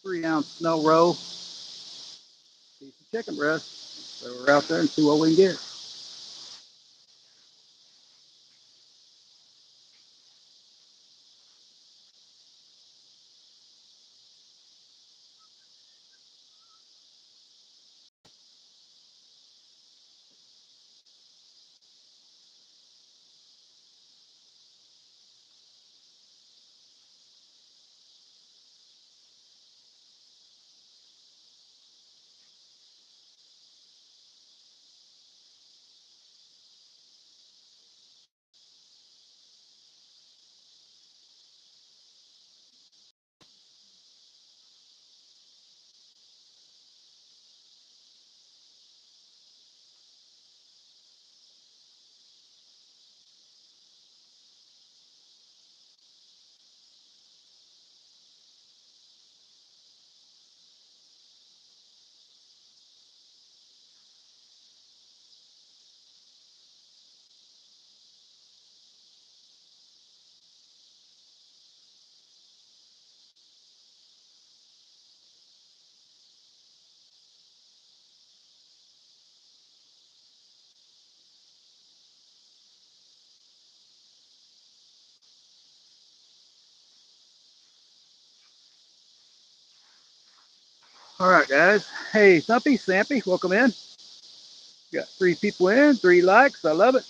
3-ounce snow roll, piece of chicken breast. So we're out there and see what we can get. All right, guys. Hey, Thumpy, Sampy, welcome in. Got 3 people in, 3 likes. I love it.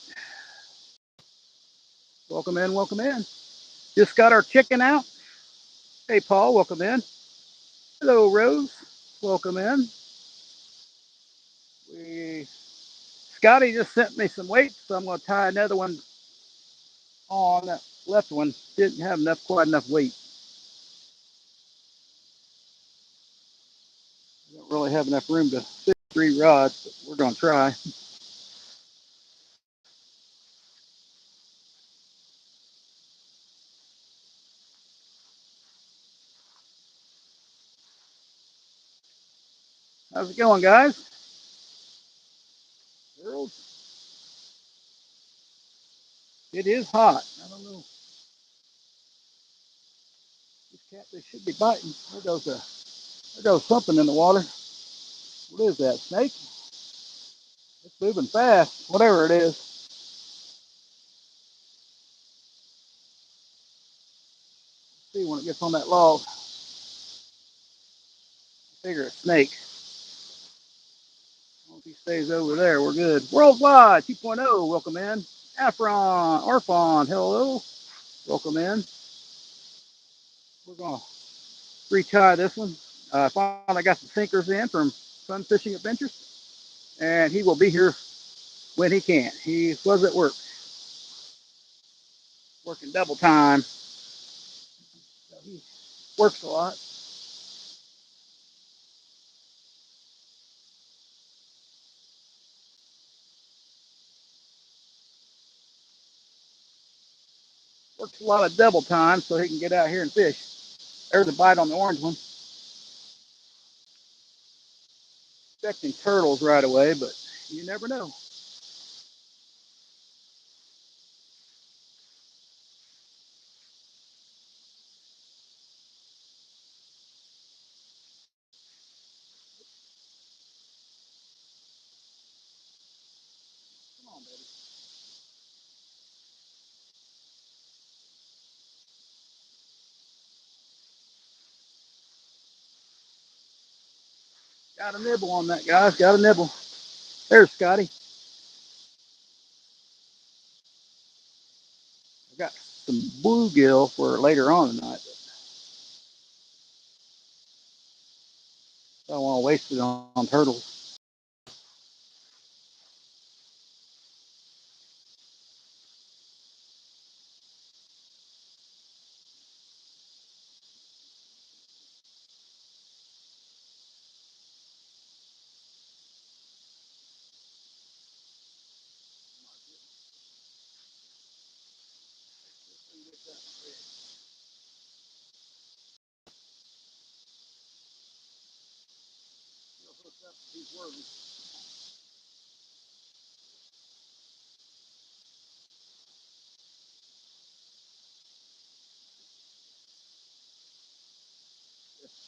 Welcome in, welcome in. Just got our chicken out. Hey, Paul, welcome in. Hello, Rose. Welcome in. Scotty just sent me some weights, so I'm going to tie another one on. That left one didn't have quite enough weight. I don't really have enough room to fit 3 rods, but we're going to try. How's it going, guys? Girls? It is hot. I don't know. These catfish should be biting. There goes something in the water. What is that, snake? It's moving fast, whatever it is. Let's see when it gets on that log. I figure a snake. If he stays over there, we're good. Worldwide 2.0, welcome in. Afron, Orphon, hello. Welcome in. We're going to retie this one. Finally got the sinkers in from Fun Fishing Adventures, and he will be here when he can. He was at work, working double time. So he works a lot. Works a lot of double time so he can get out here and fish. There's a bite on the orange one. Expecting turtles right away, but you never know. Come on, baby. Got a nibble on that, guys. Got a nibble. There's Scotty. I got some bluegill for later on tonight. I don't want to waste it on turtles.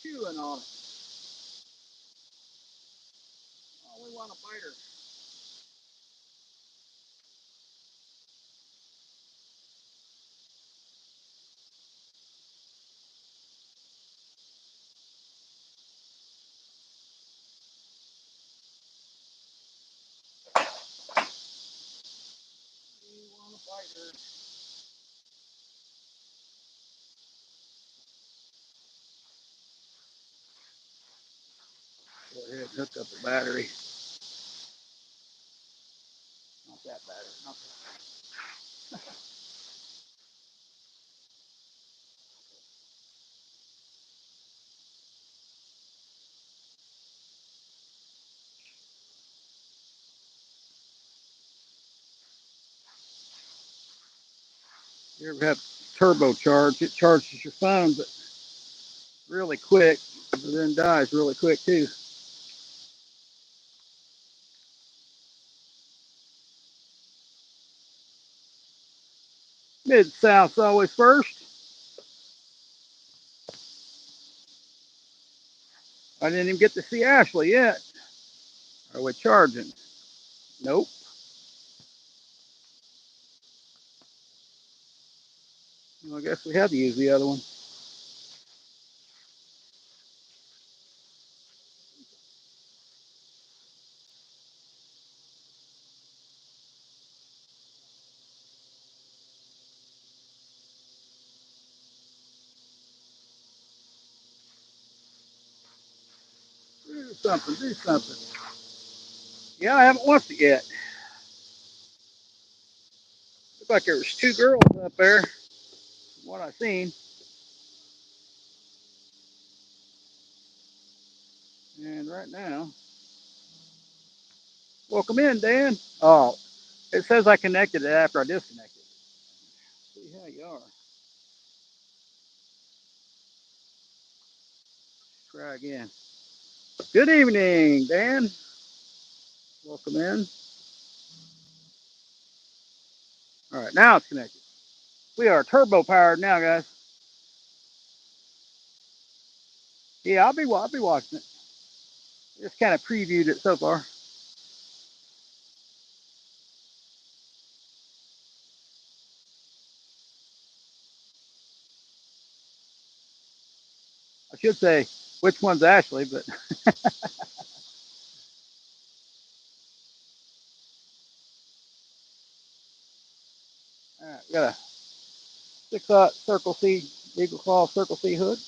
Chewing pulling on it. Oh, we want a biter. We want a biter. Go ahead and hook up the battery. Not that battery. Not that. You ever have turbocharged? It charges your phone, but really quick, but then dies really quick too. Mid South's always first. I didn't even get to see Ashley yet. Are we charging? Nope. Well, I guess we have to use the other one. Do something, do something. Yeah, I haven't watched it yet. Looks like there was 2 girls up there, from what I've seen. And right now, welcome in, Dan. Oh, it says I connected it after I disconnected. See how you are. Try again. Good evening, Dan. Welcome in. All right, now it's connected. We are turbo powered now, guys. Yeah, I'll be watching it. Just kind of previewed it so far. I should say which one's Ashley, but all right, we got a 6/0 Circle C Eagle Claw Circle C hook.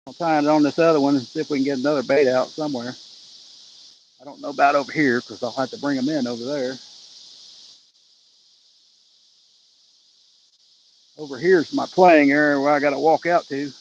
I'll tie it on this other one and see if we can get another bait out somewhere. I don't know about over here because I'll have to bring them in over there. Over here's my playing area where I got to walk out to.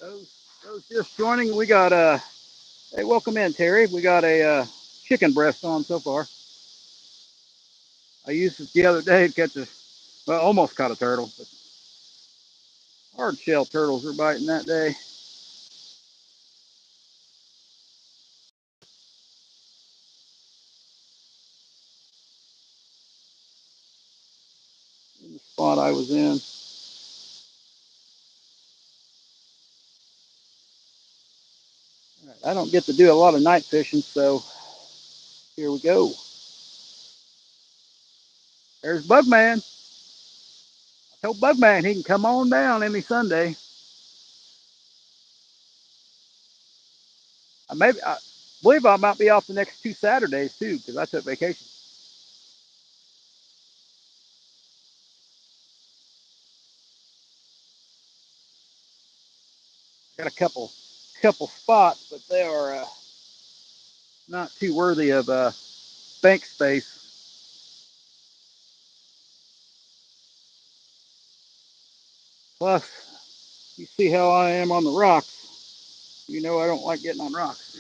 Those just joining, we got hey, welcome in, Terry. We got a chicken breast on so far. I used it the other day to catch a, well, almost caught a turtle, but hard shell turtles were biting that day. In the spot I was in. Right, I don't get to do a lot of night fishing, so here we go. There's Bugman. I told Bugman he can come on down any Sunday. I believe I might be off the next 2 Saturdays too, because I took vacation. Got a couple spots, but they are not too worthy of bank space. Plus, You see how I am on the rocks. You know I don't like getting on rocks.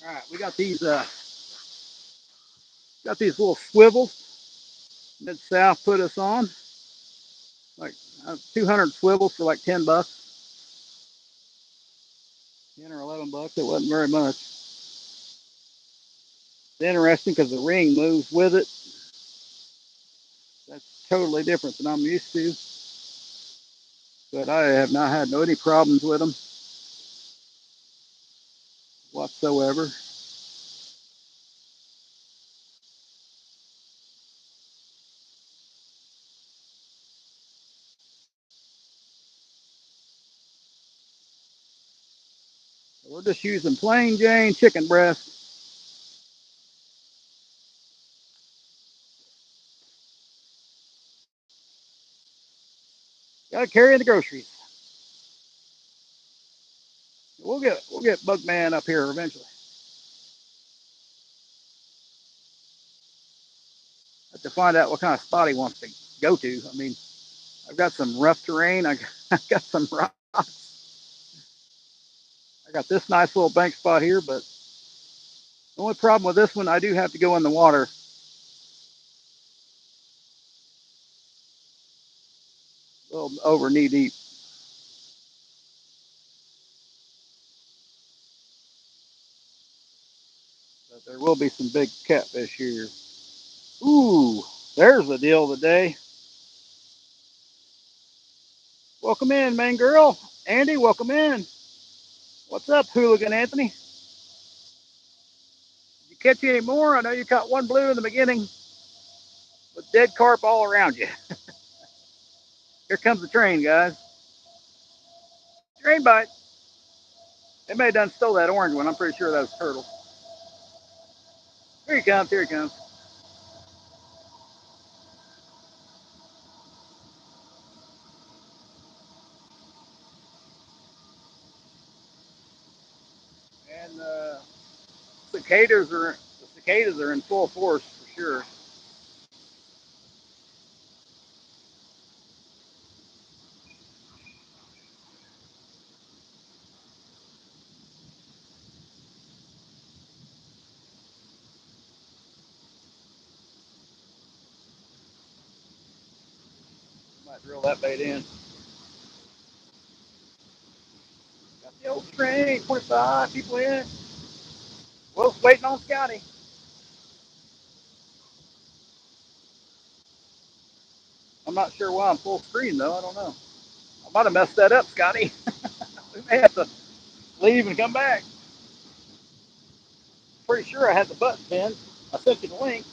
All right, we got these little swivels that South put us on, like 200 swivels for like $10, 10 or $11. It wasn't very much. It's interesting because the ring moves with it. That's totally different than I'm used to. But I have not had any problems with them whatsoever. We're just using plain Jane chicken breast. Gotta carry the groceries. We'll get Bugman up here eventually. Have to find out what kind of spot he wants to go to. I mean, I've got some rough terrain. I've got some rocks. I got this nice little bank spot here, but the only problem with this one, I do have to go in the water a little over knee deep. But there will be some big catfish here. Ooh, there's the deal of the day. Welcome in, main girl. Andy, welcome in. What's up, Hooligan Anthony? Did you catch any more? I know you caught one blue in the beginning with dead carp all around you. Here comes the train, guys. Train bite. They may have done stole that orange one. I'm pretty sure that was turtle. Here he comes. Here he comes. And cicadas are in full force for sure. Might drill that bait in. Got the old train, 25 people in. Well, waiting on Scotty. I'm not sure why I'm full screen though. I don't know. I might have messed that up, Scotty. We may have to leave and come back. Pretty sure I had the button pinned. I sent you the link.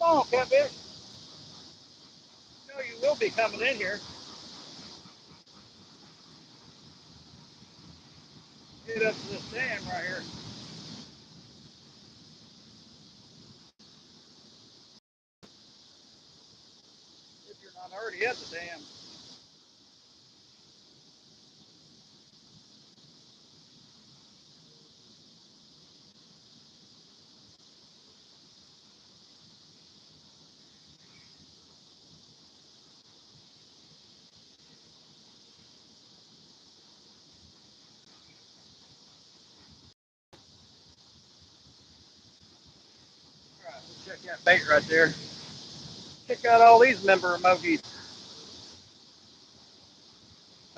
Come on, catfish. You know you will be coming in here. Get up to this dam right here. If you're not already at the dam. All right, we'll check that bait right there. Check out all these member emojis.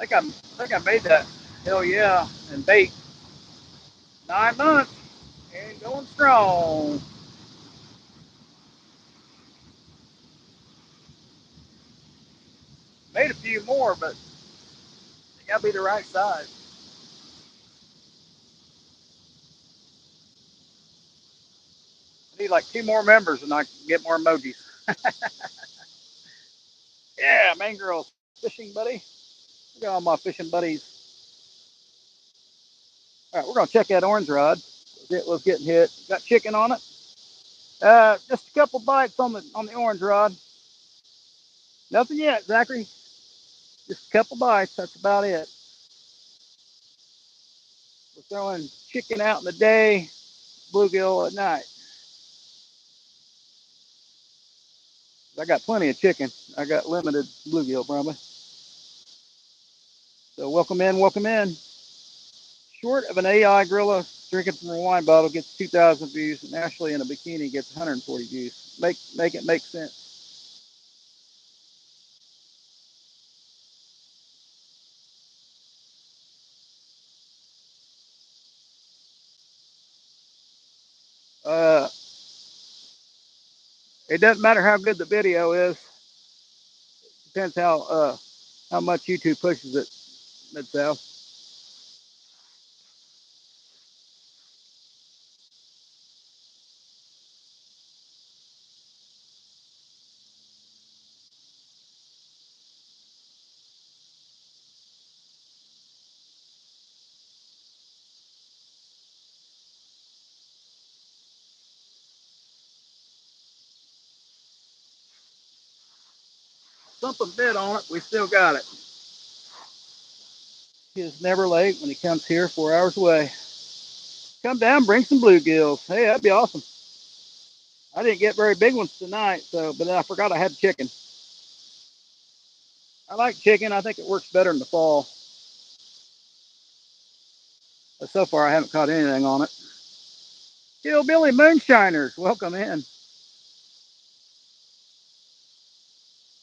think I made that. Hell yeah. And bait. 9 months and going strong. Made a few more, but they gotta be the right size. I need like 2 more members and I can get more emojis. Yeah, main girls fishing buddy. Look at all my fishing buddies. All right, we're gonna check that orange rod. It was getting hit. Got chicken on it. Just a couple bites on the orange rod. Nothing yet, Zachary. Just a couple bites. That's about it. We're throwing chicken out in the day, bluegill at night. I got plenty of chicken. I got limited bluegill probably. So welcome in, welcome in. Short of an AI gorilla drinking from a wine bottle gets 2,000 views, and Ashley in a bikini gets 140 views. Make it make sense. Uh, it doesn't matter how good the video is. Depends how much YouTube pushes it. Mid South. Something bit on it. We still got it. He is never late when he comes here 4 hours away. Come down, bring some bluegills. Hey, that'd be awesome. I didn't get very big ones tonight, but then I forgot I had chicken. I like chicken. I think it works better in the fall. But so far, I haven't caught anything on it. Hillbilly Moonshiners, welcome in.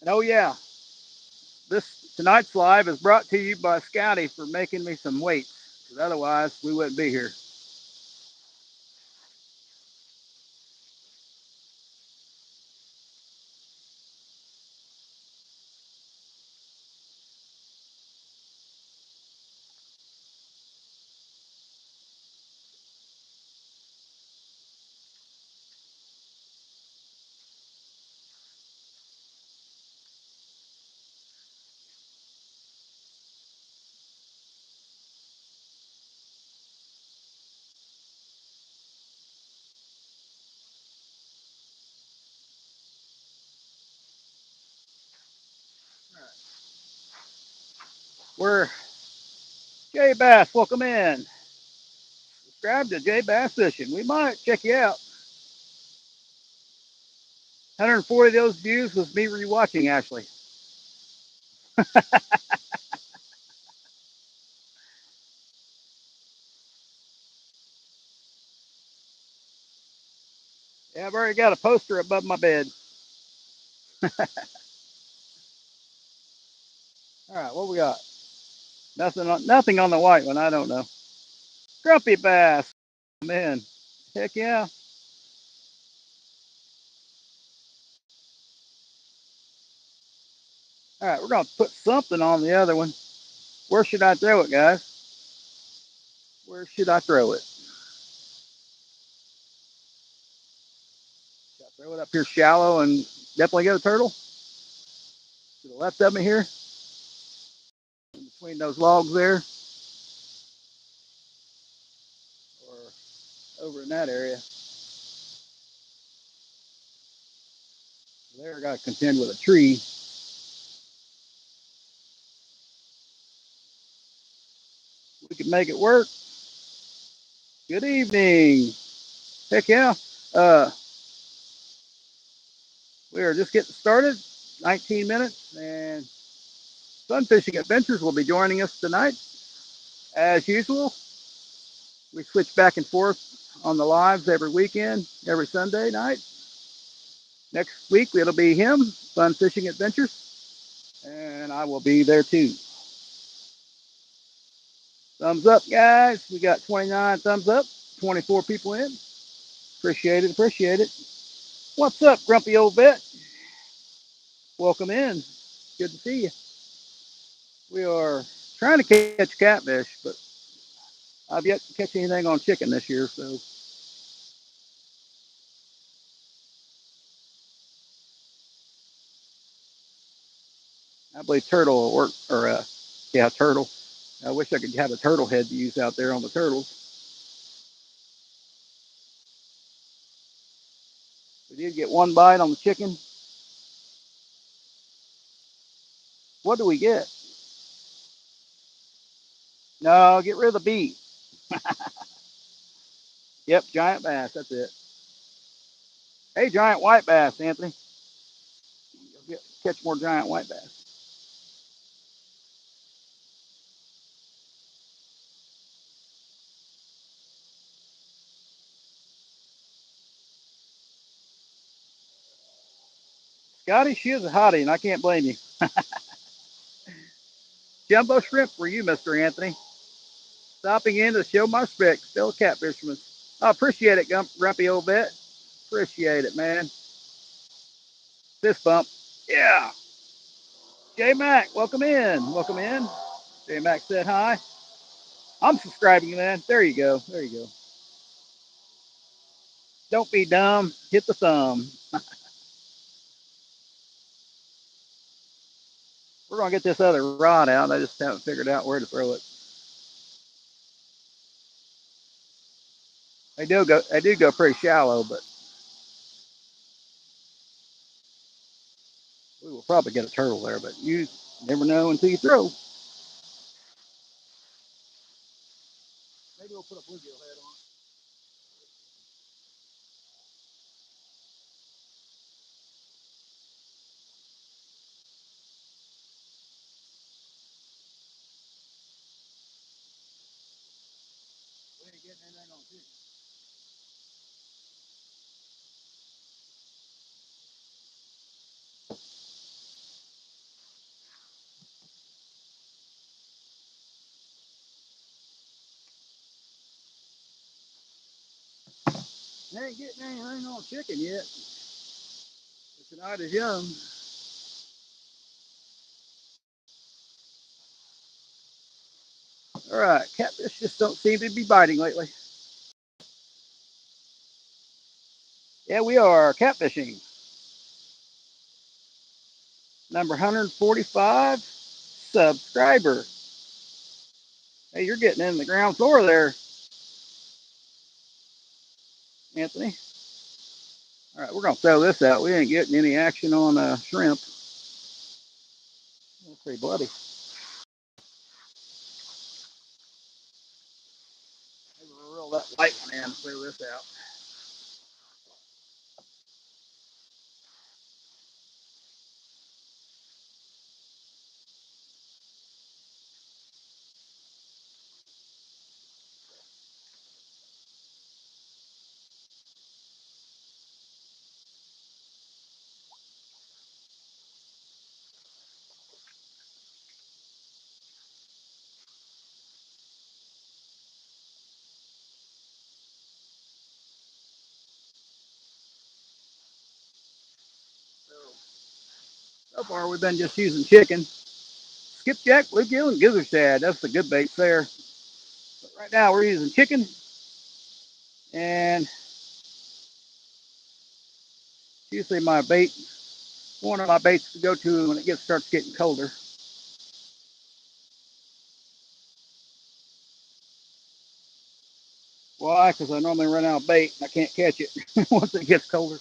And oh yeah, this tonight's live is brought to you by Scotty for making me some weights, because otherwise we wouldn't be here. We're Jay Bass, welcome in. Subscribe to Jay Bass Fishing. We might check you out. 140 of those views was me rewatching Ashley. Yeah, I've already got a poster above my bed. All right, what we got? Nothing on the white one. I don't know. Grumpy bass, man. Heck yeah. All right, we're gonna put something on the other one. Where should I throw it, guys? Where should I throw it? Should I throw it up here shallow and definitely get a turtle? To the left of me here, in between those logs there, or over in that area. There, I got to contend with a tree. We can make it work. Good evening. Heck yeah. Uh, we are just getting started. 19 minutes, and Sun Fishing Adventures will be joining us tonight. As usual, we switch back and forth on the lives every weekend, every Sunday night. Next week, it'll be him, Fun Fishing Adventures, and I will be there too. Thumbs up, guys. We got 29 thumbs up, 24 people in. Appreciate it, appreciate it. What's up, grumpy old vet? Welcome in. Good to see you. We are trying to catch catfish, but I've yet to catch anything on chicken this year, so I believe turtle will work, or yeah, turtle. I wish I could have a turtle head to use out there on the turtles. We did get one bite on the chicken. What do we get? No, get rid of the beat. Yep, giant bass. That's it. Hey, giant white bass, Anthony. Catch more giant white bass. Scotty, she is a hottie, and I can't blame you. Jumbo shrimp for you, Mr. Anthony. Stopping in to show my respect. Still a catfisherman. I appreciate it, grumpy old vet. Appreciate it, man. Fist bump. Yeah. J Mac, welcome in. Welcome in. J Mac said hi. I'm subscribing, man. There you go. There you go. Don't be dumb. Hit the thumb. We're gonna get this other rod out. I just haven't figured out where to throw it. I do go pretty shallow, but we will probably get a turtle there. But you never know until you throw. Maybe we'll put a bluegill head on. We ain't getting anything on fish. They ain't getting anything on chicken yet. The night is young. All right, catfish just don't seem to be biting lately. Yeah, we are catfishing. Number 145 subscriber. Hey, you're getting in the ground floor there, Anthony. All right, we're gonna throw this out. We ain't getting any action on shrimp. That's pretty bloody. Maybe we'll roll that white one in and throw this out. So far, we've been just using chicken, skipjack, bluegill, and gizzard shad. That's the good baits there. But right now, we're using chicken, and usually my bait, one of my baits to go to when it starts getting colder. Why? Because I normally run out of bait and I can't catch it once it gets colder.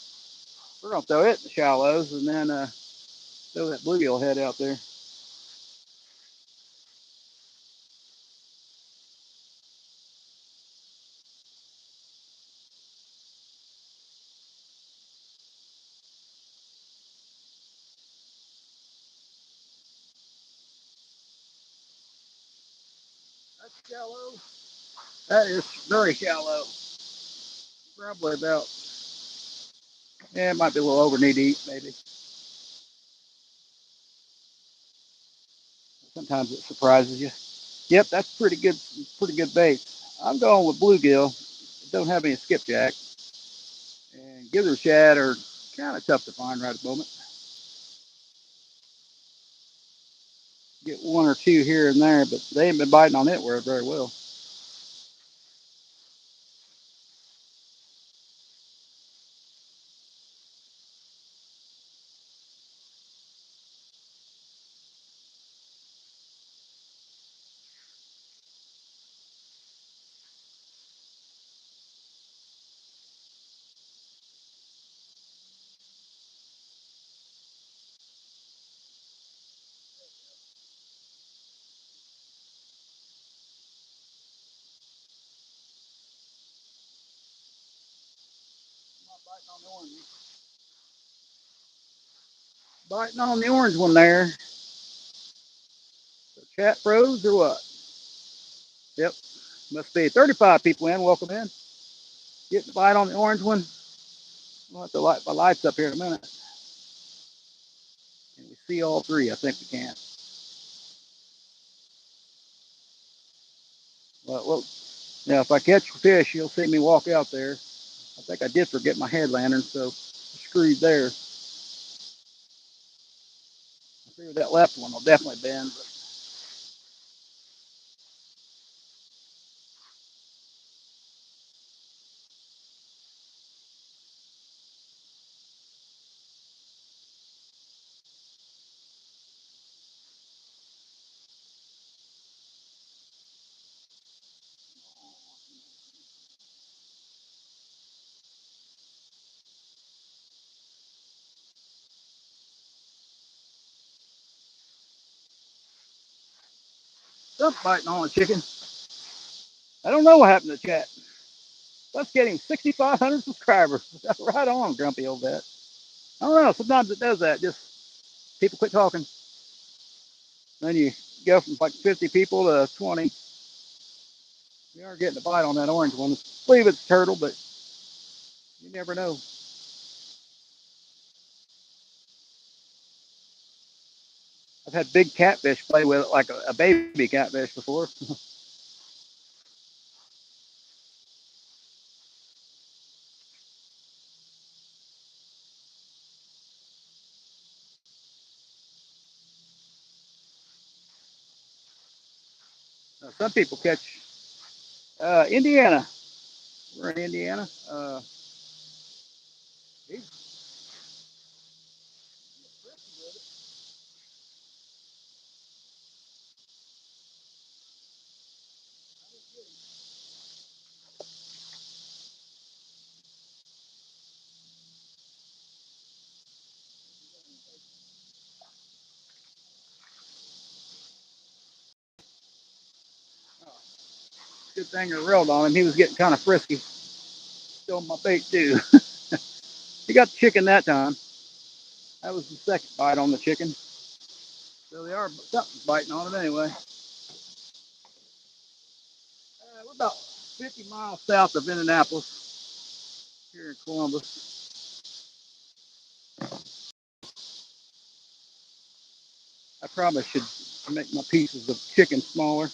We're gonna throw it in the shallows and then throw that bluegill head out there. That's shallow. That is very shallow. Probably about, yeah, it might be a little over knee deep, maybe. Sometimes it surprises you. Yep, that's pretty good bait. I'm going with bluegill. Don't have any skipjack, and gizzard shad are kind of tough to find right at the moment. Get one or two here and there, but they ain't been biting on it very well. Biting on the orange one there. So chat froze or what? Yep, must be 35 people in. Welcome in. Getting a bite on the orange one. We'll have to light my lights up here in a minute. And we see all three. I think we can. Well, yeah, if I catch a fish, you'll see me walk out there. I think I did forget my head lantern, so I screwed there. I figure that left one will definitely bend. But something biting on a chicken. I don't know what happened to chat. Let's get him 6,500 subscribers. Right on, grumpy old vet. I don't know. Sometimes it does that. Just people quit talking. Then you go from like 50 people to 20. We are getting a bite on that orange one. I believe it's a turtle, but you never know. I've had big catfish play with it like a baby catfish before. Some people catch Indiana. We're in Indiana. Good thing I reeled on him. He was getting kind of frisky. Still my bait too. He got the chicken that time. That was the second bite on the chicken. So they are something's biting on it anyway. We're about 50 miles south of Indianapolis here in Columbus. I probably should make my pieces of chicken smaller.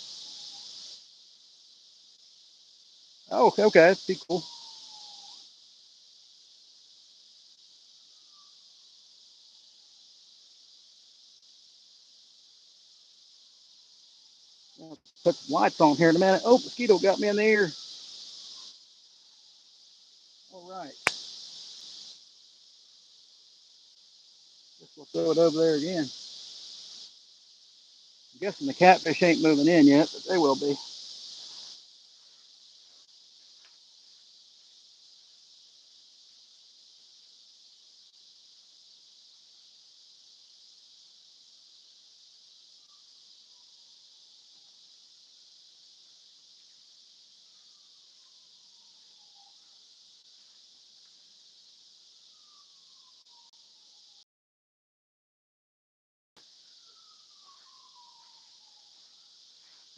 Oh, okay, that'd be cool. I'll put some lights on here in a minute. Oh, mosquito got me in the ear. All right. Guess we'll throw it over there again. I'm guessing the catfish ain't moving in yet, but they will be.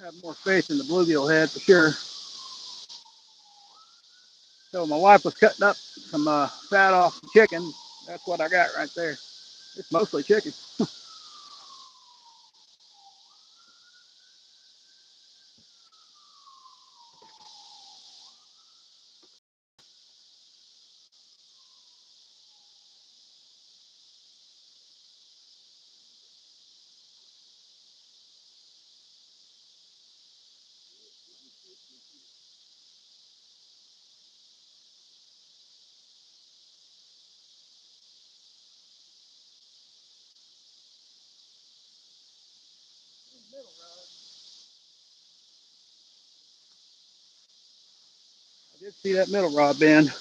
Have more faith in the bluegill head for sure. So my wife was cutting up some fat off the chicken. That's what I got right there. It's mostly chicken. did see that middle rod bend.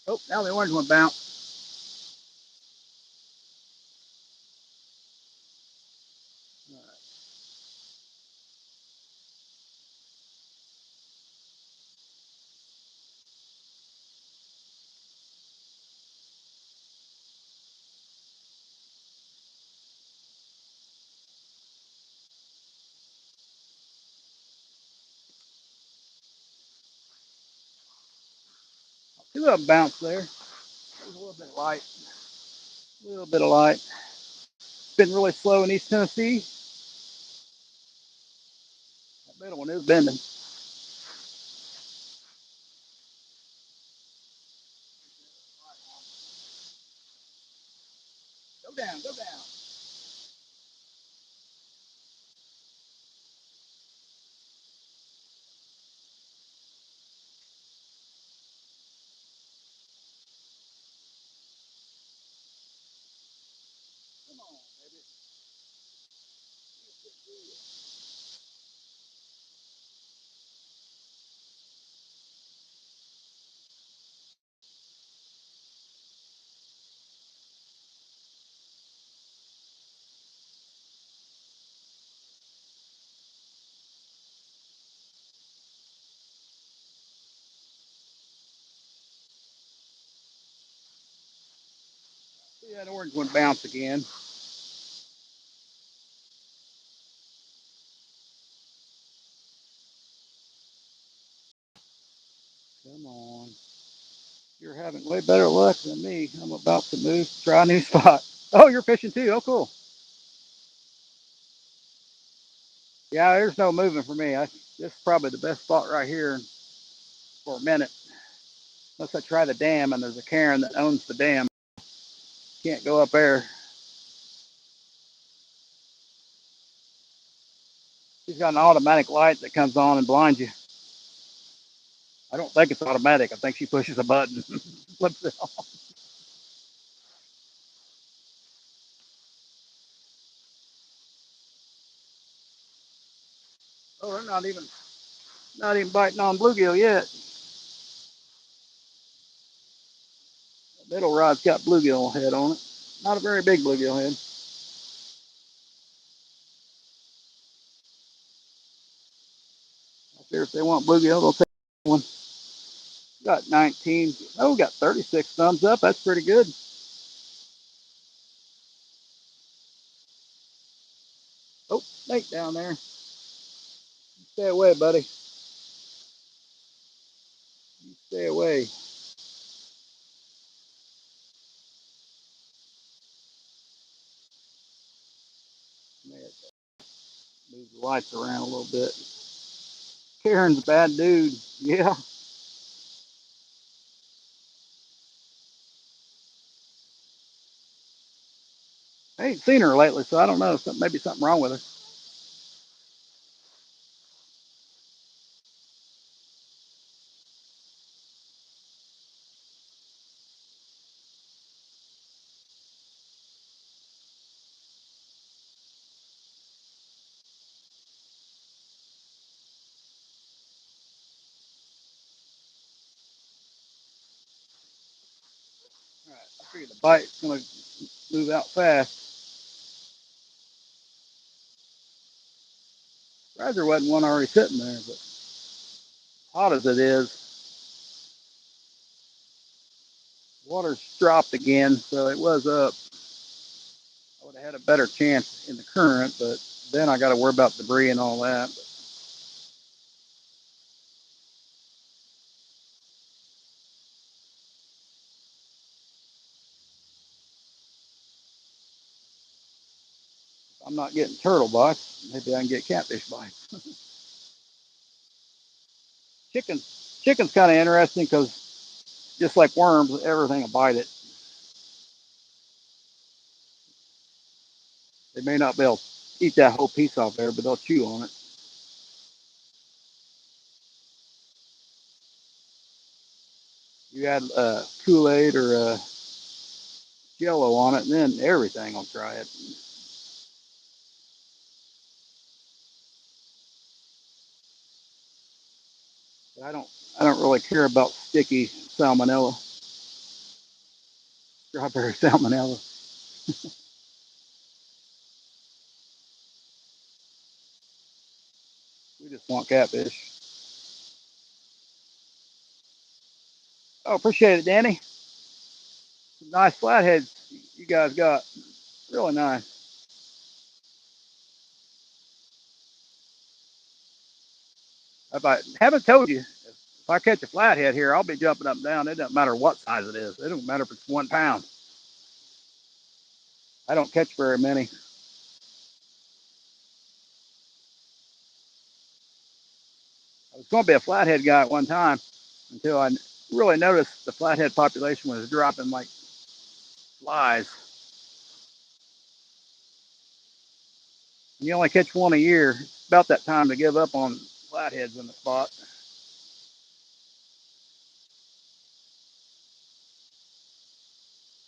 Oh, now the orange one bounced. All right. Two of them bounced there. There's a little bit of light. A little bit of light. It's been really slow in East Tennessee. That middle one is bending. Go down, go down. Come on, baby. See that orange one bounce again. Come on. You're having way better luck than me. I'm about to move, try a new spot. Oh, you're fishing too. Oh, cool. Yeah, there's no moving for me. This is probably the best spot right here for a minute. Unless I try the dam and there's a Karen that owns the dam. Can't go up there. She's got an automatic light that comes on and blinds you. I don't think it's automatic. I think she pushes a button, flips it off. Oh, they're not even biting on bluegill yet. The middle rod's got bluegill head on it. Not a very big bluegill head. I figure if they want bluegill, they'll take one. Got 19. Oh, got 36 thumbs up. That's pretty good. Oh, snake down there. Stay away, buddy. You stay away. Move the lights around a little bit. Karen's a bad dude. Yeah. I ain't seen her lately, so I don't know. Maybe something wrong with her. All right. I figure the bite's going to move out fast. Rather wasn't one already sitting there, but hot as it is, water's dropped again, so it was up. I would have had a better chance in the current, but then I got to worry about debris and all that. But I'm not getting turtle bites. Maybe I can get catfish bites. Chicken's kind of interesting because just like worms, everything will bite it. They may not be able to eat that whole piece off there, but they'll chew on it. You add Kool-Aid or Jello on it, and then everything will try it. I don't really care about sticky salmonella, strawberry salmonella. We just want catfish. Oh, appreciate it, Danny. Some nice flatheads you guys got. Really nice. If I haven't told you, if I catch a flathead here, I'll be jumping up and down. It doesn't matter what size it is. It don't matter if it's 1 pound. I don't catch very many. I was going to be a flathead guy at one time until I really noticed the flathead population was dropping like flies. And you only catch one a year. It's about that time to give up on flatheads in the spot.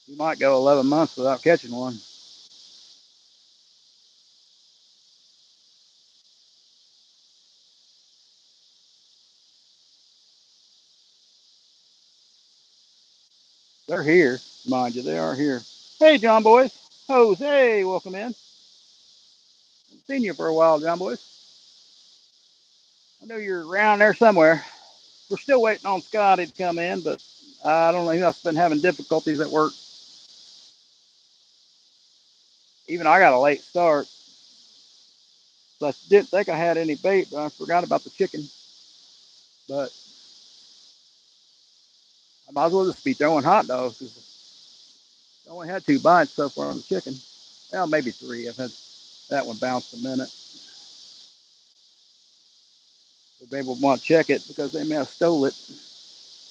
You might go 11 months without catching one. They're here, mind you. They are here. Hey, John Boys. Jose, welcome in. Haven't seen you for a while, John Boys. I know you're around there somewhere. We're still waiting on Scotty to come in, but I don't know. He must have been having difficulties at work. Even I got a late start. So I didn't think I had any bait, but I forgot about the chicken. But I might as well just be throwing hot dogs because I only had 2 bites so far on the chicken. Well, maybe 3. I've had that one bounced a minute. The baby will want to check it because they may have stole it.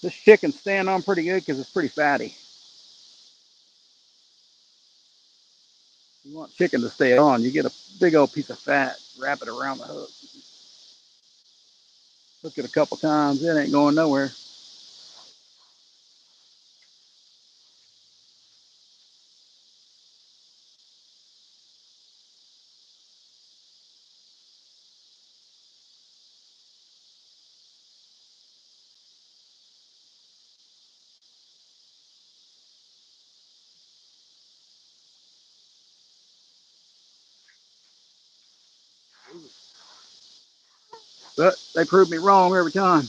This chicken's staying on pretty good because it's pretty fatty. You want chicken to stay on, you get a big old piece of fat, wrap it around the hook. Hook it a couple times, it ain't going nowhere. But they prove me wrong every time.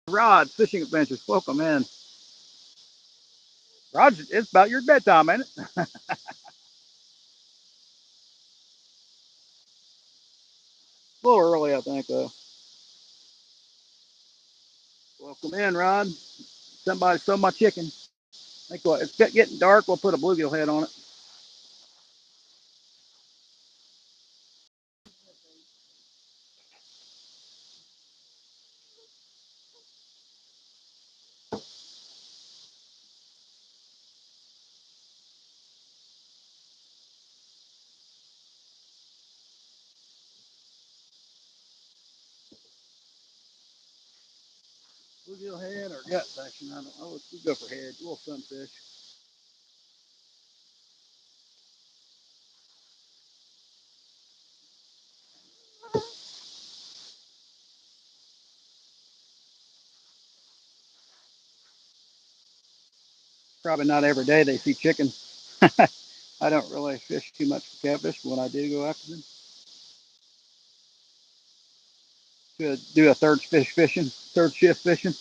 Rod, Fishing Adventures, welcome in. Rod, it's about your bedtime, ain't it? A little early, I think, though. Welcome in, Rod. Somebody stole my chicken. I think what, it's getting dark. We'll put a bluegill head on it. Bluegill head or gut section? I don't know. Let's go for head. Little sunfish. Probably not every day they see chicken. I don't really fish too much for catfish, but when I do go after them, to do a third shift fishing.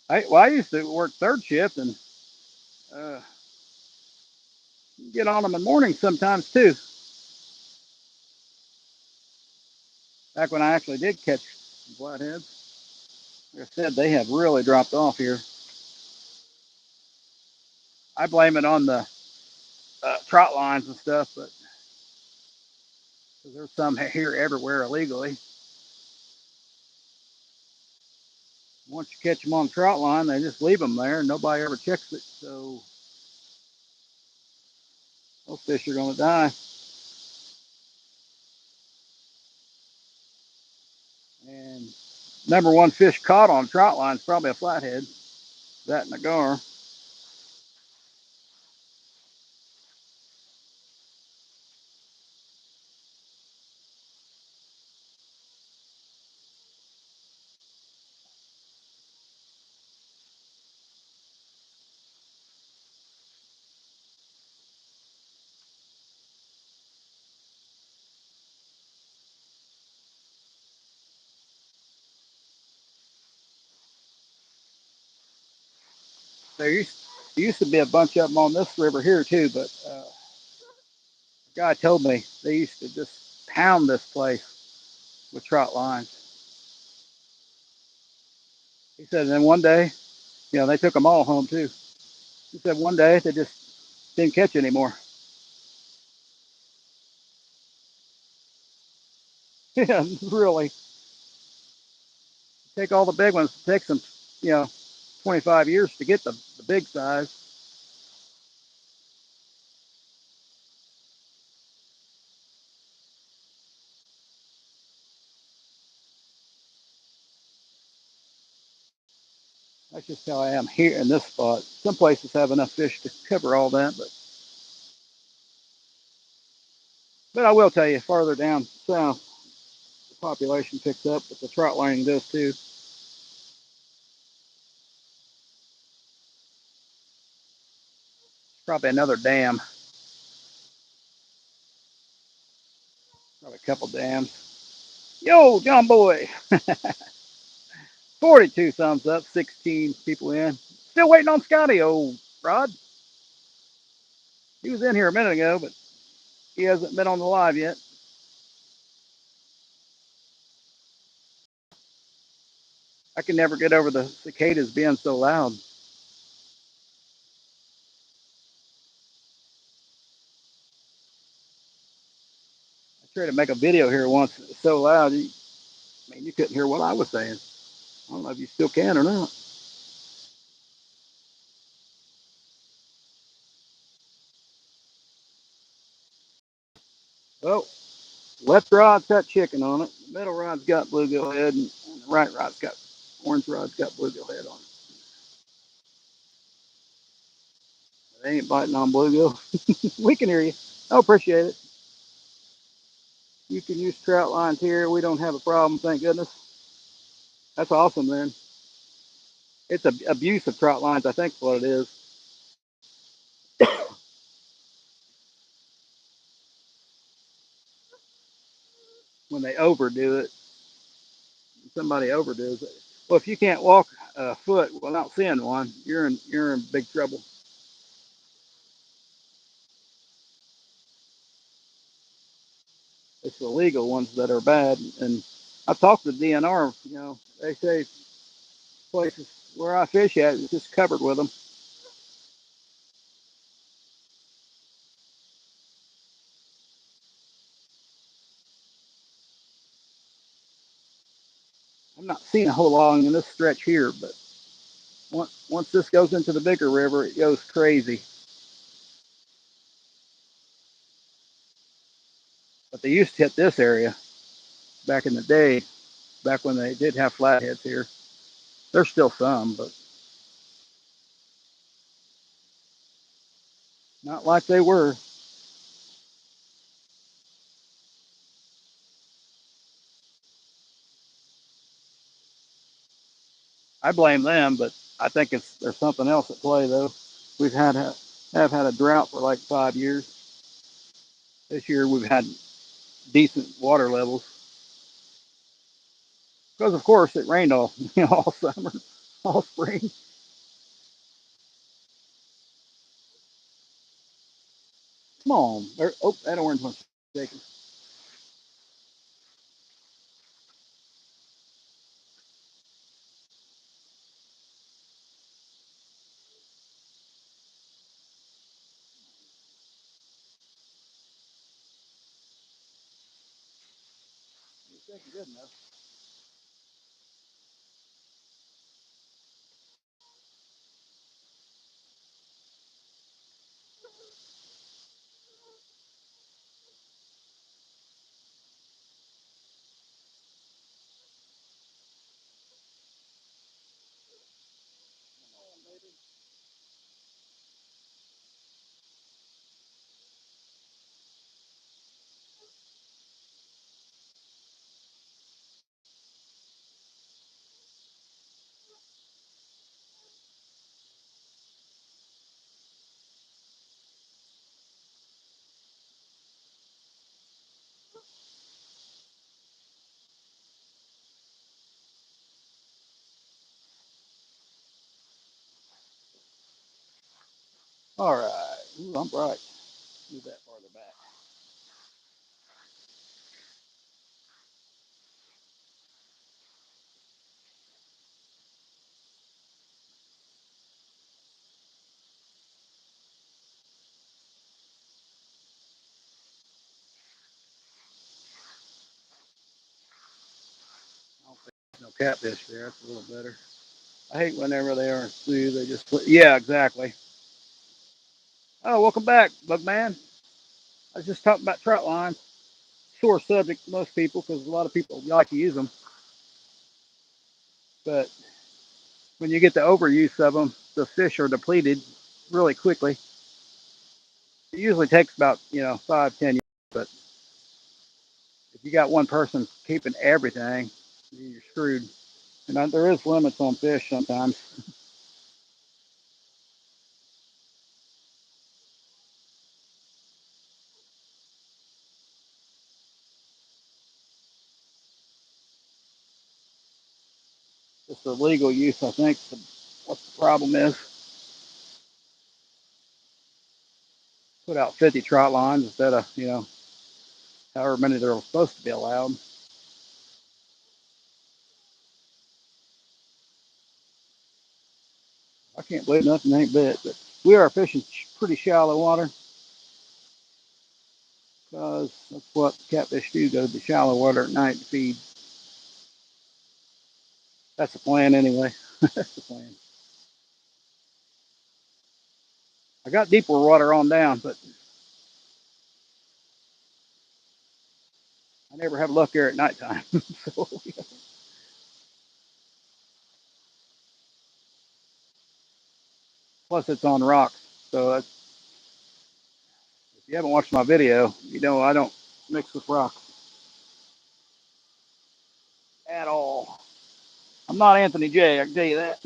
I used to work third shift and uh, get on them in the morning sometimes too. Back when I actually did catch flatheads, like I said, they have really dropped off here. I blame it on the trot lines and stuff, but there's some here everywhere illegally. Once you catch them on the trot line, they just leave them there and nobody ever checks it. So those fish are going to die. And number one fish caught on trot line is probably a flathead. That and a gar. There used to be a bunch of them on this river here too, but a guy told me they used to just pound this place with trot lines. He said, and then one day, they took them all home too. He said one day they just didn't catch anymore. Yeah, really. Take all the big ones. It takes them, you know, 25 years to get the big size. That's just how I am here in this spot. Some places have enough fish to cover all that, but I will tell you, farther down south, the population picks up, but the trout lining does too. Probably another dam, probably a couple dams. Yo, John Boy, 42 thumbs up, 16 people in. Still waiting on Scotty, old Rod. He was in here a minute ago, but he hasn't been on the live yet. I can never get over the cicadas being so loud. I tried to make a video here once. It was so loud, you couldn't hear what I was saying. I don't know if you still can or not. Oh, left rod's got chicken on it. The middle rod's got bluegill head, and the right rod's got orange rod's got bluegill head on it. They ain't biting on bluegill. We can hear you. I appreciate it. You can use trout lines here. We don't have a problem, thank goodness. That's awesome, man. It's a abuse of trout lines, I think is what it is. When they overdo it, somebody overdoes it. Well, if you can't walk a foot without seeing one, you're in big trouble. It's the legal ones that are bad. And I've talked to the DNR. They say places where I fish at is just covered with them. I'm not seeing a whole lot in this stretch here, but once this goes into the bigger river, it goes crazy. But they used to hit this area back in the day, back when they did have flatheads here. There's still some, but not like they were. I blame them, but I think there's something else at play though. We've have had a drought for like 5 years. This year we've had decent water levels because of course it rained all all summer, all spring. Come on, oh, that orange one's shaking. It's shaking good enough. All right. Ooh, I'm bright. Move that farther back. I don't think there's no catfish there. That's a little better. I hate whenever they are smooth. They just put. Yeah, exactly. Oh, welcome back, Bugman. I was just talking about trout lines. Sore subject to most people because a lot of people like to use them. But when you get the overuse of them, the fish are depleted really quickly. It usually takes about 5, 10 years. But if you got one person keeping everything, you're screwed. And there is limits on fish sometimes. It's the legal use, I think. What the problem is, put out 50 trot lines instead of however many they're supposed to be allowed. I can't believe nothing ain't bit, but we are fishing pretty shallow water because that's what catfish do. Go to the shallow water at night to feed. That's the plan anyway. That's the plan. I got deeper water on down, but I never have luck there at nighttime. So, plus it's on rocks. So if you haven't watched my video, I don't mix with rocks at all. I'm not Anthony J. I can tell you that.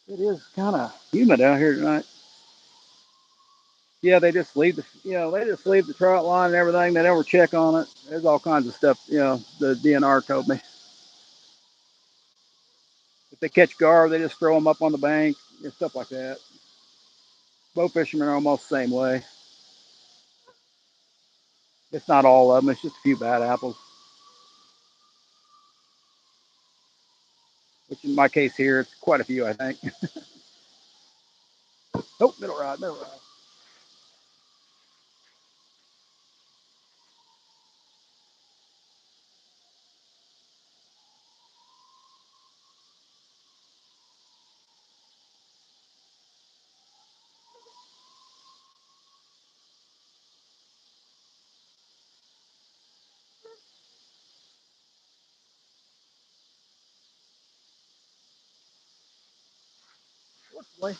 It is kind of humid out here tonight. Yeah, they just leave the trout line and everything. They never check on it. There's all kinds of stuff. The DNR told me if they catch gar, they just throw them up on the bank and stuff like that. Bow fishermen are almost the same way. It's not all of them. It's just a few bad apples, which in my case here, it's quite a few, I think. Oh, middle rod, middle rod. What's the way?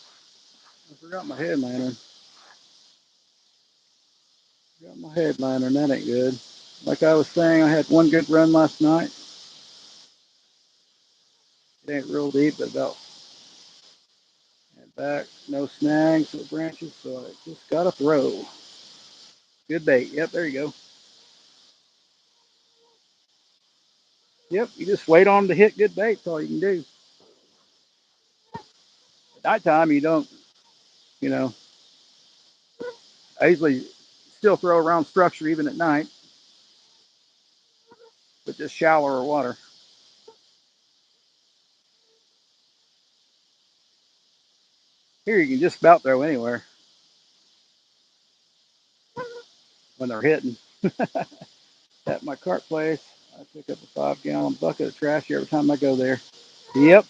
I forgot my head lantern. Got my head lantern. That ain't good. Like I was saying, I had one good run last night. It ain't real deep, but about and back. No snags, no branches, so I just got to throw. Good bait. Yep, there you go. Yep, you just wait on them to hit good bait. That's all you can do. At nighttime, you don't, you know, I usually still throw around structure even at night, but just shallower water. Here, you can just about throw anywhere when they're hitting. At my cart place, I pick up a 5-gallon bucket of trash every time I go there. Yep,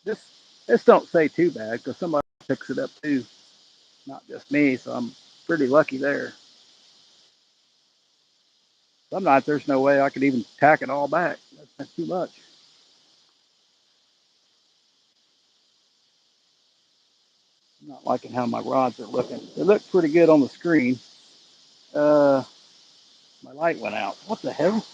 this this don't say too bad because somebody picks it up too, not just me. So I'm pretty lucky there. Some nights there's no way I could even tack it all back. That's too much. I'm not liking how my rods are looking. They look pretty good on the screen. Uh, my light went out. What the hell?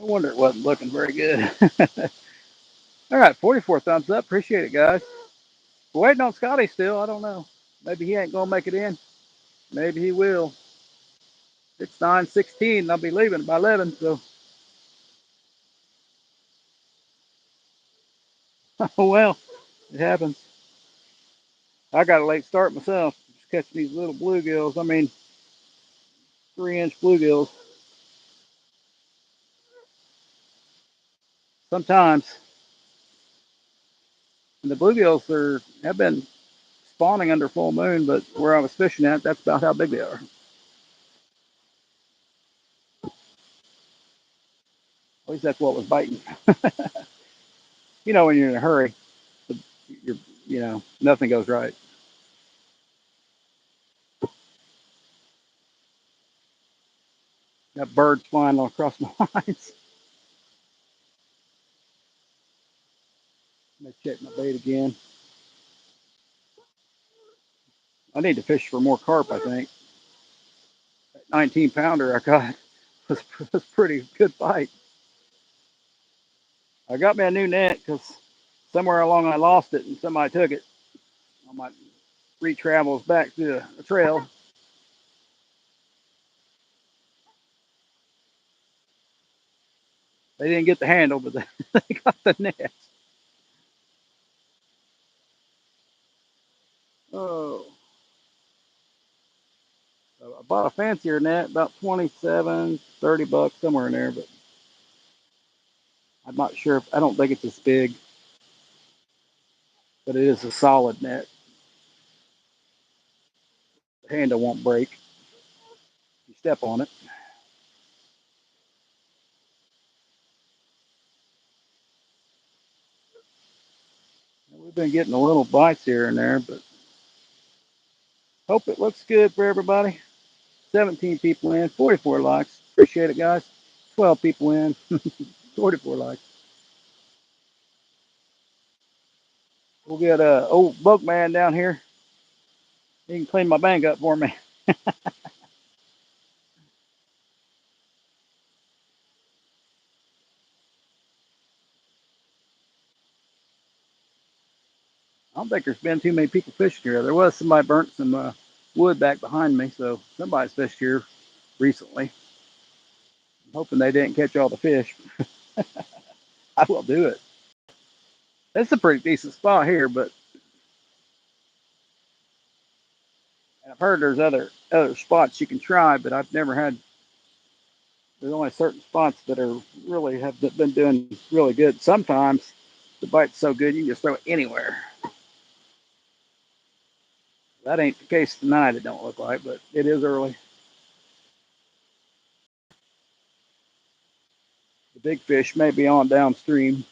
No wonder it wasn't looking very good. All right, 44 thumbs up. Appreciate it, guys. We're waiting on Scotty still. I don't know. Maybe he ain't gonna make it in. Maybe he will. It's 9:16. I'll be leaving by 11. So, oh well, it happens. I got a late start myself. Just catching these little bluegills. I mean, 3-inch bluegills. Sometimes, and the bluegills have been spawning under full moon, but where I was fishing at, that's about how big they are. At least that's what was biting. You know, when you're in a hurry, you're, nothing goes right. Got birds flying all across my lines. Let me check my bait again. I need to fish for more carp, I think. That 19 pounder I got was pretty good bite. I got me a new net because somewhere along I lost it and somebody took it. I might re-travels back to the trail. They didn't get the handle, but they got the net. Oh, so I bought a fancier net, about 27, 30 bucks, somewhere in there, but I'm not sure. I don't think it's as big, but it is a solid net. The handle won't break if you step on it. We've been getting a little bites here and there, but hope it looks good for everybody. 17 people in, 44 likes. Appreciate it, guys. 12 people in, 44 likes. We'll get a old boat man down here. He can clean my bank up for me. I don't think there's been too many people fishing here. There was somebody burnt some wood back behind me, so somebody's fished here recently. I'm hoping they didn't catch all the fish. I will do it. It's a pretty decent spot here, but I've heard there's other spots you can try, but I've never had. There's only certain spots that are really have been doing really good. Sometimes the bite's so good you can just throw it anywhere. That ain't the case tonight. It don't look like, but it is early. The big fish may be on downstream.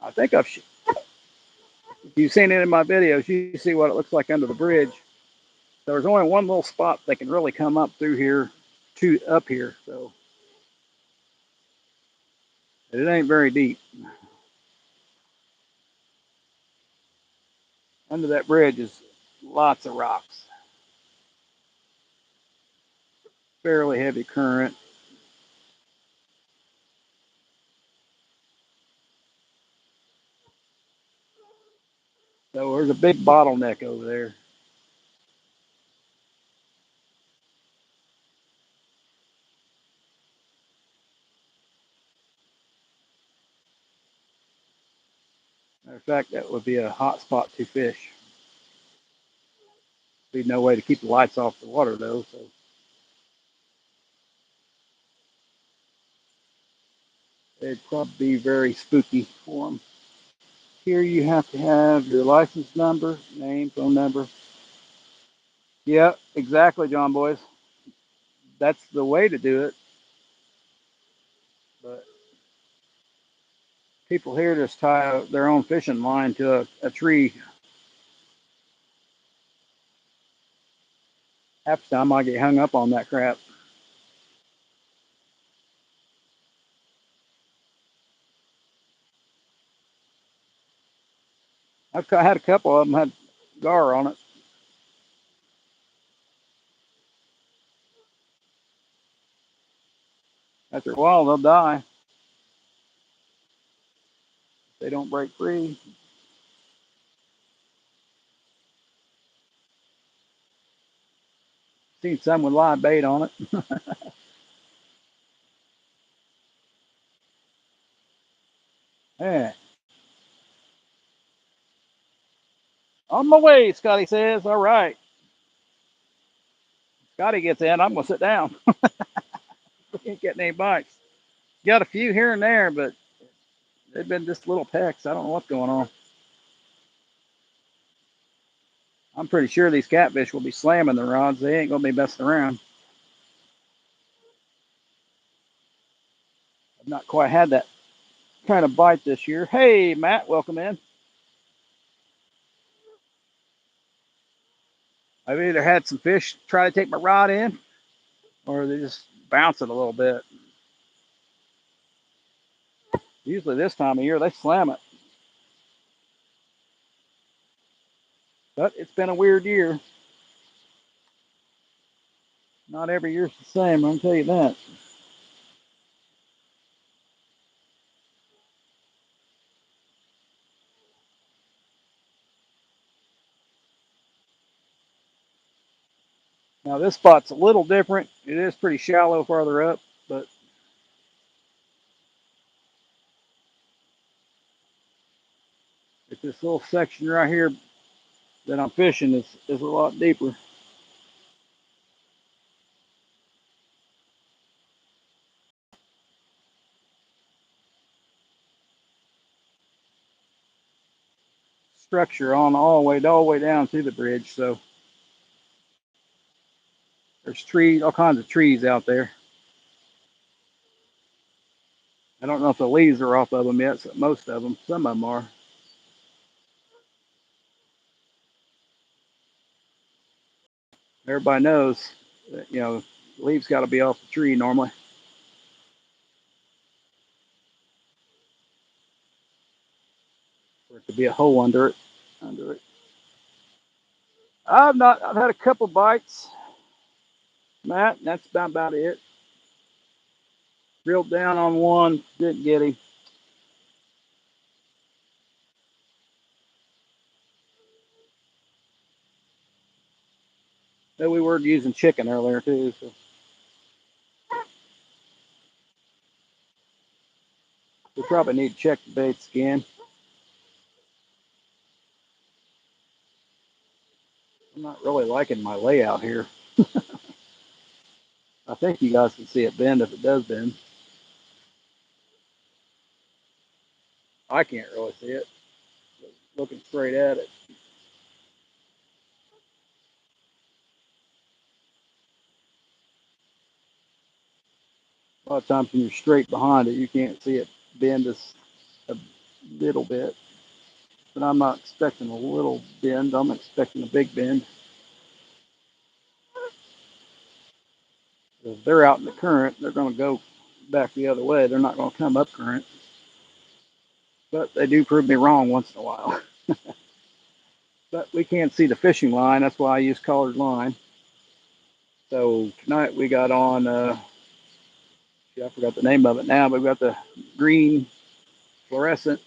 I think if you've seen any of my videos, you see what it looks like under the bridge. There's only one little spot that can really come up through here to up here, so it ain't very deep. Under that bridge is lots of rocks, fairly heavy current. So there's a big bottleneck over there. Matter of fact, that would be a hot spot to fish. Be no way to keep the lights off the water though, so it'd probably be very spooky for them. Here you have to have your license number, name, phone number. Yeah, exactly, John Boys. That's the way to do it. But people here just tie their own fishing line to a tree. Half the time I get hung up on that crap. I've had a couple of them had gar on it. After a while, they'll die if they don't break free. Seen some with live bait on it. Yeah. On my way, Scotty says. All right. Scotty gets in. I'm going to sit down. We ain't getting any bites. Got a few here and there, but they've been just little pecks. I don't know what's going on. I'm pretty sure these catfish will be slamming the rods. They ain't going to be messing around. I've not quite had that kind of bite this year. Hey, Matt, welcome in. I've either had some fish try to take my rod in, or they just bounce it a little bit. Usually this time of year, they slam it. But it's been a weird year. Not every year's the same, I can tell you that. Now this spot's a little different. It is pretty shallow farther up, but it's this little section right here that I'm fishing is a lot deeper. Structure on all the way down to the bridge, so there's trees, all kinds of trees out there. I don't know if the leaves are off of them yet. So most of them, some of them are. Everybody knows that, leaves got to be off the tree normally for it to be a hole under it. Under it. I've had a couple bites, Matt. And that's about it. Reeled down on one, didn't get him. Though we were using chicken earlier too, so we probably need to check the baits again. I'm not really liking my layout here. I think you guys can see it bend if it does bend. I can't really see it. Looking straight at it. A lot of times when you're straight behind it, you can't see it bend just a little bit. But I'm not expecting a little bend. I'm expecting a big bend. If they're out in the current, they're going to go back the other way. They're not going to come up current. But they do prove me wrong once in a while. But we can't see the fishing line. That's why I use colored line. So tonight we got on, I forgot the name of it now, but we got the green fluorescent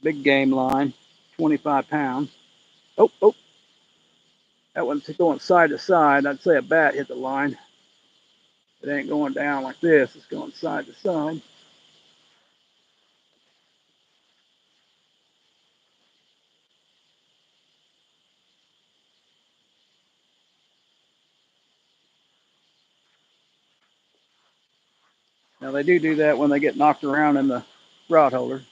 big game line, 25 pounds. Oh, oh, that one's going side to side. I'd say a bat hit the line. It ain't going down like this. It's going side to side. Now they do that when they get knocked around in the rod holder.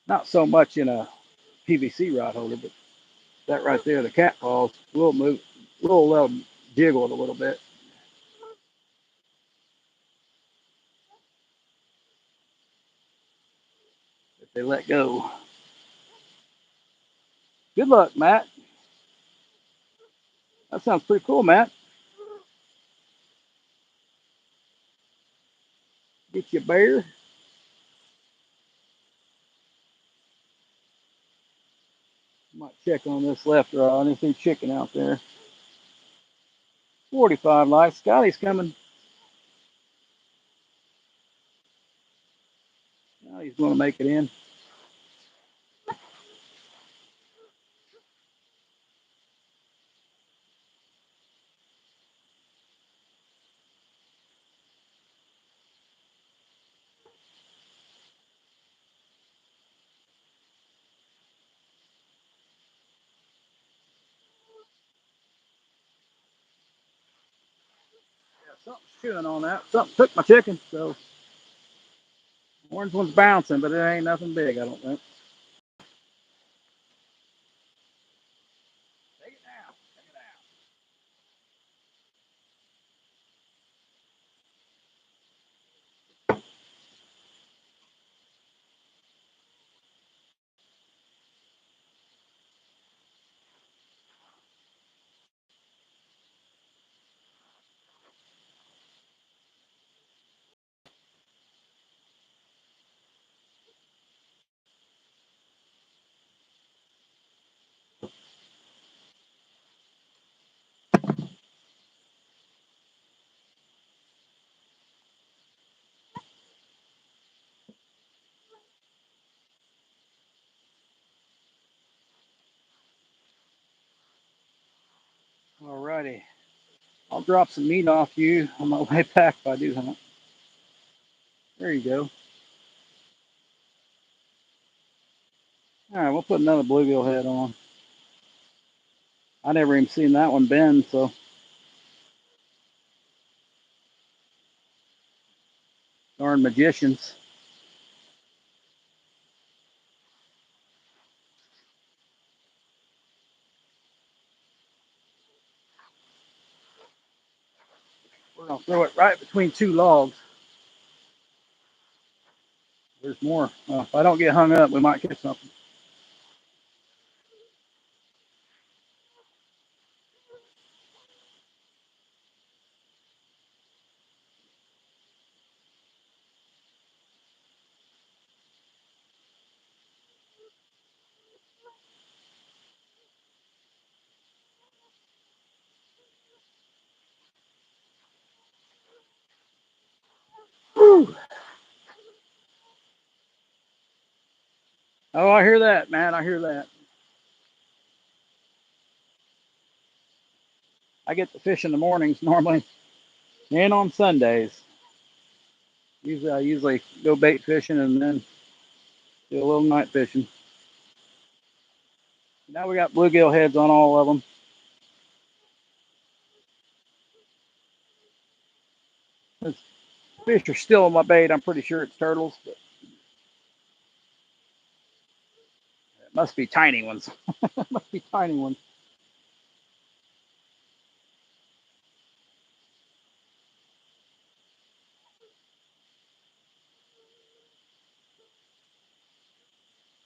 Not so much in a PVC rod holder, but that right there, the cat paws, will move, will jiggle it a little bit if they let go. Good luck, Matt. That sounds pretty cool, Matt. Get you a bear. Might check on this left rod. If there's chicken out there. 45 likes. Scotty's coming. Now he's going to make it in. Yeah, something's chewing on that. Something took my chicken, so orange one's bouncing, but it ain't nothing big, I don't think. Take it down. Take it down. Alrighty. I'll drop some meat off you on my way back if I do hunt. There you go. Alright, we'll put another bluegill head on. I never even seen that one bend, so darn magicians. We're gonna throw it right between two logs. There's more. If I don't get hung up, we might catch something. Whew. Oh, I hear that, man. I hear that. I get to fish in the mornings normally and on Sundays. I usually go bait fishing and then do a little night fishing. Now we got bluegill heads on all of them. This fish are still on my bait. I'm pretty sure it's turtles, but it must be tiny ones. It must be tiny ones.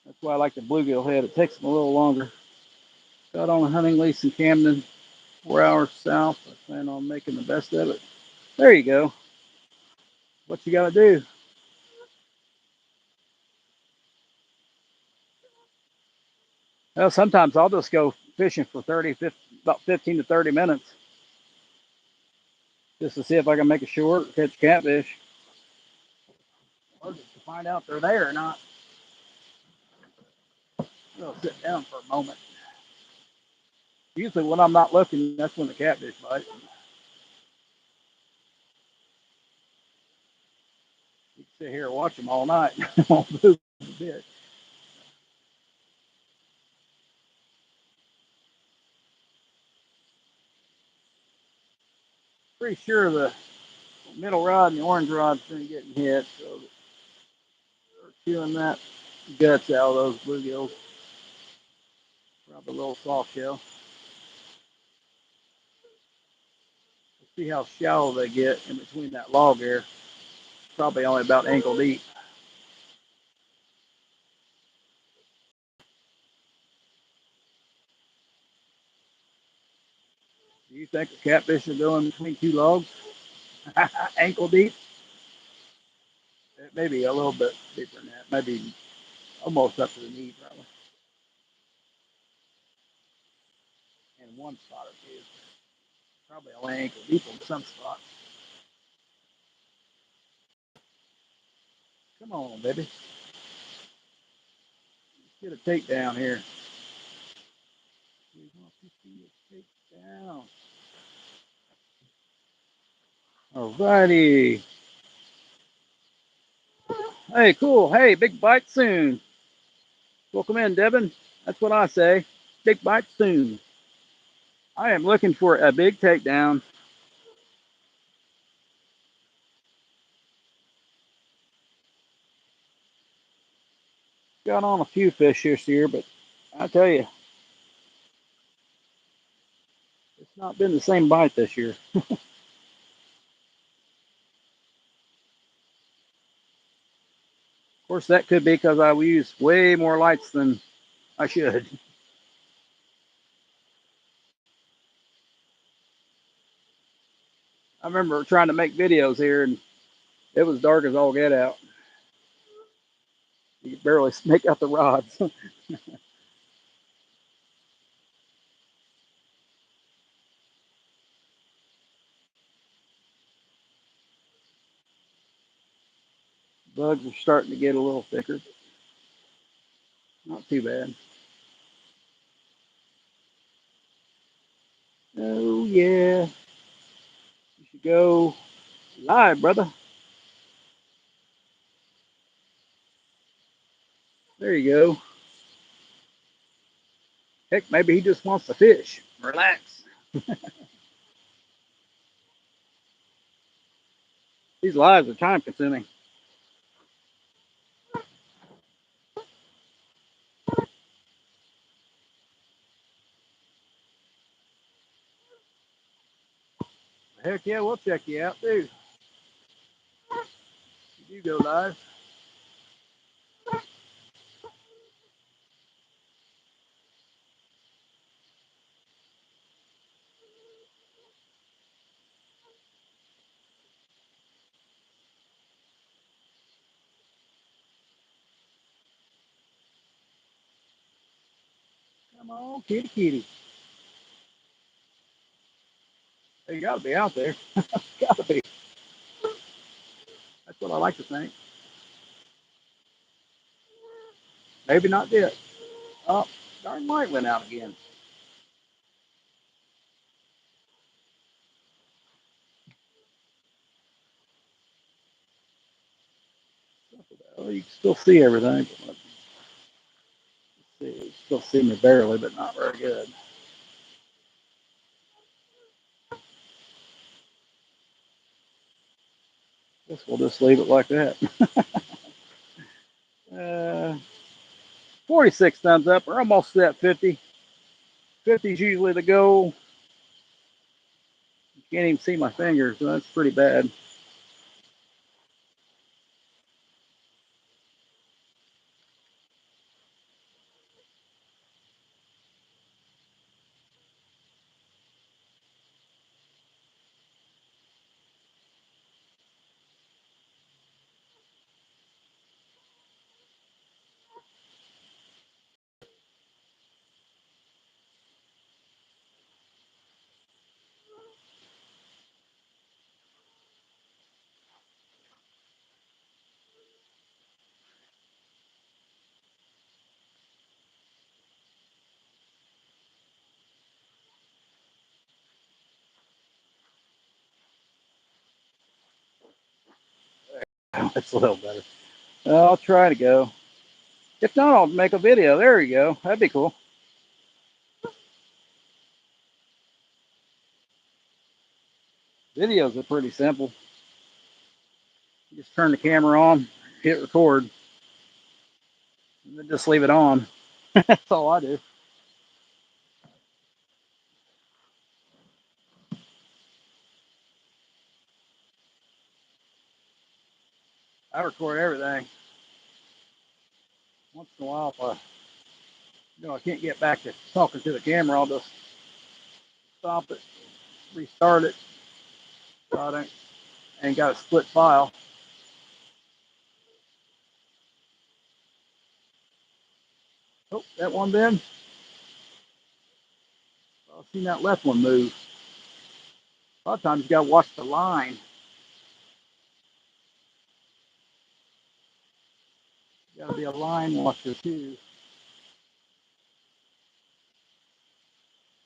That's why I like the bluegill head. It takes them a little longer. Got on a hunting lease in Camden, 4 hours south. I plan on making the best of it. There you go. What you got to do? Well, sometimes I'll just go fishing for 30, 50, about 15 to 30 minutes just to see if I can make a short or catch catfish. Or just to find out if they're there or not. I'll sit down for a moment. Usually when I'm not looking, that's when the catfish bite. You can sit here and watch them all night. Won't move a bit. Pretty sure the middle rod and the orange rod's going to get hit, so we're chewing that guts out of those bluegills. Probably a little soft shell. Let's see how shallow they get in between that log there. Probably only about ankle deep. Do you think the catfish are going between two logs? Ankle deep? Maybe a little bit deeper than that. Maybe almost up to the knee, probably. one spot or two. Probably a leg ankle deep in some spot. Come on, baby. Let's get a takedown here. We want to see a takedown. Alrighty. Hey, cool. Hey, big bite soon. Welcome in, Devin. That's what I say. Big bite soon. I am looking for a big takedown. Got on a few fish this year, but I tell you, it's not been the same bite this year. Of course, that could be because I use way more lights than I should. I remember trying to make videos here, and it was dark as all get out. You could barely make out the rods. Bugs are starting to get a little thicker. Not too bad. Oh, yeah. You should go live, brother. There you go. Heck, maybe he just wants to fish. Relax. These lives are time consuming. Heck yeah, we'll check you out too. You go live. Come on, kitty kitty. You gotta be out there. Gotta be. That's what I like to think. Maybe not yet. Oh, darn light went out again. Well, you can still see everything. But let's see. You still see me barely, but not very good. Guess we'll just leave it like that. 46 thumbs up. We're almost at 50. 50 is usually the goal. You can't even see my fingers, so that's pretty bad. That's a little better. I'll try to go. If not, I'll make a video. There you go. That'd be cool. Videos are pretty simple. You just turn the camera on, hit record, and then just leave it on. That's all I do. I record everything. Once in a while, if I can't get back to talking to the camera, I'll just stop it, restart it. So I ain't got a split file. Oh, that one then. I've seen that left one move. A lot of times you gotta watch the line. You gotta be a line watcher too.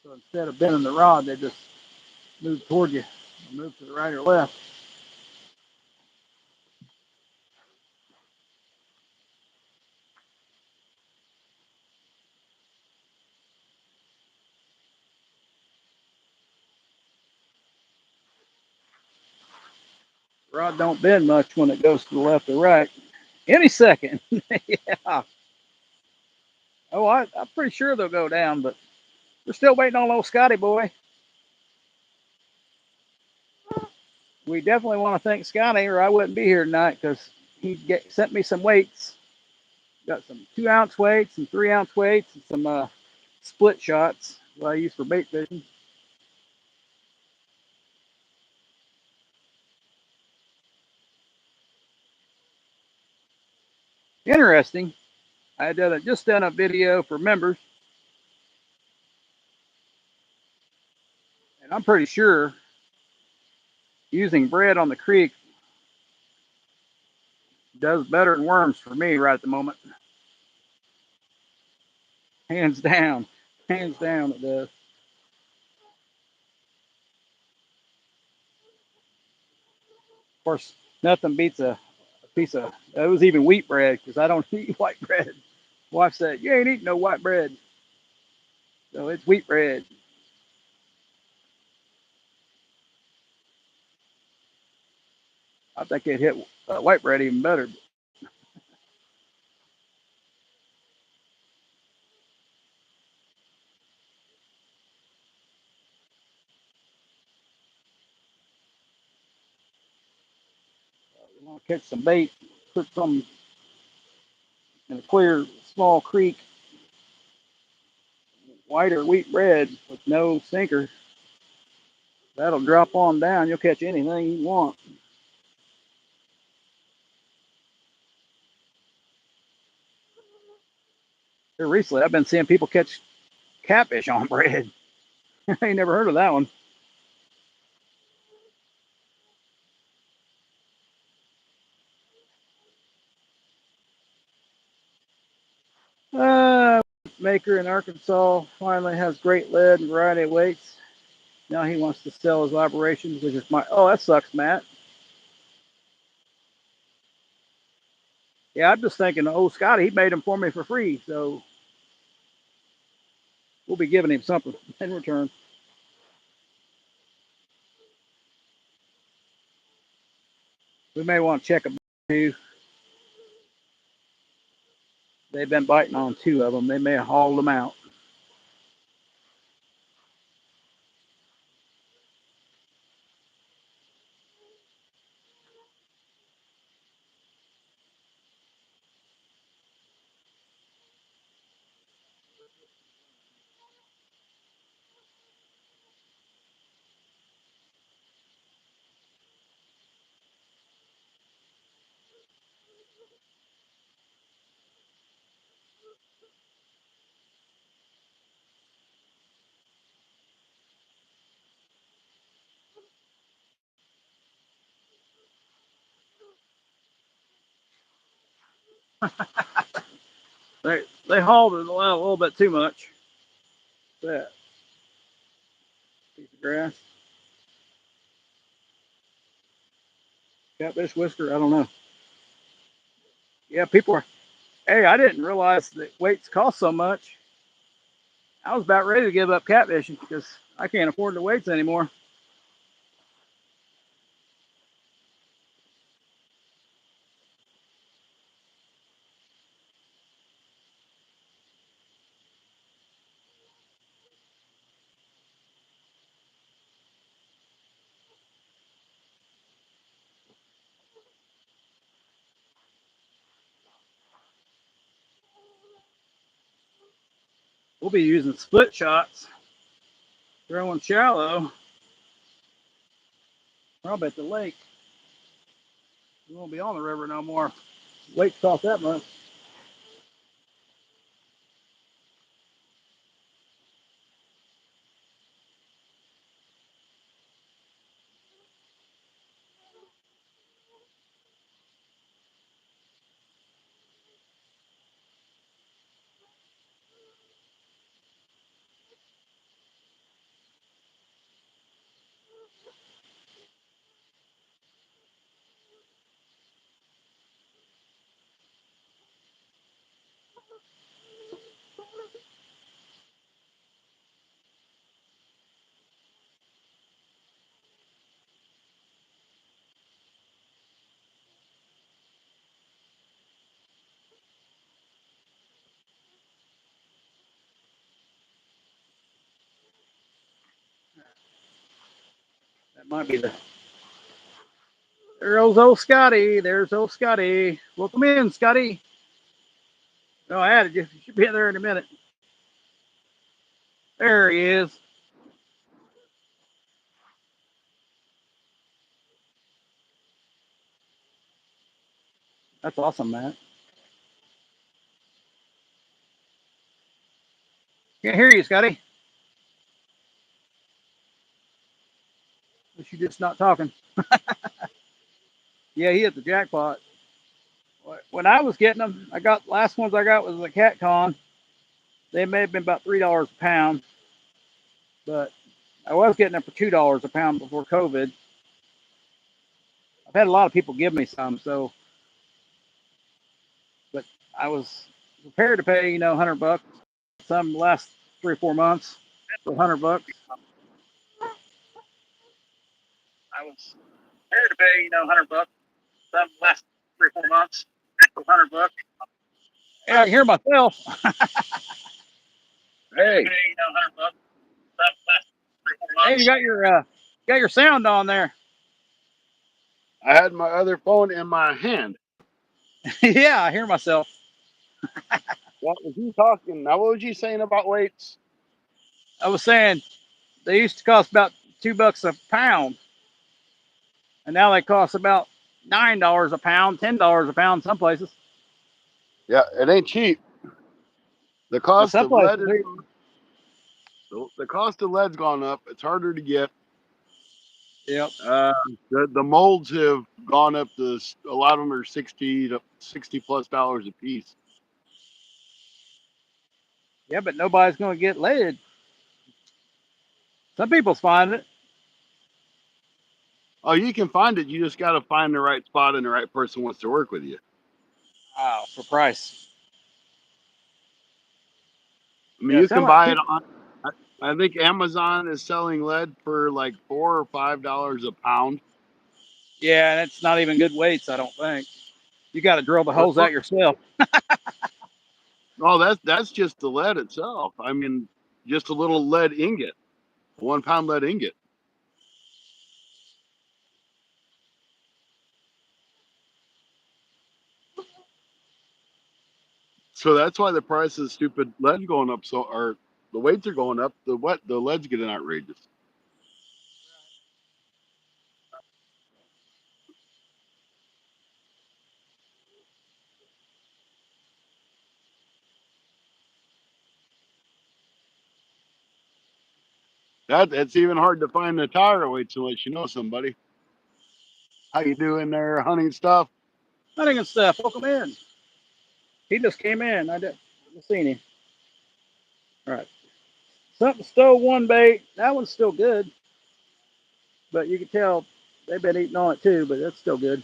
So instead of bending the rod, they just move toward you, or move to the right or left. The rod don't bend much when it goes to the left or right. Any second. Yeah. Oh, I'm pretty sure they'll go down, but we're still waiting on old Scotty boy. We definitely want to thank Scotty, or I wouldn't be here tonight because sent me some weights. Got some 2 ounce weights and 3 ounce weights and some split shots that I use for bait fishing. Interesting. I just done a video for members, and I'm pretty sure using bread on the creek does better than worms for me right at the moment. Hands down. Hands down it does. Of course, nothing beats a piece of, it was even wheat bread because I don't eat white bread. Wife said, "You ain't eating no white bread." So it's wheat bread. I think it hit white bread even better. You want to catch some bait, put some in a clear, small creek, white or wheat bread with no sinker. That'll drop on down. You'll catch anything you want. Here recently, I've been seeing people catch catfish on bread. I ain't never heard of that one. Maker in Arkansas finally has great lead and variety of weights. Now he wants to sell his operations, which is my. Oh, that sucks, Matt. Yeah, I'm just thinking, old Scotty, he made them for me for free, so we'll be giving him something in return. We may want to check them too. They've been biting on 2 of them. They may have hauled them out. They hauled it a little bit too much. That piece of grass, catfish whisker. I don't know. Yeah, people are. Hey, I didn't realize that weights cost so much. I was about ready to give up catfishing because I can't afford the weights anymore. We'll be using split shots, throwing shallow, probably at the lake. We won't be on the river no more. Weights cost that much. That might be the. There's old Scotty. There's old Scotty. Welcome in, Scotty. Oh, I added you. You should be there in a minute. There he is. That's awesome, man. Can't hear you, Scotty. You're just not talking. Yeah, he hit the jackpot. When I was getting them, I got last ones I got was the Cat Con. They may have been about $3 a pound, but I was getting them for $2 a pound before COVID. I've had a lot of people give me some, so but I was prepared to pay, $100. Some last 3 or 4 months for $100. I was prepared to pay, $100. Some last 3 or 4 months for $100. Yeah, I can hear myself. Hey, Hey, you got your sound on there. I had my other phone in my hand. Yeah, I hear myself. What was you talking? Now, what was you saying about weights? I was saying they used to cost about $2 a pound, and now they cost about $9 a pound, $10 a pound some places. Yeah, it ain't cheap. The And cost some of lead places, is the cost of lead's gone up. It's harder to get. yep. The molds have gone up to a lot of them are $60+ a piece. Yeah, but nobody's going to get lead. Some people's find it. Oh, you can find it. You just got to find the right spot and the right person wants to work with you. Oh, for price. I mean, Yeah, you sound can like buy it on. I think Amazon is selling lead for like $4 or $5 a pound. yeah, and it's not even good weights. I don't think you got to drill the holes Well, out yourself. oh, that's just the lead itself. I mean, just a little lead ingot, 1 pound lead ingot. So that's why the price of stupid lead going up. So, or the weights are going up. The lead's getting outrageous. It's even hard to find the tire weights unless you know somebody. How you doing there, hunting stuff? Hunting and stuff. Welcome in. He just came in. I just seen him. All right. Something stole one bait. That one's still good, but you can tell they've been eating on it too. But that's still good.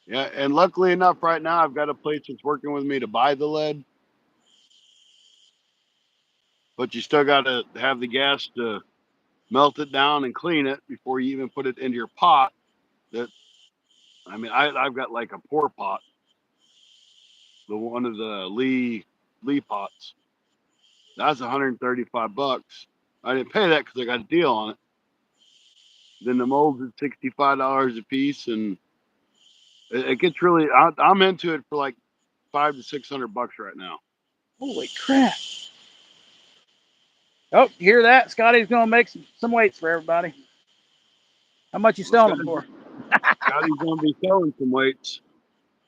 Yeah, and luckily enough, right now I've got a place that's working with me to buy the lead, but you still got to have the gas to melt it down and clean it before you even put it into your pot. That I mean, I've got like a pour pot, the one of the Lee pots. That's $135. I didn't pay that because I got a deal on it. Then the molds at $65 a piece, and it gets really. I'm into it for like $500 to $600 right now. Holy crap! Oh, you hear that? Scotty's gonna make some weights for everybody. How much you Well, selling them for? Scotty's going to be selling some weights.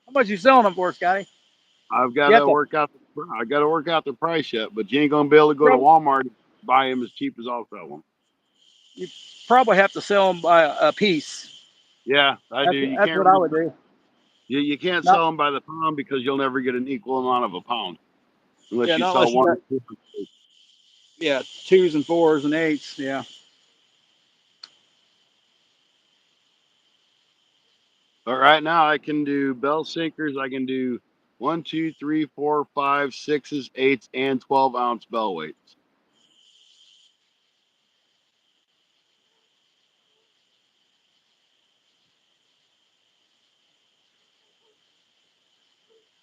How much you selling them for, Scotty? I've got You have to to work out. I got to work out the price yet, but you ain't going to be able to go to probably, Walmart and buy them as cheap as I'll sell them. you probably have to sell them by a piece. Yeah, I do. You That's can't what I really. would do. You can't Not sell them by the pound because you'll never get an equal amount of a pound unless yeah, you not sell unless you one or got two. yeah 2s and 4s and 8s. Yeah. But right now I can do bell sinkers. I can do 1, 2, 3, 4, 5, 6s, 8s, and 12-ounce bell weights.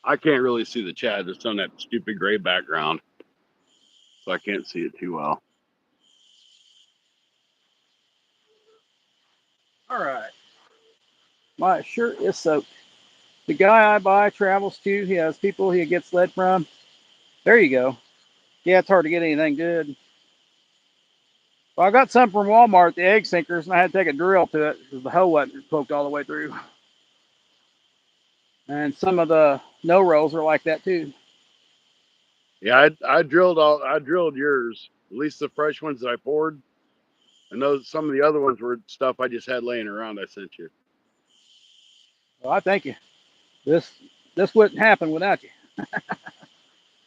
I can't really see the chat. It's on that stupid gray background, so I can't see it too well. All right. My shirt is soaked. The guy I buy travels to. He has people he gets lead from. There you go. Yeah, it's hard to get anything good. Well, I got some from Walmart, the egg sinkers, and I had to take a drill to it because the hole wasn't poked all the way through. And some of the no rolls are like that too. Yeah, I drilled yours. At least the fresh ones that I poured. And those some of the other ones were stuff I just had laying around. I sent you. Well, I thank you. This this wouldn't happen without you.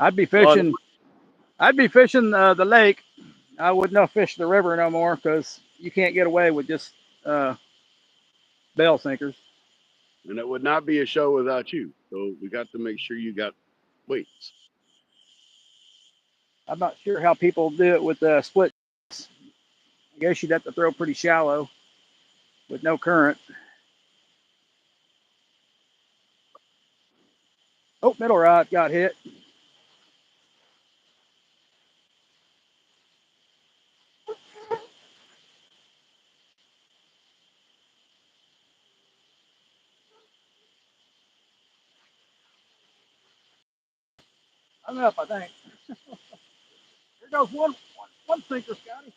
I'd be Well, fishing. I'd be fishing the lake. I wouldn't know fish the river no more because you can't get away with just uh, bell sinkers. and it would not be a show without you. So we got to make sure you got weights. I'm not sure how people do it with split. I guess you'd have to throw pretty shallow with no current. Oh, middle rod got hit. I'm up, I think. Here goes one sinker, Scotty.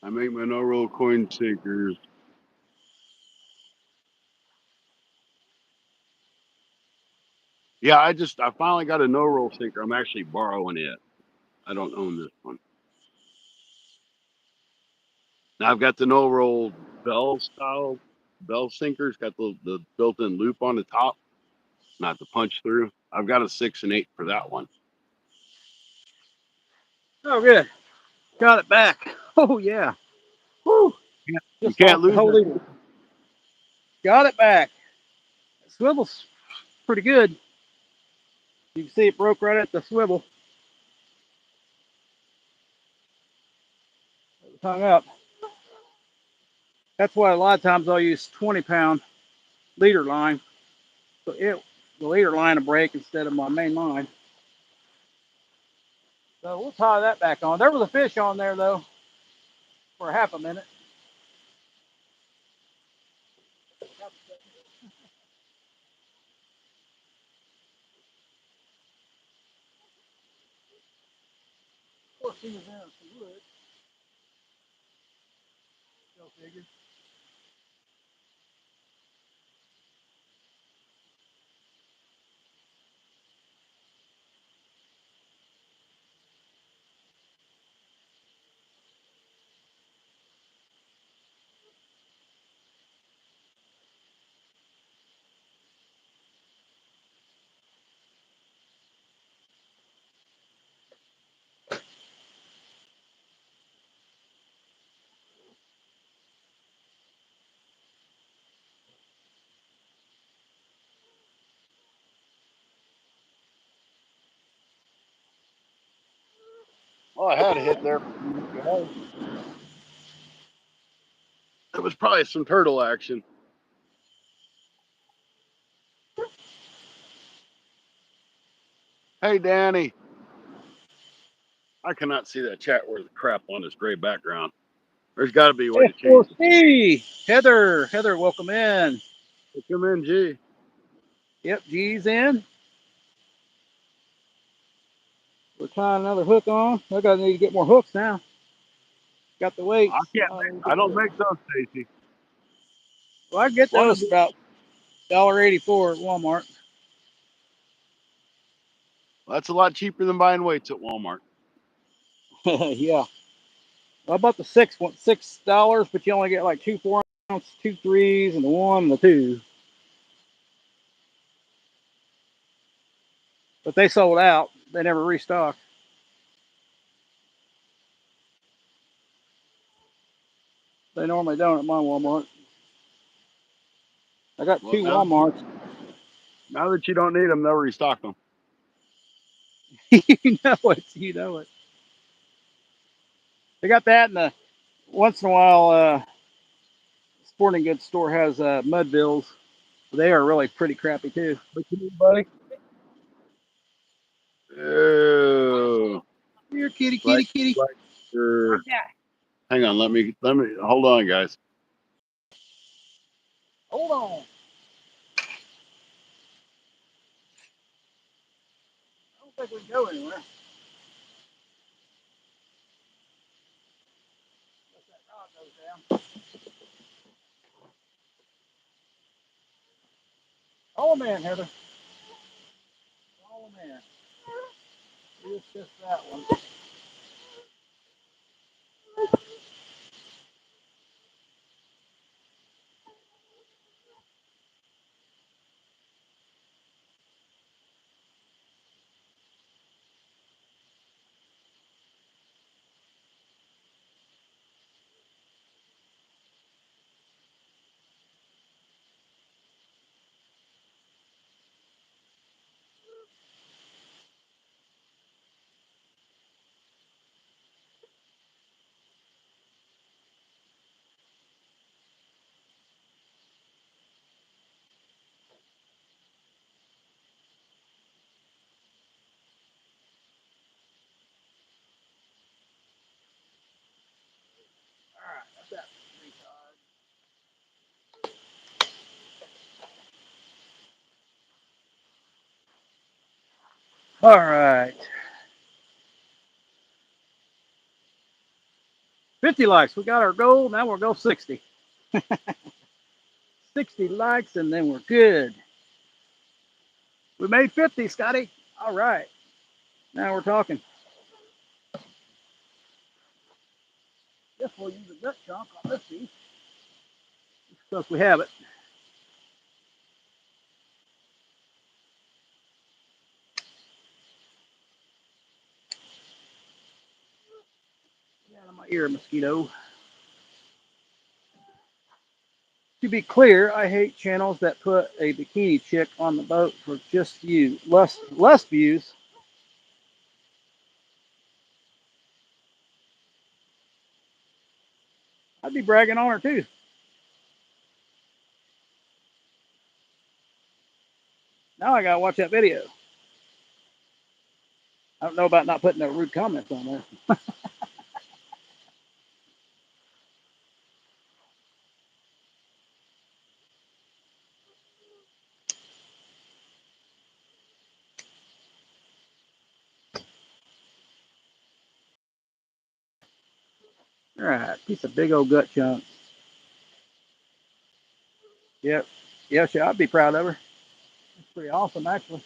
I make my no roll coin sinkers. Yeah, I finally got a no roll sinker. I'm actually borrowing it. I don't own this one. Now I've got the no roll bell style bell sinkers. Got the built in loop on the top, not the punch through. I've got a 6 and 8 for that one. Oh, good. Got it back. Oh, yeah. Woo. You Just can't lost the lose whole it. leader. Got it back. The swivel's pretty good. You can see it broke right at the swivel. It was hung up. That's why a lot of times I'll use 20-pound leader line. So the leader line will break instead of my main line. So we'll tie that back on. There was a fish on there though for half a minute. Of course, he was in some wood. Go figure. Well, I had a hit there. It was probably some turtle action. Hey, Danny. I cannot see that chat worth crap on this gray background. There's got to be a way to change it. F4C. Heather, welcome in. Come in, G. Yep, G's in. We're tying another hook on. I gotta need to get more hooks now. Got the I weights. can't I make. need to I get don't the. make those, Stacy. Well, I can get One those of for the, about $1.84 at Walmart. that's a lot cheaper than buying weights at Walmart. Yeah. I bought the six one, $6, but you only get like two 4 ounce, two threes, and the one and the two. But they sold out. They never restocked. They normally don't at my Walmart. I got Well, two Walmarts. now that you don't need them, they'll restock them. You know it. You know it. They got that, and once in a while, sporting goods store has Mudvilles. They are really pretty crappy too. What you need, buddy? Oh, Here, kitty, like, kitty, kitty. like, hang on. Let me hold on, guys. Hold on. I don't think we can go anywhere. Unless that rod goes down. Oh man, Heather. Oh man. It's just that one. All right, that's that. All right. 50 likes. We got our goal. Now we'll go 60. 60 likes, and then we're good. We made 50, Scotty. All right. Now we're talking. Guess we'll use a gut chunk on this piece because we have it. Get out of my ear, mosquito. To be clear, I hate channels that put a bikini chick on the boat for just views. Less views. I'd be bragging on her too. Now I gotta watch that video. I don't know about not putting no rude comments on there. All right, piece of big old gut chunk. Yep. Yeah, sure. I'd be proud of her. It's pretty awesome, actually.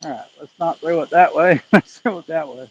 All right, let's not throw it that way. Let's throw it that way.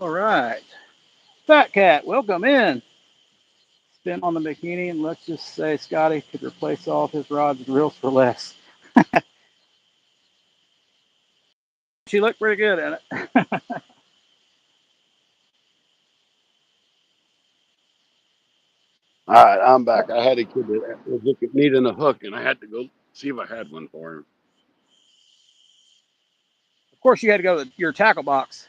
All right. Fat Cat, welcome in. spin on the bikini, and let's just say Scotty could replace all of his rods and reels for less. She looked pretty good at it. All right, I'm back. I had a kid that was needing a hook, and I had to go see if I had one for him. Of course, you had to go to your tackle box,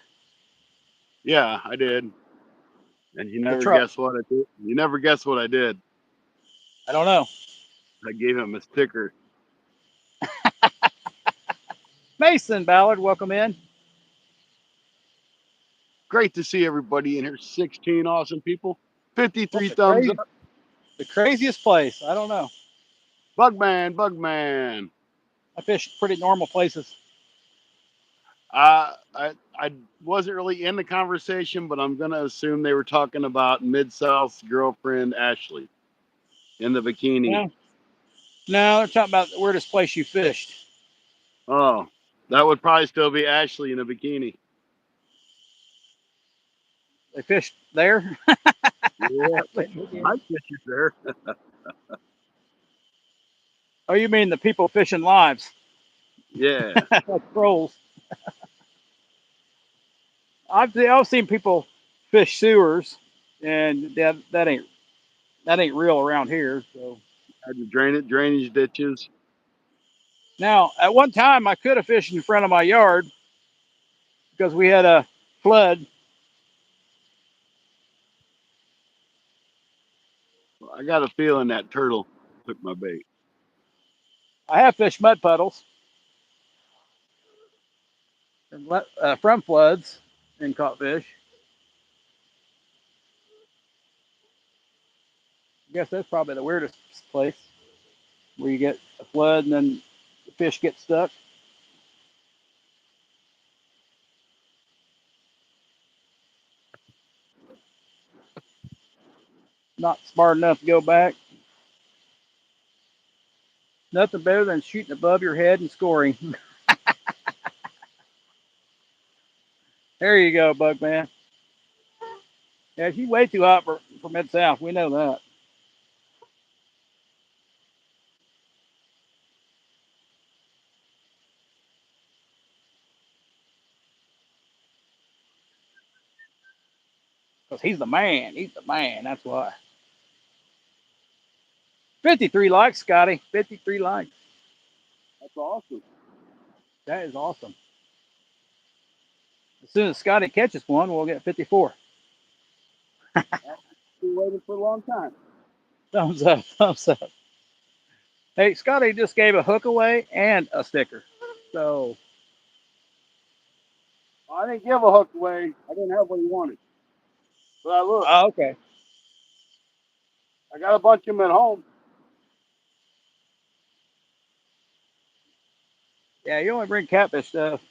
Yeah, I did. And you the never truck. guess what I did. You never guess what I did. I don't know. I gave him a sticker. Mason Ballard, welcome in. Great to see everybody in here. 16 awesome people. 53 What's thumbs up. the craziest place? I don't know. Bugman, Bugman. I fish pretty normal places. I wasn't really in the conversation, but I'm gonna assume they were talking about Mid-South's girlfriend Ashley in the bikini. No, no, they're talking about the weirdest place you fished. Oh, that would probably still be Ashley in a bikini. They fished there. Yeah, my picture's there. Oh, you mean the people fishing lives, Yeah, like trolls? I've seen people fish sewers, and that ain't real around here. So had to drain it, drainage ditches. now, at one time, I could have fished in front of my yard because we had a flood. I got a feeling that turtle took my bait. I have fished mud puddles from floods and caught fish. I guess that's probably the weirdest place where you get a flood and then the fish get stuck. Not smart enough to go back. Nothing better than shooting above your head and scoring. There you go, Bugman. Yeah, she's way too hot for Mid South. We know that. Because he's the man. He's the man. That's why. 53 likes, Scotty. 53 likes. That's awesome. That is awesome. As soon as Scotty catches one, we'll get 54. Been waiting for a long time. Thumbs up. Thumbs up. Hey, Scotty just gave a hook away and a sticker. So, I didn't give a hook away. I didn't have what he wanted. But I look, okay. I got a bunch of them at home. Yeah, you only bring catfish stuff.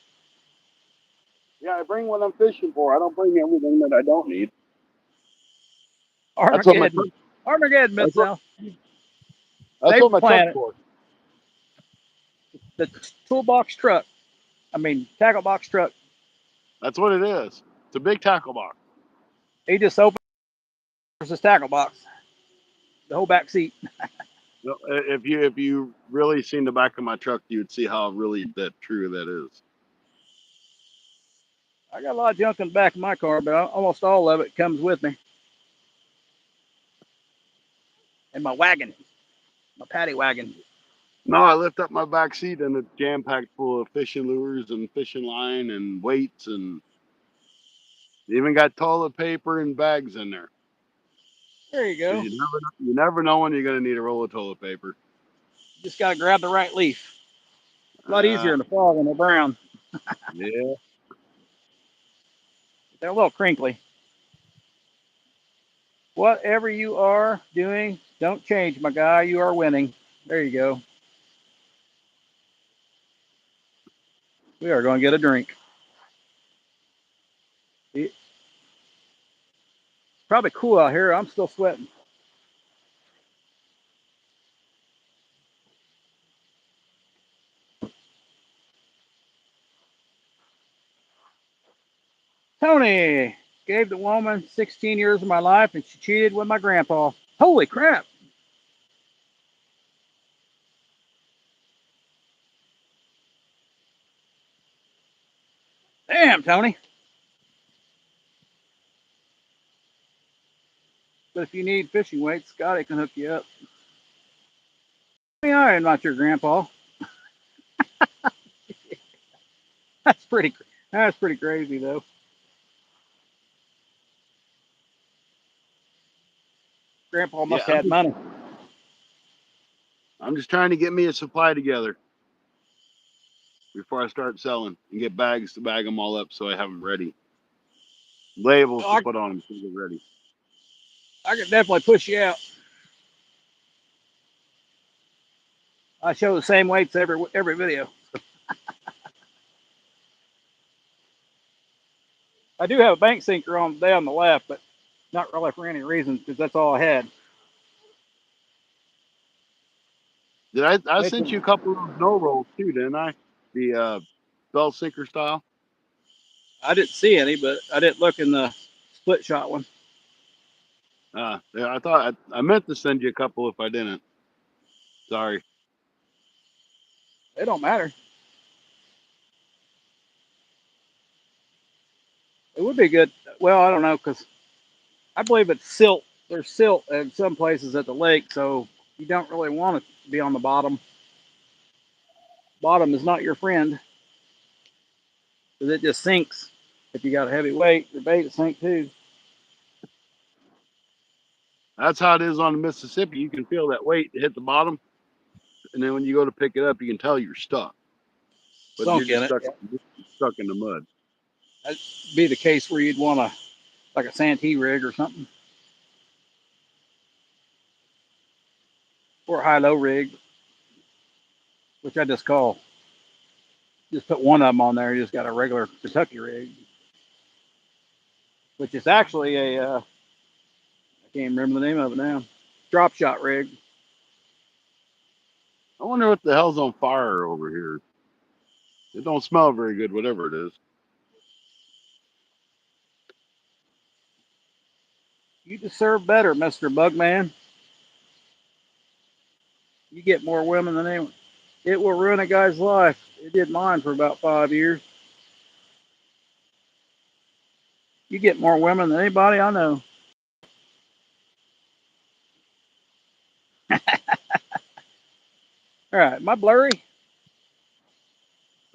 Yeah, I bring what I'm fishing for. I don't bring everything that I don't need. That's what my truck. Armageddon. Armageddon, Mid That's what. South. That's Save what the my truck's planet. for. The toolbox truck. I mean, tackle box truck. That's what it is. It's a big tackle box. He just opens his tackle box, the whole back seat. If you really seen the back of my truck, you'd see how really that true that is. I got a lot of junk in the back of my car, but almost all of it comes with me. And my wagon, my paddy wagon. No, I lift up my back seat and it's jam packed full of fishing lures and fishing line and weights, and even got toilet paper and bags in there. There you Because go. you never know when you're going to need a roll of toilet paper. Just got to grab the right leaf. A lot easier Uh, in the fall when they're brown. yeah. They're a little crinkly. Whatever you are doing, don't change, my guy. You are winning. There you go. We are going to get a drink. It's probably cool out here. I'm still sweating. Tony gave the woman 16 years of my life, and she cheated with my grandpa. Holy crap! Damn, Tony. But if you need fishing weights, Scotty can hook you up. I am not your grandpa. That's pretty. That's pretty crazy, though. Grandpa Yeah, must have had money. I'm just trying to get me a supply together before I start selling and get bags to bag them all up so I have them ready. Labels Oh, to put on them so they're ready. I could definitely push you out. I show the same weights every video. I do have a bank sinker on today on the left, but not really for any reason because that's all I had. Did I It's sent you a couple of no rolls too, didn't I? The bell sinker style. I didn't see any, but I didn't look in the split shot one. Yeah, I thought I meant to send you a couple if I didn't. Sorry. It don't matter. It would be good. Well, I don't know because I believe it's silt. There's silt in some places at the lake, so you don't really want it to be on the bottom. Bottom is not your friend because it just sinks. If you got a heavy weight, your bait will sink too. That's how it is on the Mississippi. You can feel that weight hit the bottom, and then when you go to pick it up, you can tell you're stuck. But you're Sunk just in it. stuck stuck in the mud. That'd be the case where you'd want like a Santee rig or something, or a high-low rig, which I just put one of them on there. You just got a regular Kentucky rig, which is actually I can't remember the name of it now. Drop shot rig. I wonder what the hell's on fire over here. It don't smell very good, whatever it is. You deserve better, Mister Bugman. You get more women than anyone. It will ruin a guy's life. It did mine for about 5 years. You get more women than anybody I know. All right, my blurry.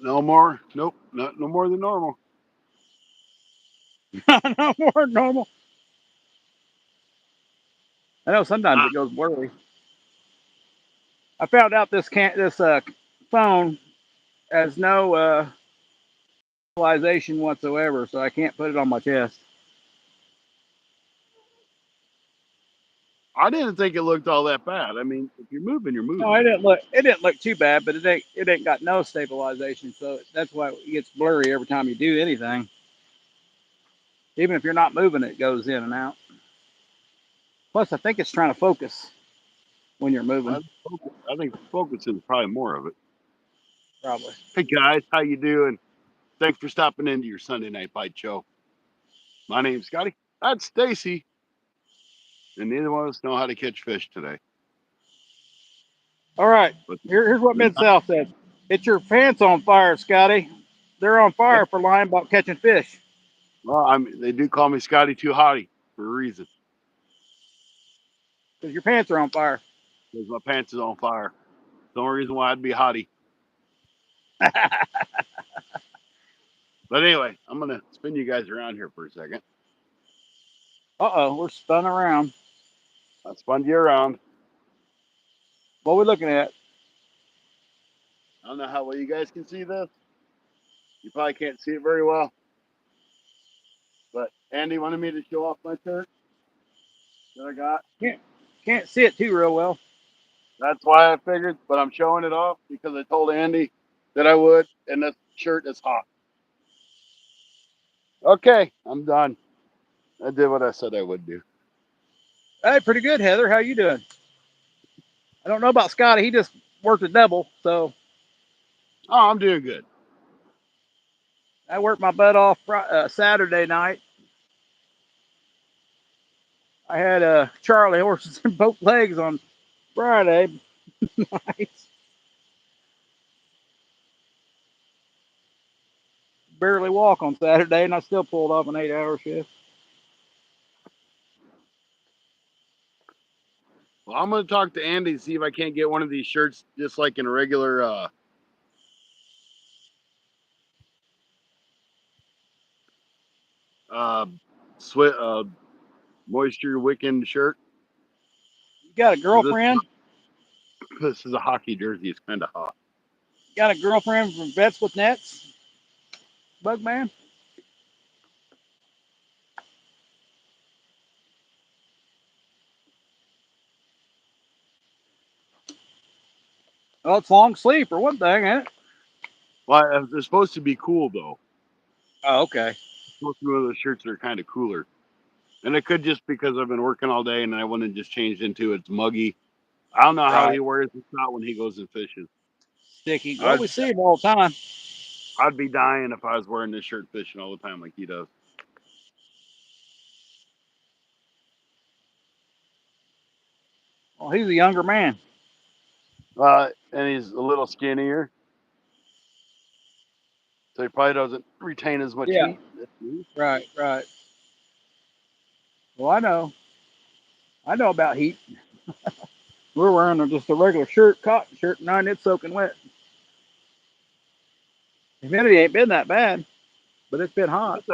No more. Nope. No more than normal. No more normal. I know sometimes Ah, it goes blurry. I found out this phone has no stabilization whatsoever, so I can't put it on my chest. I didn't think it looked all that bad. I mean, if you're moving, you're No, moving. it didn't look too bad, but it ain't got no stabilization, so that's why it gets blurry every time you do anything. Even if you're not moving, it goes in and out. Plus, I think it's trying to focus when you're moving, I think focusing is probably more of it. probably. Hey guys, how you doing? Thanks for stopping into your Sunday night bite show. My name's Scotty. That's Stacy, and neither one of us know how to catch fish today. All right, But here's what Mid South said. It's your pants on fire, Scotty. They're on yeah, fire for lying about catching fish well, they do call me Scotty Too Hottie for a reason because your pants are on fire. because my pants is on fire. The only reason why I'd be hottie. But anyway, I'm gonna spin you guys around here for a second. Uh-oh, we're spun around. I spun you around. What are we looking at? I don't know how well you guys can see this. You probably can't see it very well. But Andy wanted me to show off my shirt that I got. Can't can't see it too real well. That's why I figured, but I'm showing it off because I told Andy that I would, and this shirt is hot. Okay, I'm done. I did what I said I would do. Hey, pretty good, Heather. How you doing? I don't know about Scotty. He just worked a double, so Oh, I'm doing good. I worked my butt off Saturday night. I had Charlie horses in both legs on Friday night. Barely walk on Saturday, and I still pulled off an 8-hour shift. Well, I'm gonna talk to Andy and see if I can't get one of these shirts just like in a regular sweat moisture wicking shirt. You got a Because girlfriend? this is a hockey jersey. It's kind of hot. Got a girlfriend from Vets with Nets? Bugman? Well, it's long sleeve for one thing, ain't it? Well, they're supposed to be cool though. Oh, okay. It's supposed to be one of those shirts that are kind of cooler. And it could just because I've been working all day and I wouldn't just changed into it's muggy. I don't know how Right. he wears the shot when he goes and fishing. Sticky. Well, I'd we see him all the time. I'd be dying if I was wearing this shirt fishing all the time like he does. Well, he's a younger man. And he's a little skinnier, so he probably doesn't retain as much Yeah. heat as me. Right, right. Well, I know. I know about heat. We're wearing just a regular shirt, cotton shirt, and it's soaking wet. Humidity ain't been that bad, but it's been hot.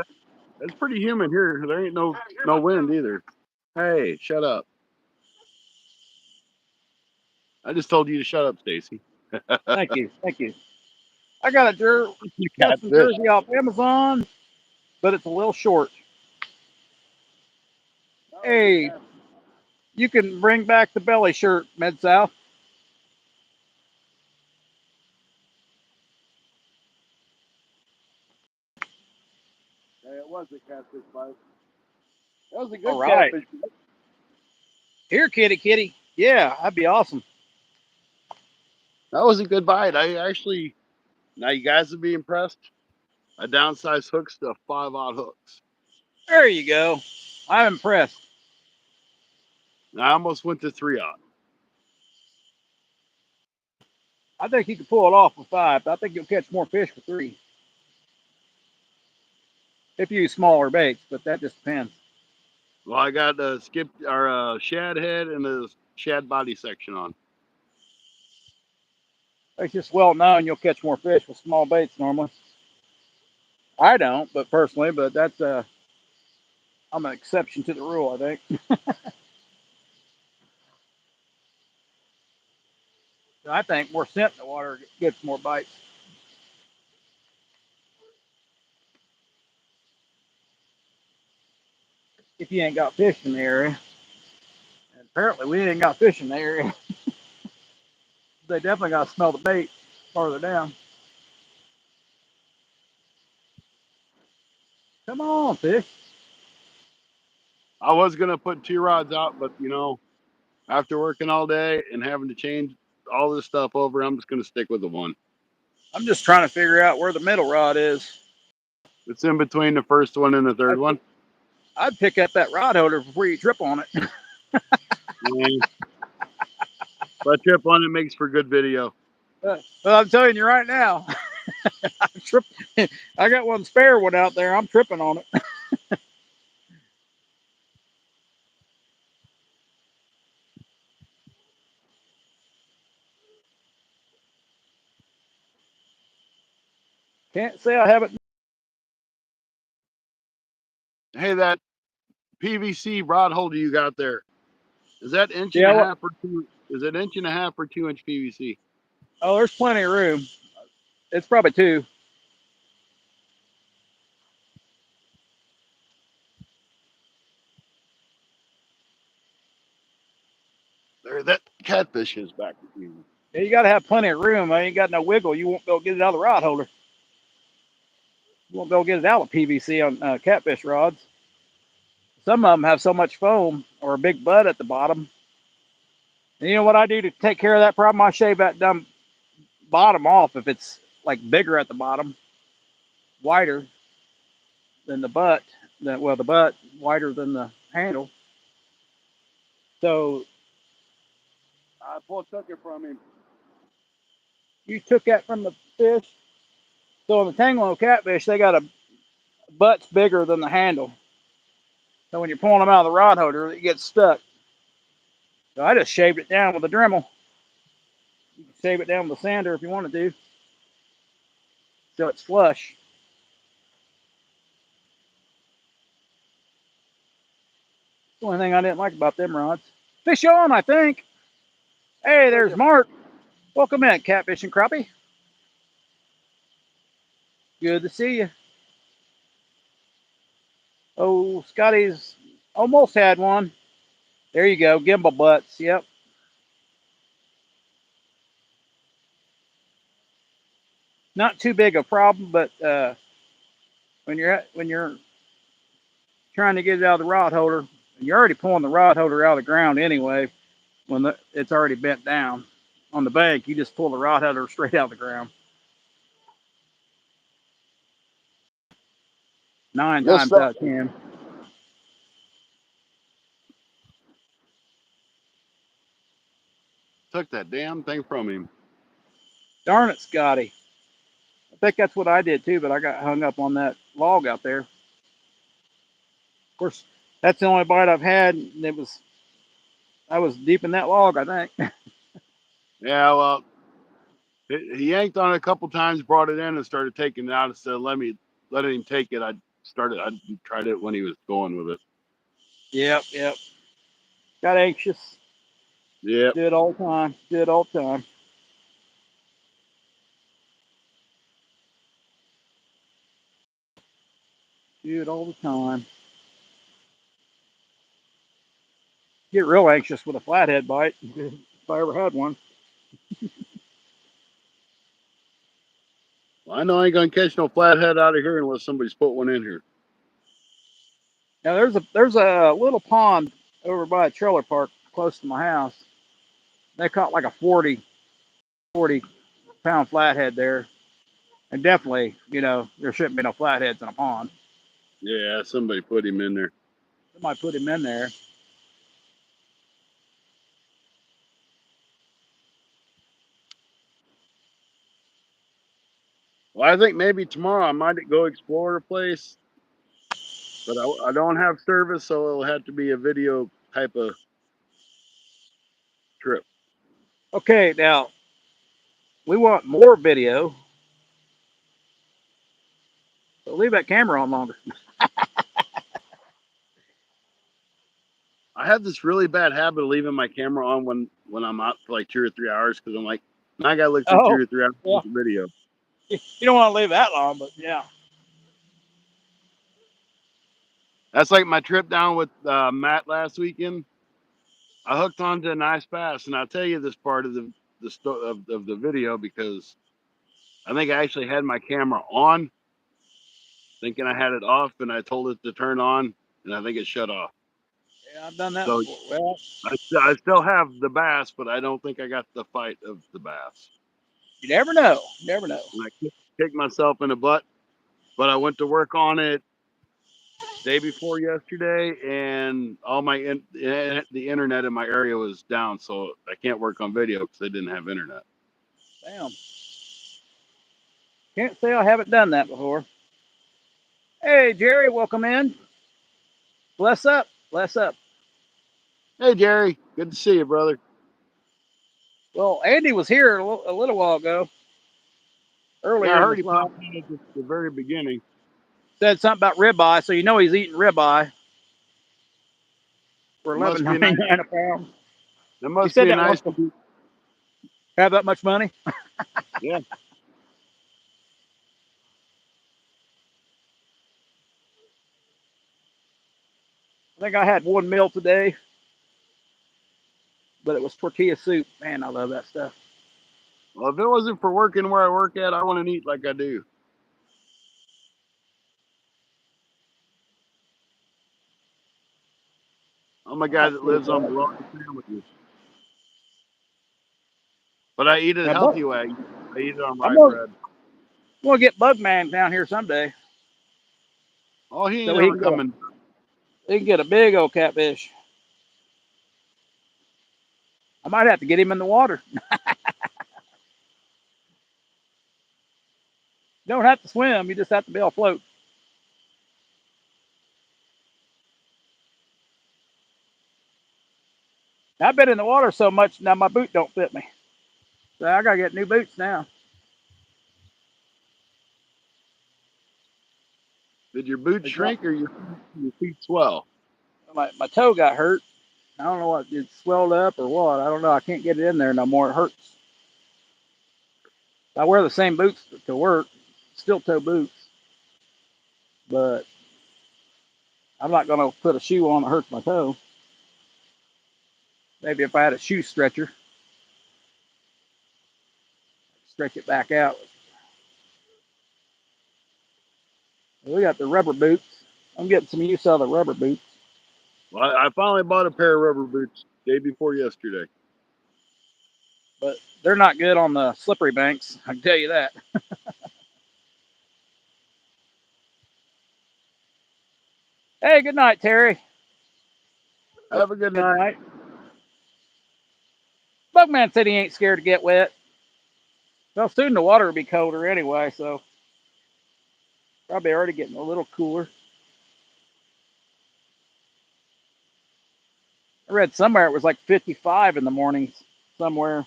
It's pretty humid here. There ain't no wind either. Hey, shut up! I just told you to shut up, Stacy. Thank you, thank you. I got a You custom catfish. jersey off Amazon, but it's a little short. Hey, you can bring back the belly shirt, Mid South. Hey, it was a catfish bite. That was a All good right. catfish bite. Here, kitty, kitty. Yeah, that'd be awesome. That was a good bite. I actually, now you guys would be impressed. I downsized hooks to 5/0 hooks. There you go. I'm impressed. And I almost went to 3/0. I think you can pull it off with 5. I think you'll catch more fish with 3 if you use smaller baits, but that just depends. Well, I got a skip or a shad head and a shad body section on. It's just well known you'll catch more fish with small baits normally. I don't, but personally, but that's I'm an exception to the rule, I think. I think more scent in the water gets more bites. If you ain't got fish in the area. And apparently we ain't got fish in the area. They definitely got to smell the bait farther down. Come on, fish. I was gonna put 2 rods out, but after working all day and having to change all this stuff over, I'm just gonna stick with the one. I'm just trying to figure out where the middle rod is. It's in between the first one and the third one. I'd pick up that rod holder before you trip on it. And if I trip on it, makes for good video. Well, I'm telling you right now, I got one spare one out there. I'm tripping on it. Can't say I haven't. Hey, that PVC rod holder you got there, is that inch and Yeah. a half or two? Is it inch and a half or 2 inch PVC? Oh, there's plenty of room. It's probably 2. There, that catfish is back with you. Yeah, you got to have plenty of room. I ain't got no wiggle. You won't be able to get it out of the rod holder. You won't be able to get it out of PVC on catfish rods. Some of them have so much foam or a big bud at the bottom. And you know what I do to take care of that problem? I shave that dumb bottom off if it's like bigger at the bottom, wider than the butt. The butt wider than the handle. So I took it from him. you took that from the fish. So on the Tanglo catfish, they got a butt's bigger than the handle. So when you're pulling them out of the rod holder, it gets stuck. So I just shaved it down with a Dremel. You can shave it down with a sander if you want to do. So it's flush. The only thing I didn't like about them rods. Fish on, I think. Hey, there's Mark. Welcome in, Catfish and Crappie. Good to see you. Oh, Scotty's almost had one. There you go, gimbal butts. Yep. Not too big a problem, but when you're trying to get it out of the rod holder, and you're already pulling the rod holder out of the ground anyway, when it's already bent down. On the bank, you just pull the rod holder straight out of the ground. 9 This times stuff out of 10. took that damn thing from him. Darn it, Scotty. I think that's what I did too, but I got hung up on that log out there. Of course, that's the only bite I've had. I was deep in that log, I think. Yeah, well, he yanked on it a couple times, brought it in, and started taking it out instead of letting him take it. I tried it when he was going with it. Yep. Got anxious. Yep. Do it all the time. Do it all the time. Do it all the time. Get real anxious with a flathead bite if I ever had one. Well, I know I ain't gonna catch no flathead out of here unless somebody's put one in here. Now there's a little pond over by a trailer park close to my house. They caught like a 40 pound flathead there. And definitely, there shouldn't be no flatheads in a pond. Yeah, somebody put him in there. Somebody put him in there. Well, I think maybe tomorrow I might go explore a place, but I don't have service, so it'll have to be a video type of trip. Okay, now we want more video. So leave that camera on longer. I have this really bad habit of leaving my camera on when I'm out for like 2 or 3 hours because I'm like, now I gotta look through 2 Oh, or 3 hours yeah. of video. You don't want to leave that long, but yeah. That's like my trip down with Matt last weekend. I hooked onto a nice bass, and I'll tell you this part of of the video because I think I actually had my camera on, thinking I had it off, and I told it to turn on, and I think it shut off. Yeah, I've done that So before. Well, I still have the bass, but I don't think I got the fight of the bass. you never know. Never know. And I kicked myself in the butt, but I went to work on it day before yesterday, and all the internet in my area was down, so I can't work on video because they didn't have internet. Damn. Can't say I haven't done that before. Hey, Jerry, welcome in. Bless up. Bless up. Hey, Jerry, good to see you, brother. Well, Andy was here a little while ago, Yeah, I earlier in heard this he live. popped in at the very beginning. Said something about ribeye, so you know he's eating ribeye for It must be nice. $11.99 a pound. It He must said be that nice wants to to be. have that much money. Yeah, I think I had one meal today, but it was tortilla soup. Man, I love that stuff. well, if it wasn't for working where I work at, I wouldn't eat like I do. I'm a I guy like that pork lives on chop. bologna sandwiches, but I eat it a Now, healthy way. I eat it on I'm rye gonna, bread. gonna get Bugman down here someday, Oh, he ain't so he ever can get coming. a big old catfish. I might have to get him in the water. You don't have to swim. You just have to be able to float. I've been in the water so much now my boot don't fit me. So I gotta get new boots now. Did your boots shrink or your feet swell? My toe got hurt. I don't know what it swelled up or what. I don't know. I can't get it in there no more. It hurts. I wear the same boots to work, steel toe boots, but I'm not gonna put a shoe on that hurts my toe. Maybe if I had a shoe stretcher, stretch it back out. We got the rubber boots. I'm getting some use out of the rubber boots. Well, I finally bought a pair of rubber boots day before yesterday. But they're not good on the slippery banks. I can tell you that. Hey, good night, Terry. Have a good Good night. night. Bugman said he ain't scared to get wet. Well, soon the water will be colder anyway, so probably already getting a little cooler. I read somewhere it was like 55 in the mornings. Somewhere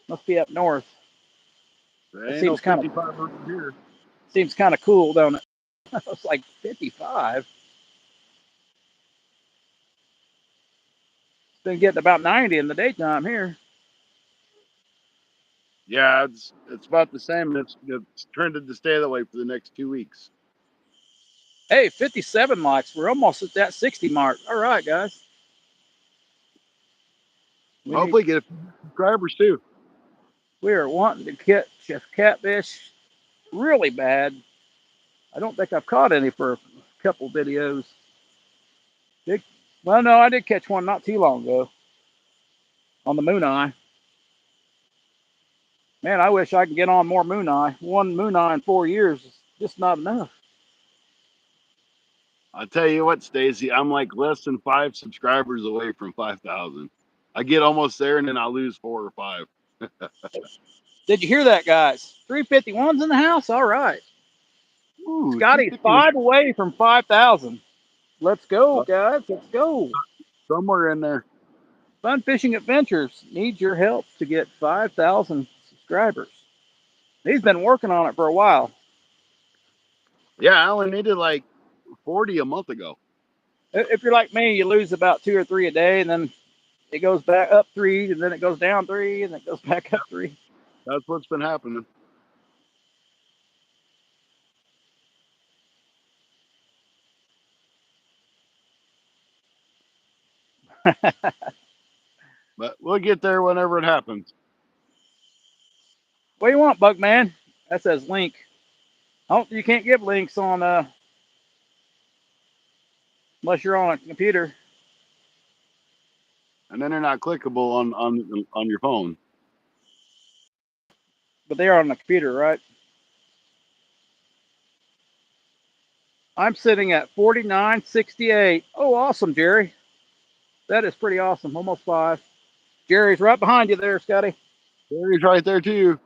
must be up north. There It ain't no seems kind of 55 over here. cool, don't it? It's like 55. It's been getting about 90 in the daytime here. Yeah, it's about the same. It's trended to stay that way for the next 2 weeks. Hey, 57 likes. We're almost at that 60 mark. All right, guys. Hopefully, get a few subscribers too. We are wanting to catch a catfish really bad. I don't think I've caught any for a couple videos. Well, no, I did catch one not too long ago on the moon eye. Man, I wish I could get on more moon eye. One moon eye in 4 years is just not enough. I'll tell you what, Stacy, I'm like less than 5 subscribers away from 5,000. I get almost there and then I'll lose 4 or 5. Did you hear that, guys? 351's in the house. All right. Ooh, Scotty's 351. 5 away from 5,000. Let's go, guys. Let's go. Somewhere in there. Fun Fishing Adventures needs your help to get 5,000 subscribers. He's been working on it for a while. Yeah, I only needed like 40 a month ago. If you're like me, you lose about 2 or 3 a day, and then it goes back up 3, and then it goes down 3, and then it goes back up 3. That's what's been happening. But we'll get there whenever it happens. What do you want, Bugman? That says link. Oh, you can't give links on unless you're on a computer. And then they're not clickable on your phone. But they are on the computer, right? I'm sitting at 49.68. Oh, awesome, Jerry. That is pretty awesome. Almost 5. Jerry's right behind you there, Scotty. He's right there too.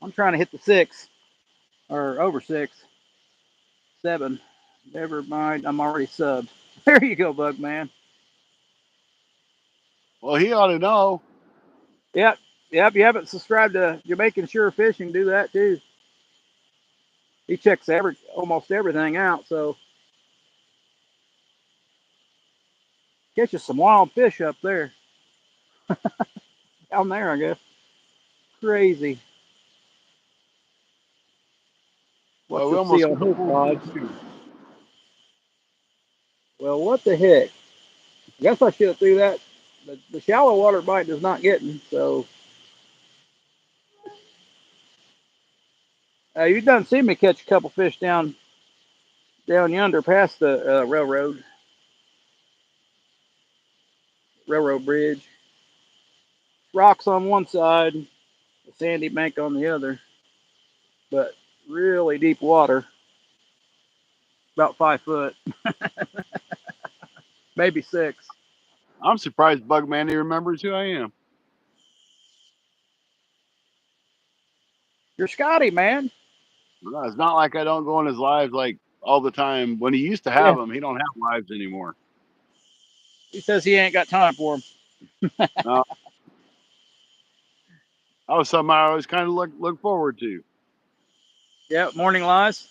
I'm trying to hit the 6 or over 6. 7. Never mind. I'm already subbed. There you go, Bugman. Well, he ought to know. Yep. Yep. You haven't subscribed to Jamaican Sure Fishing, do that too. He checks almost everything out, so catches some wild fish up there. Down there, I guess. Crazy. Well, What's we the see almost on got the his full odds? boat too. Well, what the heck? I guess I should have threw that. The shallow water bite does not get me, so you done seen me catch a couple fish down yonder past the railroad bridge. Rocks on one side, a sandy bank on the other, but really deep water. about 5 foot, maybe 6. I'm surprised Bug Manny remembers who I am. You're Scotty, man. No, it's not like I don't go in his lives like all the time. When he used to have Yeah. them, he don't have lives anymore. He says he ain't got time for him. No, that was something I always kind of look forward to. Yeah, morning lies.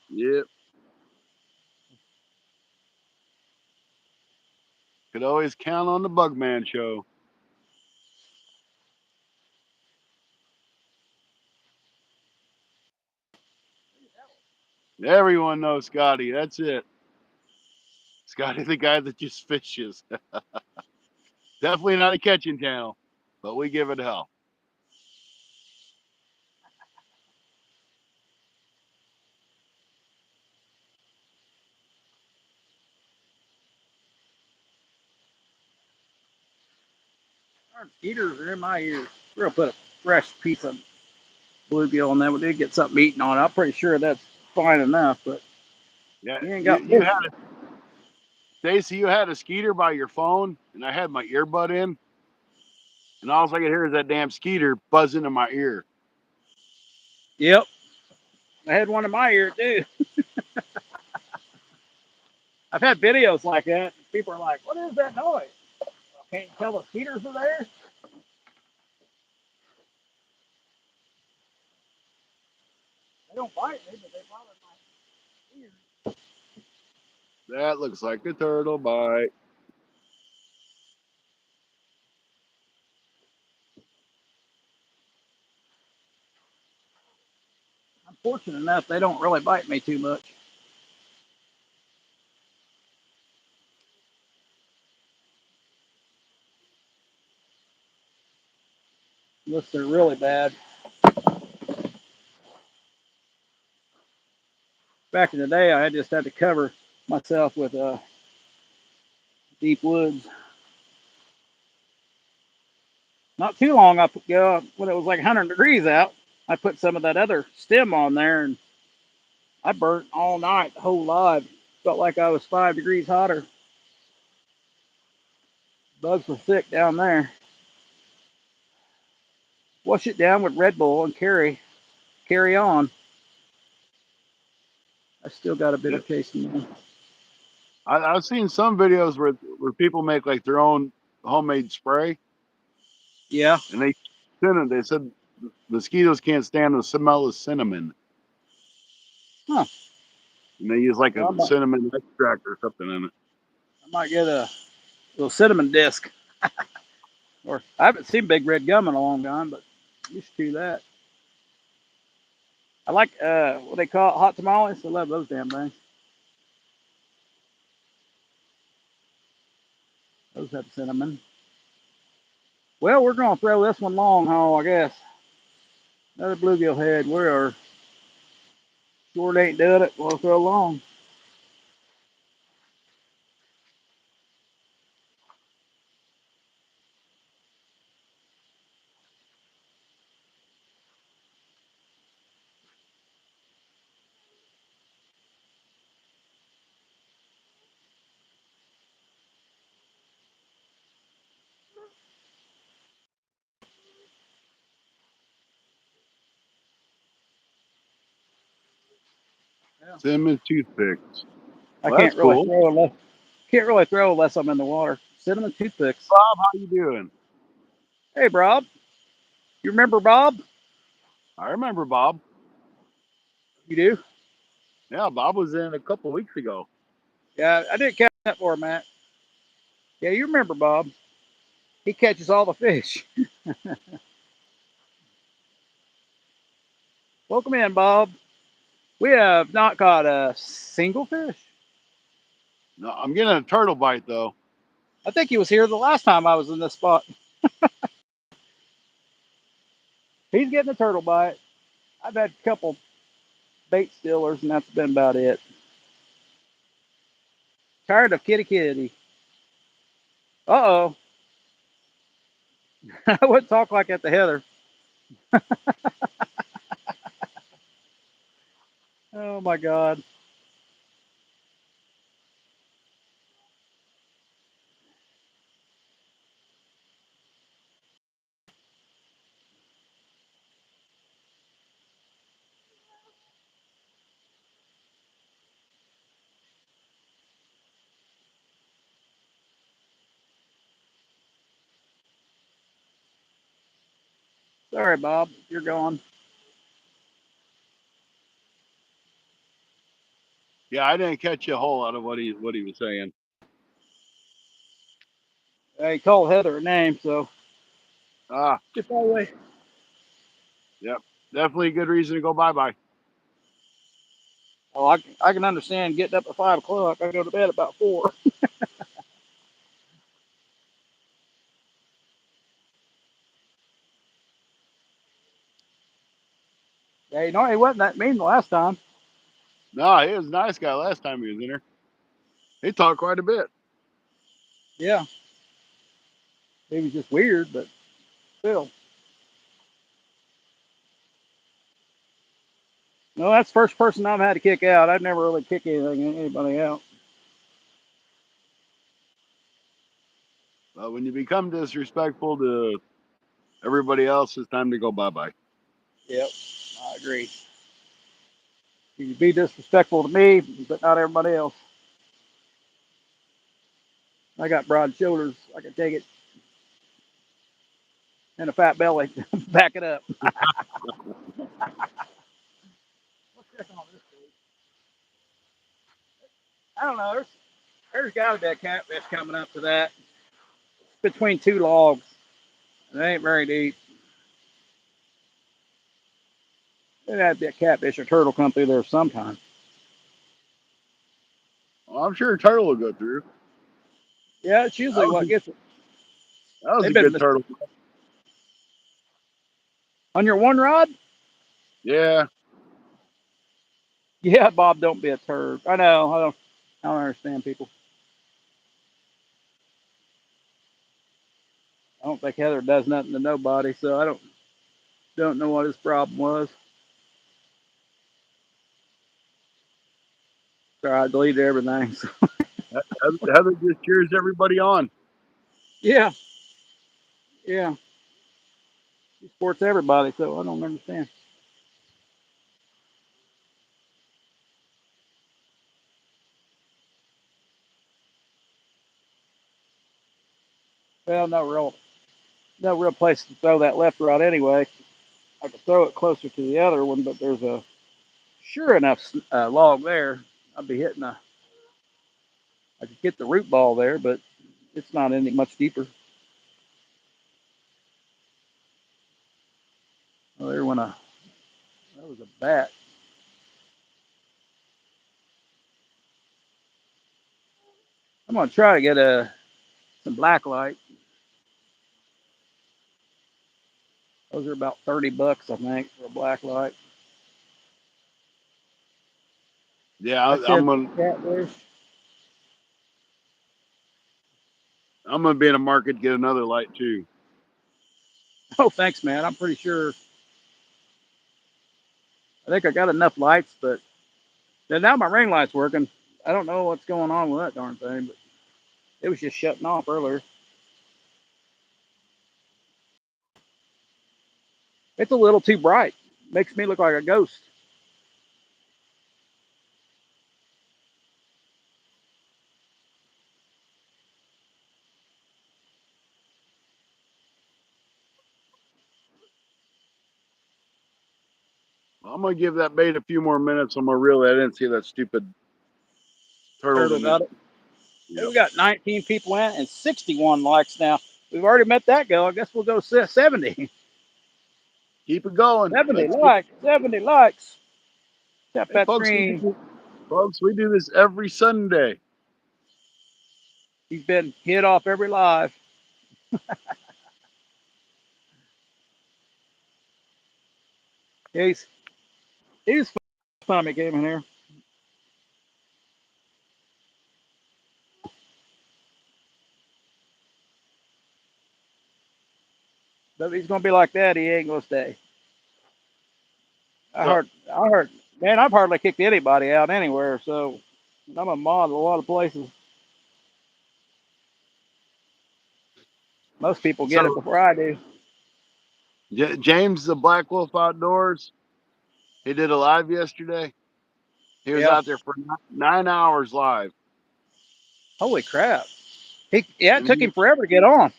Yep. Could always count on the Bugman show. Everyone knows Scotty. That's it. Scotty, the guy that just fishes. Definitely not a catching channel, but we give it hell. Our eaters are in my ears. We're gonna put a fresh piece of bluegill on there. We did get something eaten on it. I'm pretty sure that's fine enough, but Yeah, you ain't got you fish. had a Stacy, you had a skeeter by your phone, and I had my earbud in, and all I could hear is that damn skeeter buzzing in my ear. Yep, I had one in my ear too. I've had videos like that. People are like, "What is that noise?" Can't you tell the skeeters are there? They don't bite me, but they bother my ears. That looks like a turtle bite. I'm fortunate enough they don't really bite me too much. Unless they're really bad. Back in the day, I just had to cover myself with deep woods. Not too long, when it was like 100 degrees out, I put some of that other stem on there, and I burnt all night, the whole live. Felt like I was 5 degrees hotter. Bugs were thick down there. Wash it down with Red Bull and carry on. I still got a bit Yeah. of taste in there. I've seen some videos where people make like their own homemade spray, Yeah. and they said mosquitoes can't stand the smell of cinnamon, Huh. and they use like a Well, cinnamon extract or something in it. I might get a little cinnamon disc. Or I haven't seen big red gum in a long time, but I used to do that. I like what they call it, hot tamales. I love those damn things. Those have cinnamon. Well, we're gonna throw this one long haul, I guess. Another bluegill head. We are short ain't doing it. We'll throw long. Yeah. Cinnamon toothpicks. I Well, that's can't really cool. throw unless I'm in the water. Cinnamon toothpicks. Bob, how you doing? Hey, Bob. You remember Bob? I remember Bob. You do? Yeah, Bob was in a couple weeks ago. Yeah, I didn't catch that for Matt. Yeah, you remember Bob. He catches all the fish. Welcome in, Bob. We have not caught a single fish. No, I'm getting a turtle bite though. I think he was here the last time I was in this spot. He's getting a turtle bite. I've had a couple bait stealers, and that's been about it. Tired of kitty kitty. Uh oh. I wouldn't talk like that to Heather. Oh my God. Sorry, Bob, you're gone. Yeah, I didn't catch a whole lot of what he was saying. He called Heather a name, so Ah, get that way. yep, definitely a good reason to go bye. Oh, I can understand getting up at 5 o'clock. I go to bed about 4. Yeah, you know, he wasn't that mean the last time. No, he was a nice guy last time he was in there. He talked quite a bit. Yeah, he was just weird, but still. No, that's the first person I've had to kick out. I've never really kicked anybody out. But when you become disrespectful to everybody else, it's time to go bye. Yep, I agree. You can be disrespectful to me, but not everybody else. I got broad shoulders. I can take it, and a fat belly. Back it up. What's this on this page? I don't know. There's got to be a catfish coming up to that. It's between two logs. It ain't very deep. There'd have to be a catfish or turtle come through there sometime. Well, I'm sure a turtle will go through. Yeah, it's That usually was what gets it. that was They've a been good turtle. on your one rod. Yeah. Yeah, Bob, don't be a turd. I know. I don't understand people. I don't think Heather does nothing to nobody, so I don't know what his problem was. So I deleted everything. So, Heather just cheers everybody on. yeah, yeah. She supports everybody, so I don't understand. Well, no real place to throw that left rod anyway. I could throw it closer to the other one, but there's a sure enough log there. I'd be hitting a. I could get the root ball there, but it's not any much deeper. Oh, there went a. That was a bat. I'm gonna try to get some black light. Those are about $30, I think, for a black light. Yeah, I I'm said gonna catfish. I'm gonna be in a market to get another light too. Oh, thanks, man. I'm pretty sure. I think I got enough lights, but now my ring light's working. I don't know what's going on with that darn thing, but it was just shutting off earlier. It's a little too bright. Makes me look like a ghost. I'm gonna give that bait a few more minutes. I'm gonna reel it. I didn't see that stupid turtle Turtle to miss. got it. Hey, Yep. we got 19 people in and 61 likes now. We've already met that goal. I guess we'll go 70. Keep it going. 70 Let's get. likes. 70 likes. Tap Hey, that folks, screen. we do this every Sunday. He's been hit off every live. He's he's fun. He came in here. But if he's gonna be like that, he ain't gonna stay. So I heard, man, I've hardly kicked anybody out anywhere, so I'm a mod in a lot of places. Most people get it so before I do. James the Black Wolf Outdoors. He did a live yesterday. He was Yeah. out there for 9 hours live, Holy crap. Yeah, it and took him forever to get on.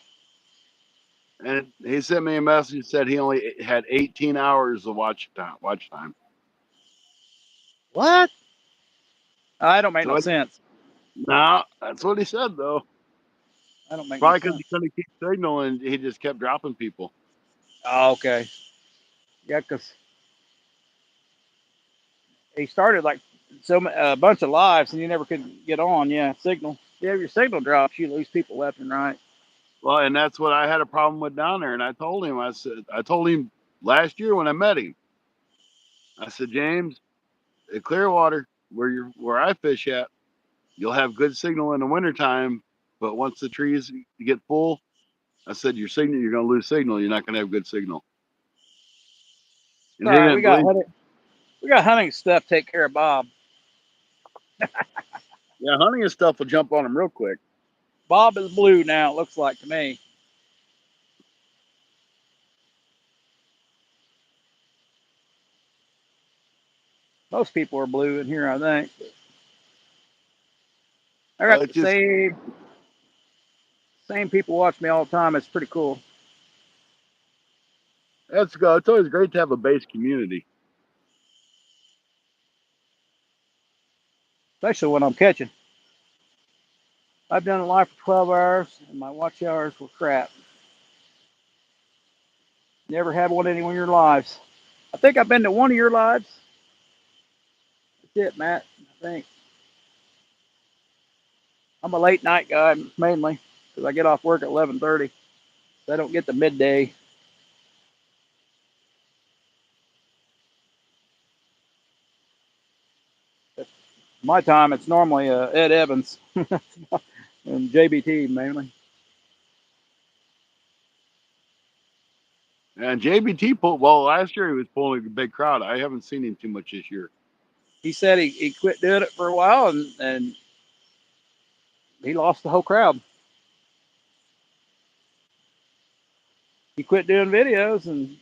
And he sent me a message and said he only had 18 hours of watch time. What? I don't make no So sense. no, that's what he said though. I don't make no Probably because sense. he couldn't keep signal and he just kept dropping people. Oh, okay. Yeah, because he started like a bunch of lives, and you never could get on. Yeah, signal. Yeah, if your signal drops, you lose people left and right. Well, and that's what I had a problem with down there. And I told him last year when I met him, I said, James, at Clearwater, where I fish at, you'll have good signal in the wintertime, but once the trees get full, I said you're gonna lose signal. You're not gonna have good signal. All And he right, didn't believe me. we got hunting stuff. Take care of Bob. Yeah, hunting and stuff will jump on him real quick. Bob is blue now. It looks like to me. Most people are blue in here, I think. I got It the just same people watch me all the time. It's pretty cool, that's good. It's always great to have a base community. especially when I'm catching. I've done it live for 12 hours, and my watch hours were crap. Never had one any one of your lives. I think I've been to one of your lives. That's it, Matt. I think I'm a late night guy mainly because I get off work at 11:30. So I don't get the midday. At my time, it's normally Ed Evans and JBT mainly. And JBT pulled well last year. He was pulling a big crowd. I haven't seen him too much this year. He said he quit doing it for a while and he lost the whole crowd. He quit doing videos and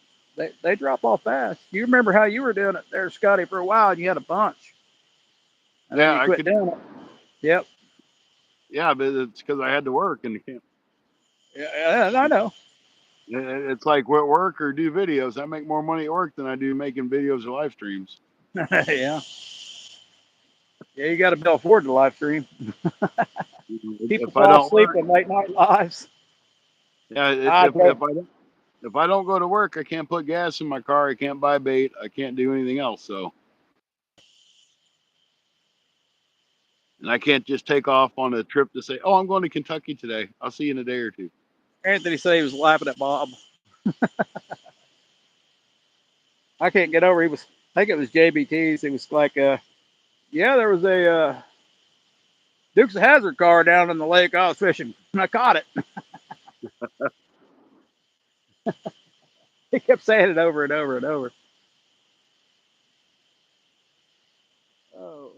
they drop off fast. You remember how you were doing it there, Scotty, for a while and you had a bunch. And then Yeah, you I quit could. doing it. Yep. Yeah, but it's because I had to work and can't. Yeah, I know. It's like work or do videos. I make more money at work than I do making videos or live streams. Yeah. Yeah, you got to be able to afford the live stream. People If I fall don't asleep work, in late night lives. yeah, I go, if I don't go to work, I can't put gas in my car. I can't buy bait. I can't do anything else. So, and I can't just take off on a trip to say, "Oh, I'm going to Kentucky today. I'll see you in a day or two." Anthony said he was laughing at Bob. I can't get over. I think it was JBT's. It was like, yeah, there was a Dukes of Hazard car down in the lake I was fishing, and I caught it. He kept saying it over and over and over. Oh,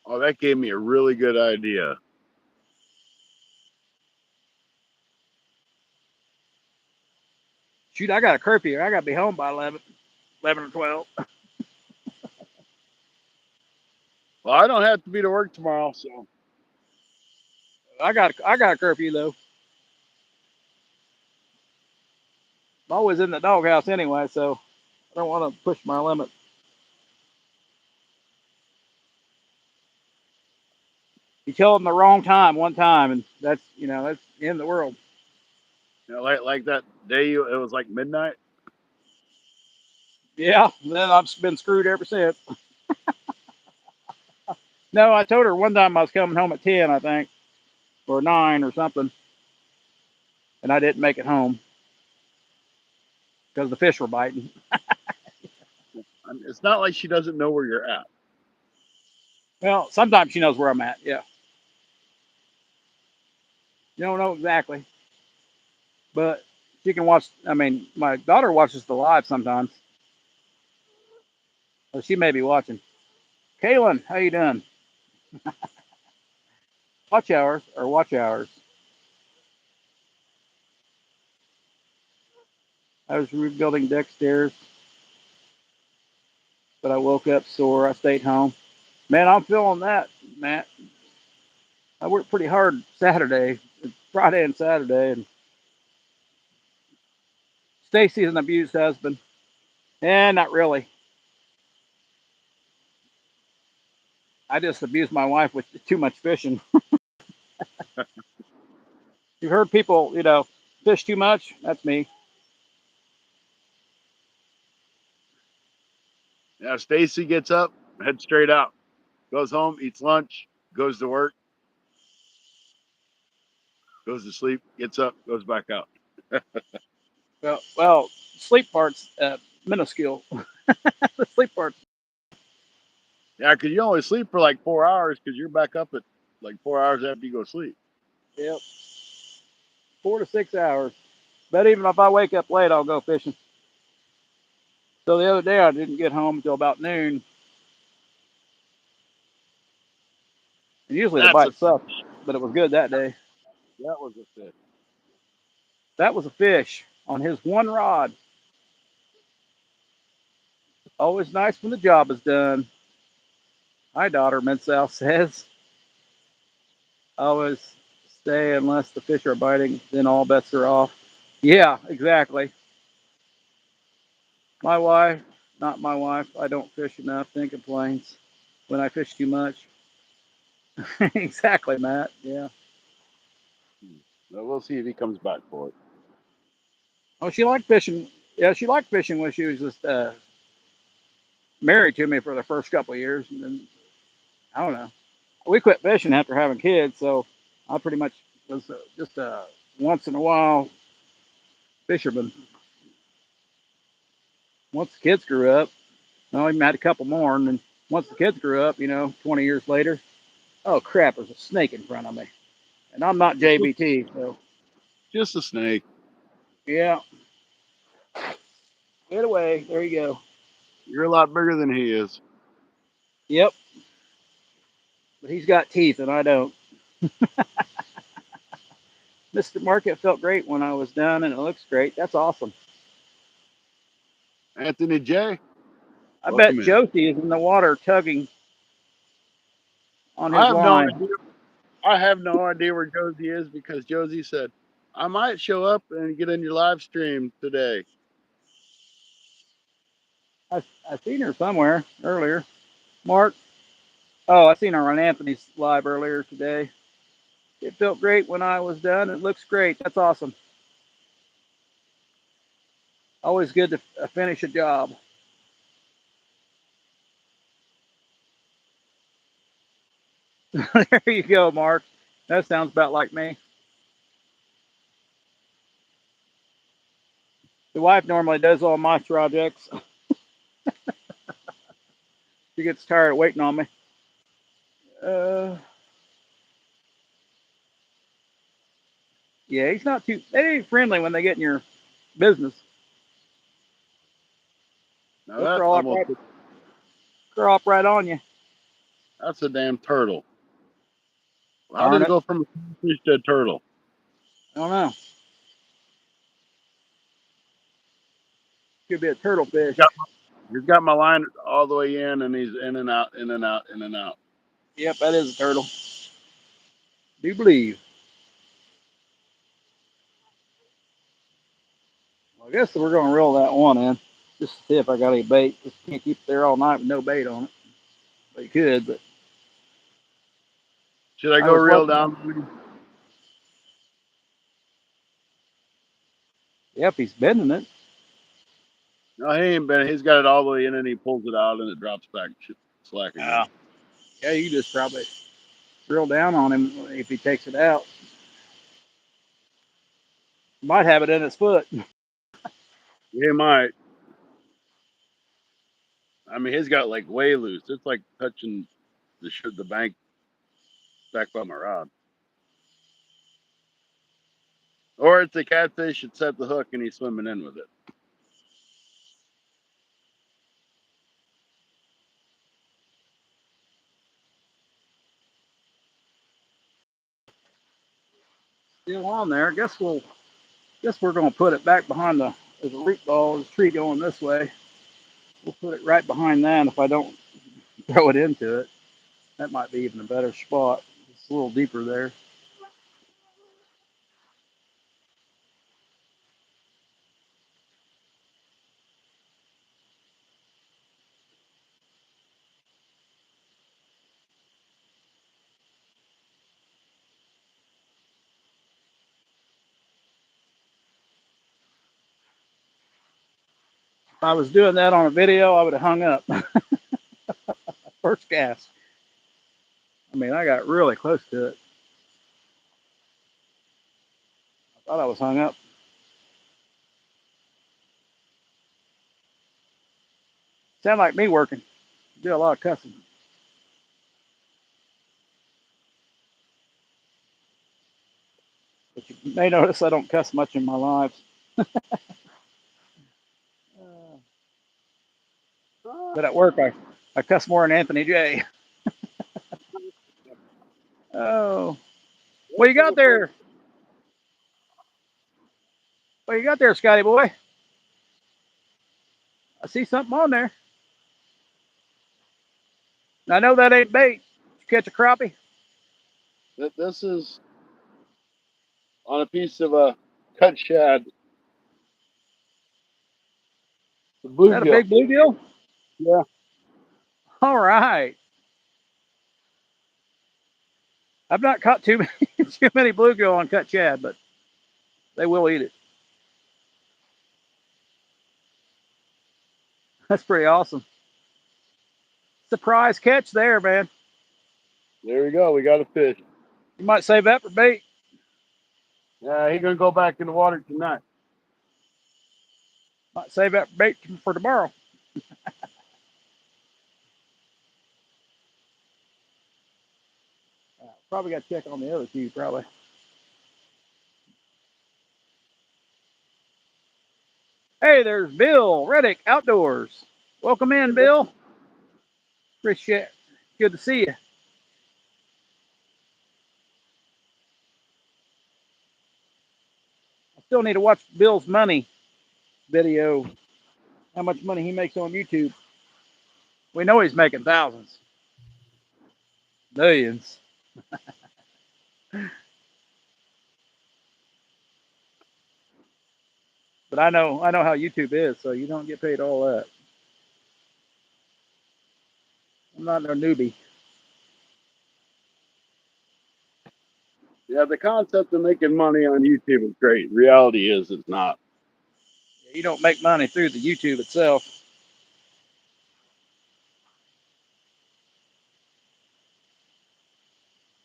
Oh, that gave me a really good idea. shoot, I got a curfew. I got to be home by 11 or 12. Well, I don't have to be to work tomorrow, so I got a curfew though. I'm always in the doghouse anyway, so I don't want to push my limit. You tell them the wrong time one time, and that's the end of the world. like that day, it was like midnight. Yeah, then I've been screwed ever since. No, I told her one time I was coming home at 10, I think, or 9 or something, and I didn't make it home because the fish were biting. It's not like she doesn't know where you're at. Well, sometimes she knows where I'm at. Yeah, you don't know exactly, but she can watch. I mean, my daughter watches the live sometimes, so she may be watching. Kaylin, how you doing? Watch hours or watch hours? I was rebuilding deck stairs, but I woke up sore. I stayed home. Man, I'm feeling that, Matt. I worked pretty hard Saturday, Friday and Saturday, and Stacy's an abused husband. Not really. I just abused my wife with too much fishing. You've heard people, fish too much? That's me. Yeah, Stacy gets up, heads straight out, goes home, eats lunch, goes to work, goes to sleep, gets up, goes back out. Well, sleep part's minuscule. The sleep part. Yeah, because you only sleep for like 4 hours because you're back up at like 4 hours after you go to sleep. Yep, 4 to 6 hours. But even if I wake up late, I'll go fishing. So the other day I didn't get home until about noon, and usually the That's a bite sucked, but it was good that day. that was a fish. That was a fish on his one rod. Always nice when the job is done. My daughter, Mid South, says, always stay unless the fish are biting, then all bets are off. Yeah, exactly. My wife, not my wife, I don't fish enough, then complains when I fish too much. Exactly, Matt. Yeah. Well, we'll see if he comes back for it. Oh, she liked fishing. Yeah, she liked fishing when she was just married to me for the first couple of years. And then, I don't know. We quit fishing after having kids, so I pretty much was just a once in a while fisherman. Once the kids grew up, I even had a couple more, and then once the kids grew up, 20 years later, oh crap, there's a snake in front of me, and I'm not JBT, so Just a snake. yeah, get away. There you go. You're a lot bigger than he is. Yep, but he's got teeth, and I don't. Mr. Market felt great when I was done, and it looks great. That's awesome. Anthony J, I bet welcome in. Josie is in the water tugging on I his have no line. idea. I have no idea where Josie is because Josie said I might show up and get in your live stream today. I seen her somewhere earlier. Mark. Oh, I seen her on Anthony's live earlier today. It felt great when I was done. It looks great. That's awesome. Always good to finish a job. There you go, Mark. That sounds about like me. The wife normally does all my projects. She gets tired of waiting on me. Uh, yeah, he's not too. They ain't friendly when they get in your business. Now They'll that almost crawl up right on you. that's a damn turtle. How did Darn it it! go from a fish to a turtle? I don't know. Could be a turtle He's fish. got, he's got my line all the way in, and he's in and out, in and out, in and out. Yep, that is a turtle. Do believe. Well, I guess we're gonna reel that one in. Just to see if I got any bait. Just can't keep it there all night with no bait on it. But you could, but Should I I go was reel letting. down? Yep, he's bending it. No, he ain't been. He's got it all the way in, and he pulls it out, and it drops back slack again. Yeah, you just probably drill down on him if he takes it out. Might have it in his foot. He might. I mean, he's got like way loose. It's like touching the bank back by my rod. Or it's a catfish that set the hook and he's swimming in with it. Still on there. Guess we're gonna put it back behind the. There's a root ball. There's a tree going this way. We'll put it right behind that. If I don't throw it into it, that might be even a better spot. a little deeper there. If I was doing that on a video, I would have hung up. First cast. I mean, I got really close to it. I thought I was hung up. Sound like me working. Do a lot of cussing. But you may notice I don't cuss much in my lives. But at work, I cuss more than Anthony J. Oh, what you got there? What you got there, Scotty boy? I see something on there. I know that ain't bait. Did you catch a crappie? This is on a piece of a cut shad. The Is that a bluegill. big bluegill? Yeah. All right. I've not caught too many bluegill on cut shad, but they will eat it. That's pretty awesome. Surprise catch there, man. There we go. We got a fish. You might save that for bait. Yeah, he's gonna go back in the water tonight. Might save that for bait for tomorrow. Probably got to check on the other two, probably. Hey, there's Bill Reddick Outdoors. Welcome in, Bill. Appreciate it. Good to see you. I still need to watch Bill's money video. How much money he makes on YouTube. We know he's making thousands. Millions. But I know how YouTube is, so you don't get paid all that. I'm not no newbie. Yeah, the concept of making money on YouTube is great. Reality is it's not. You don't make money through the YouTube itself.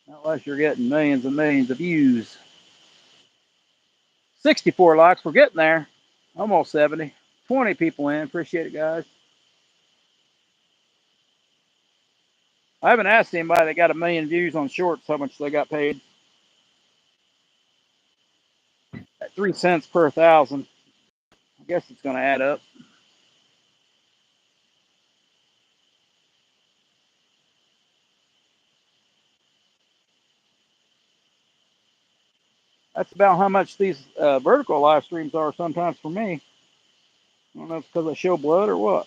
Unless you're getting millions and millions of views. 64 likes. We're getting there. Almost 70. 20 people in. Appreciate it, guys. I haven't asked anybody that got a million views on shorts how much they got paid. At 3 cents per 1,000. I guess it's going to add up. That's about how much these vertical live streams are sometimes for me. I don't know if it's because I show blood or what.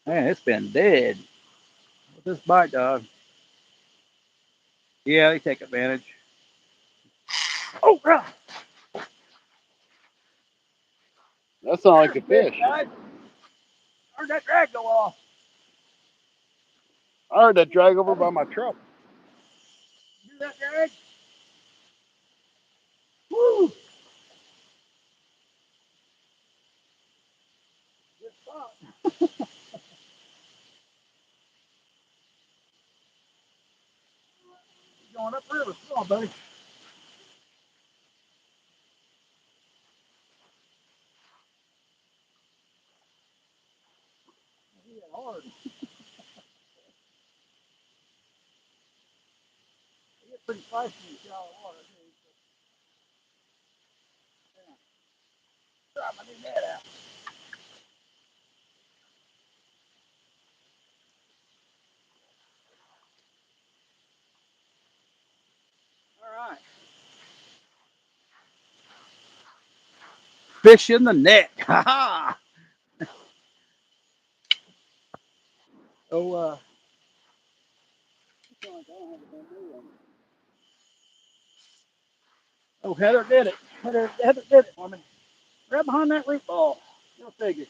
Man, it's been dead. With this bite dog. Yeah, they take advantage. Oh, God. That's not like a fish. Guys. Where'd that drag go off? I heard that drag over by my truck. Hear that drag? Woo! Good spot. Going upriver. Come on, buddy. He hit hard. He hit pretty spicy in shallow water. Try my new net out. Fish in the net. Ha ha. Oh, oh, Heather did it. Heather did it for me. Right behind that root ball. You'll figure.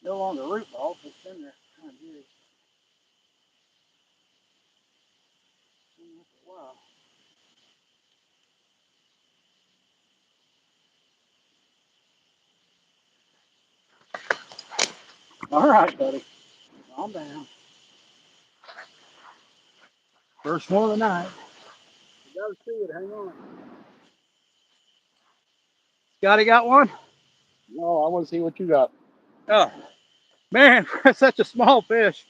No longer root ball, but it's in there. Wow. All right, buddy. Calm down. First one of the night. You gotta see it. Hang on. Scotty got one? No, I want to see what you got. Oh, man, for such a small fish.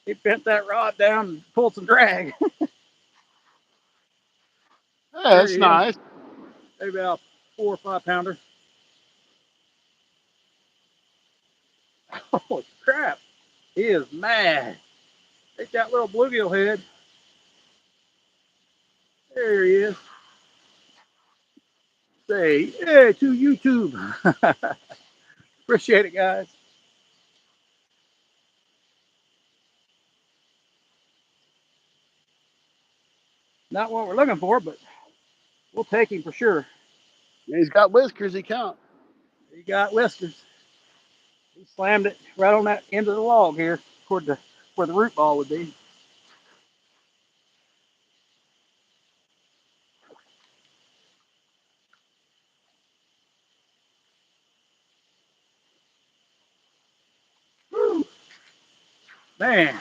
He bent that rod down and pulled some drag. Yeah, There that's he is. nice. Maybe about 4 or 5 pounder. Holy crap. He is mad. Take that little bluegill head. There he is. Say, hey, to YouTube. Appreciate it, guys. Not what we're looking for, but we'll take him for sure. Yeah, he's got whiskers. He count. He got whiskers. He slammed it right on that end of the log here toward the where the root ball would be. Woo, man.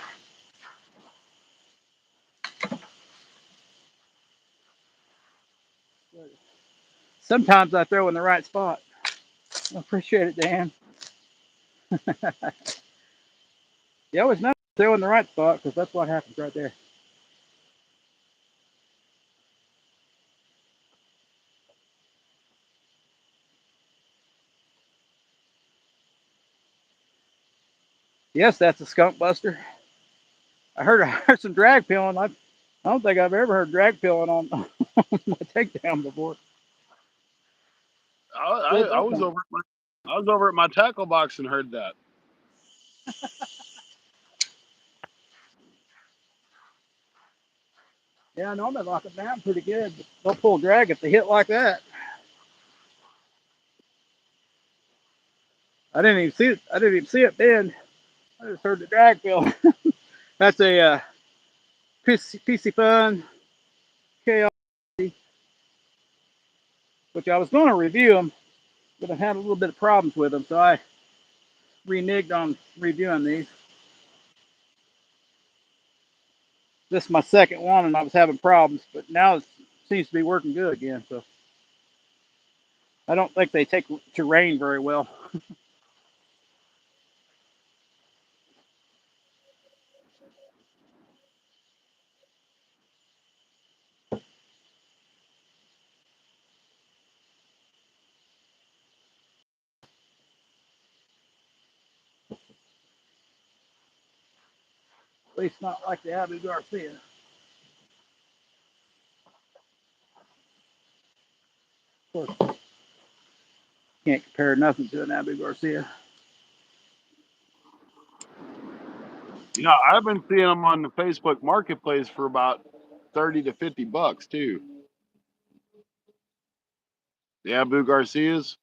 Sometimes I throw in the right spot. I appreciate it, Dan. You always know to throw in the right spot because that's what happens right there. Yes, that's a skunk buster. I heard some drag peeling. I don't think I've ever heard drag peeling on, on my takedown before. I was over at my tackle box and heard that. Yeah, I know they lock it down pretty good, but they'll pull drag if they hit like that. I didn't even see it. I didn't even see it bend. I just heard the drag feel. That's a PC Fun KL, which I was going to review them, but I had a little bit of problems with them, so I reneged on reviewing these. This is my second one, and I was having problems, but now it seems to be working good again. So I don't think they take terrain very well. At least not like the Abu Garcia. Of course, can't compare nothing to an Abu Garcia. You know, I've been seeing them on the Facebook Marketplace for about $30 to $50 too. The Abu Garcias.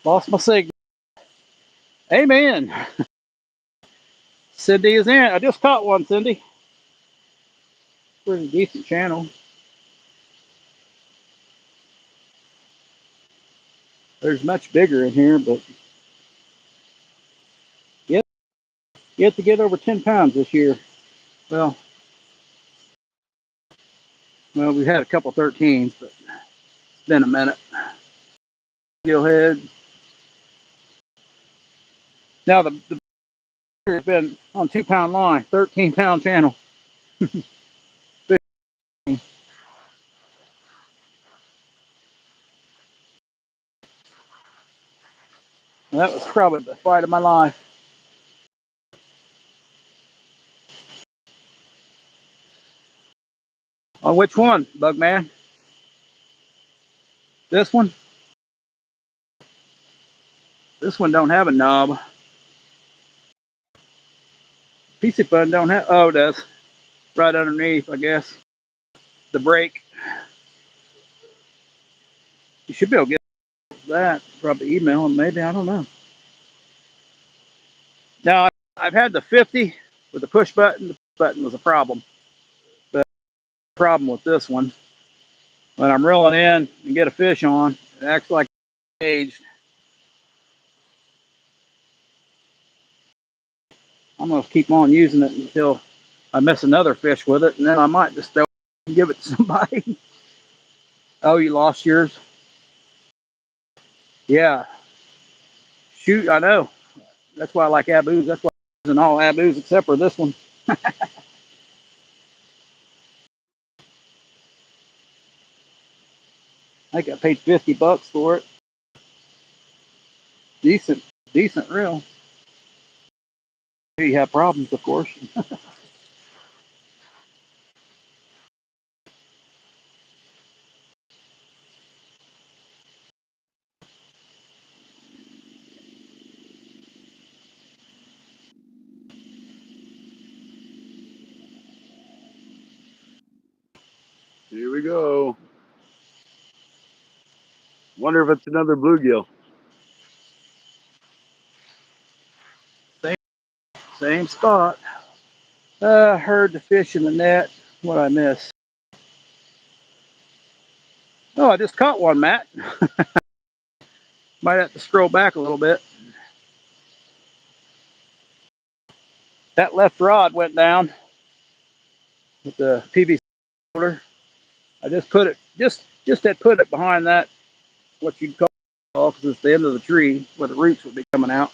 Lost my signal. Amen. Cindy is in. I just caught one, Cindy. Pretty decent channel. There's much bigger in here, but yet to get over 10 pounds this year. Well, we've had a couple 13s, but it's been a minute. Steelhead. Now the It's been on 2 pound line, 13-pound channel. That was probably the fight of my life. On which one, Bugman? This one? This one don't have a knob. PC Fun don't have. Oh, it does. Right underneath, I guess. The brake. You should be able to get that. Probably email them, maybe. I don't know. Now, I've had the 50 with the push button. The button was a problem. But the problem with this one, when I'm reeling in and get a fish on, it acts like aged. I'm going to keep on using it until I miss another fish with it, and then I might just throw it and give it to somebody. Oh, you lost yours? Yeah. Shoot, I know. That's why I like Abu's. That's why I'm using all Abu's except for this one. I think I paid $50 for it. Decent, decent reel. You have problems, of course. Here we go. Wonder if it's another bluegill. Same spot. Heard the fish in the net. What I miss? Oh, I just caught one, Matt. Might have to scroll back a little bit. That left rod went down with the PVC holder. I just put it, just had put it behind that, what you'd call, because it's the end of the tree where the roots would be coming out.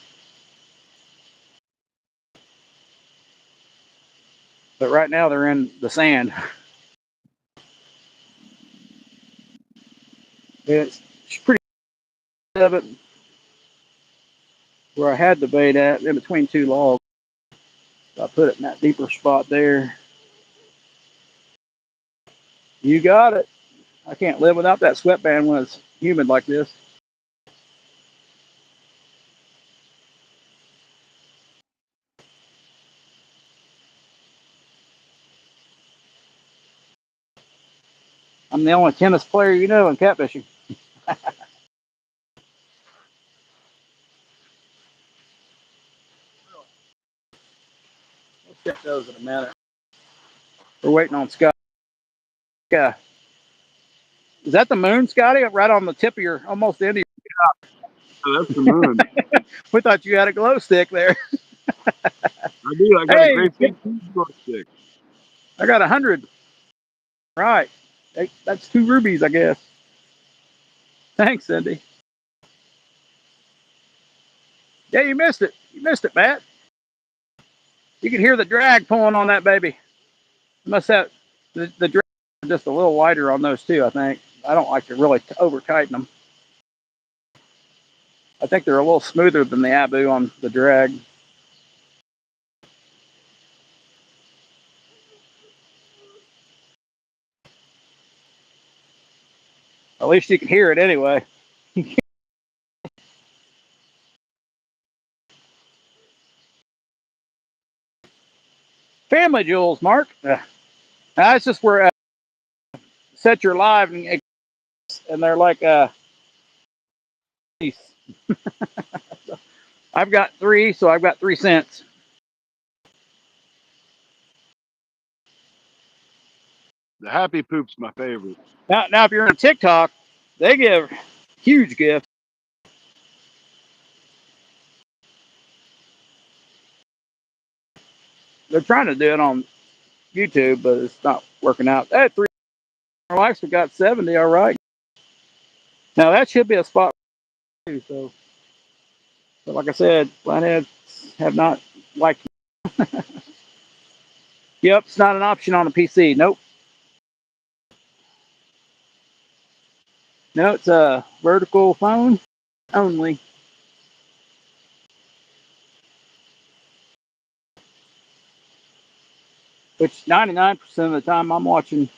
But right now they're in the sand. It's pretty of it where I had the bait at, in between two logs. So I put it in that deeper spot there. You got it. I can't live without that sweatband when it's humid like this. I'm the only tennis player you know in catfishing. We'll check those in a minute. We're waiting on Scott. Is that the moon, Scotty? Right on the tip of your, almost the end of Oh, that's the moon. your. We thought you had a glow stick there. I do. I got a Hey, great big glow stick. I got 100. Right. That's 2 rubies, I guess. Thanks, Cindy. Yeah, you missed it. You missed it, Matt. You can hear the drag pulling on that baby. You must have the drag just a little wider on those too, I think. I don't like to really over tighten them. I think they're a little smoother than the Abu on the drag. At least you can hear it anyway. Family jewels, Mark. That's just where set your live and they're like I've got 3, so I've got 3 cents. The happy poop's my favorite. Now if you're on TikTok, they give huge gifts. They're trying to do it on YouTube, but it's not working out. That 3 likes, we got 70. All right. Now that should be a spot too. So, but like I said, flatheads have not Like, yep, it's not an option on the PC. Nope. No, it's a vertical phone only. Which 99% of the time I'm watching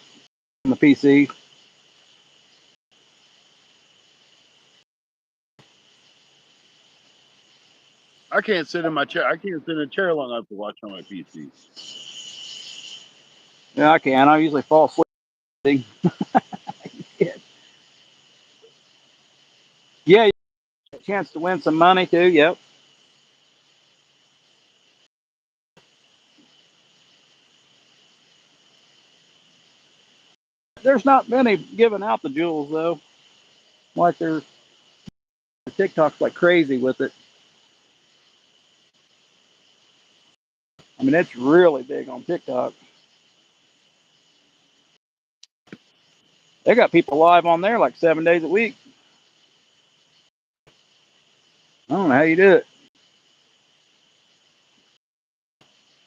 on the PC. I can't sit in my chair. I can't sit in a chair long enough to watch on my PC. Yeah, I can. I usually fall asleep. Yeah, you get a chance to win some money too. Yep. There's not many giving out the jewels though. Like there's TikTok's like crazy with it. I mean, it's really big on TikTok. They got people live on there like 7 days a week. I don't know how you do it.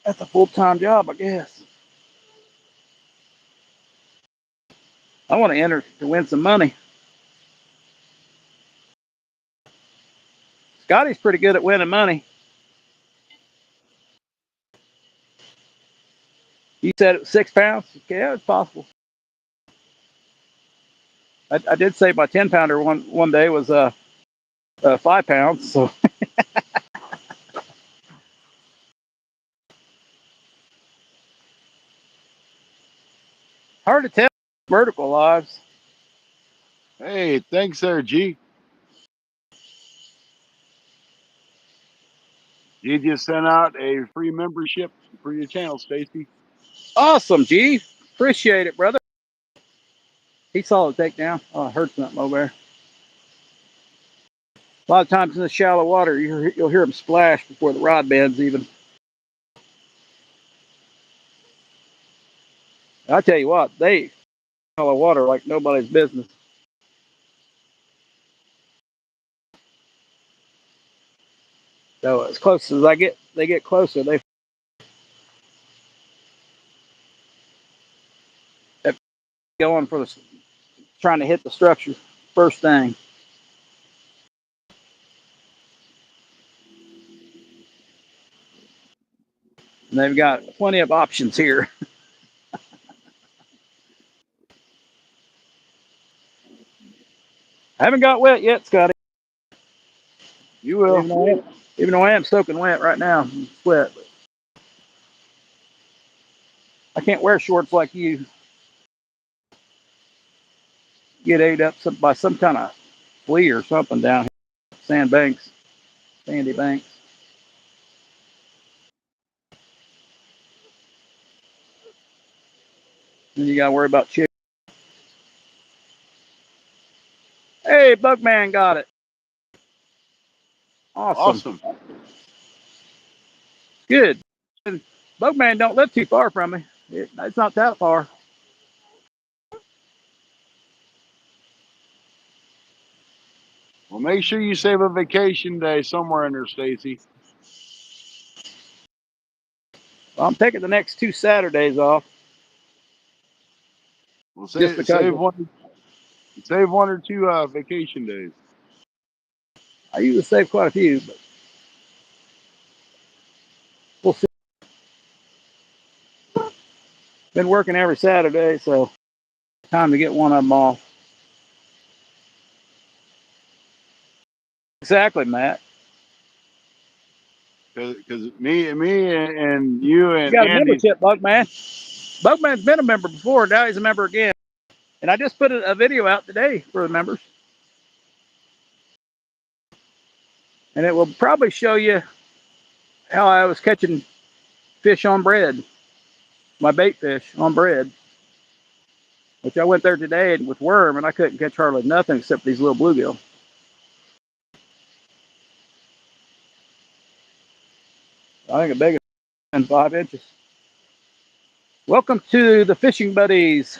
That's a full-time job, I guess. I want to enter to win some money. Scotty's pretty good at winning money. You said it was 6 pounds? Okay, yeah, it's possible. I did say my 10 pounder one day was 5 pounds. So hard to tell vertical lives. Hey, thanks there, G. You just sent out a free membership for your channel, Stacy. Awesome, G. Appreciate it, brother. He saw the takedown. Oh, I heard something over there. A lot of times in the shallow water, you'll hear them splash before the rod bends even. I tell you what, they shallow water like nobody's business. So as close as they get closer. They're going for trying to hit the structure first thing. And they've got plenty of options here. I haven't got wet yet, Scotty. You will. Even though I am soaking wet right now, I'm sweat. But I can't wear shorts like you. Get ate up by some kind of flea or something down here. Sandy banks. Then you gotta worry about chick. Hey, Bugman got it. Awesome. Awesome. Good. And Bugman don't live too far from me. It's not that far. Well, make sure you save a vacation day somewhere in there, Stacy. Well, I'm taking the next 2 Saturdays off Well, just because save one or two vacation days. I usually save quite a few, but we'll see. Been working every Saturday, so time to get one of them off. Exactly, Matt. Because me and you You and got a Andy. membership, Bugman. Bugman's been a member before. Now he's a member again. And I just put a video out today for the members. And it will probably show you how I was catching fish on bread, my bait fish on bread. Which I went there today with worm and I couldn't catch hardly nothing except these little bluegill. I think the biggest is 5 inches. Welcome to the fishing buddies.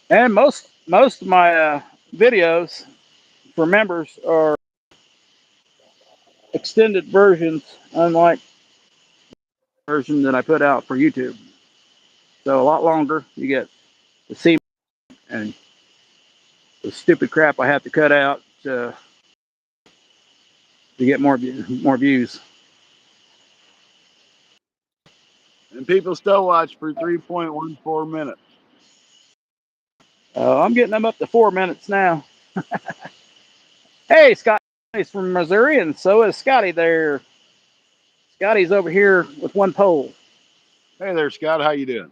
And most of my videos for members are extended versions, unlike the version that I put out for YouTube. So a lot longer. You get the C and the stupid crap I have to cut out to get more views. And people still watch for 3.14 minutes. I'm getting them up to 4 minutes now. Hey, Scotty's from Missouri, and so is Scotty there. Scotty's over here with one pole. Hey there, Scott. How you doing?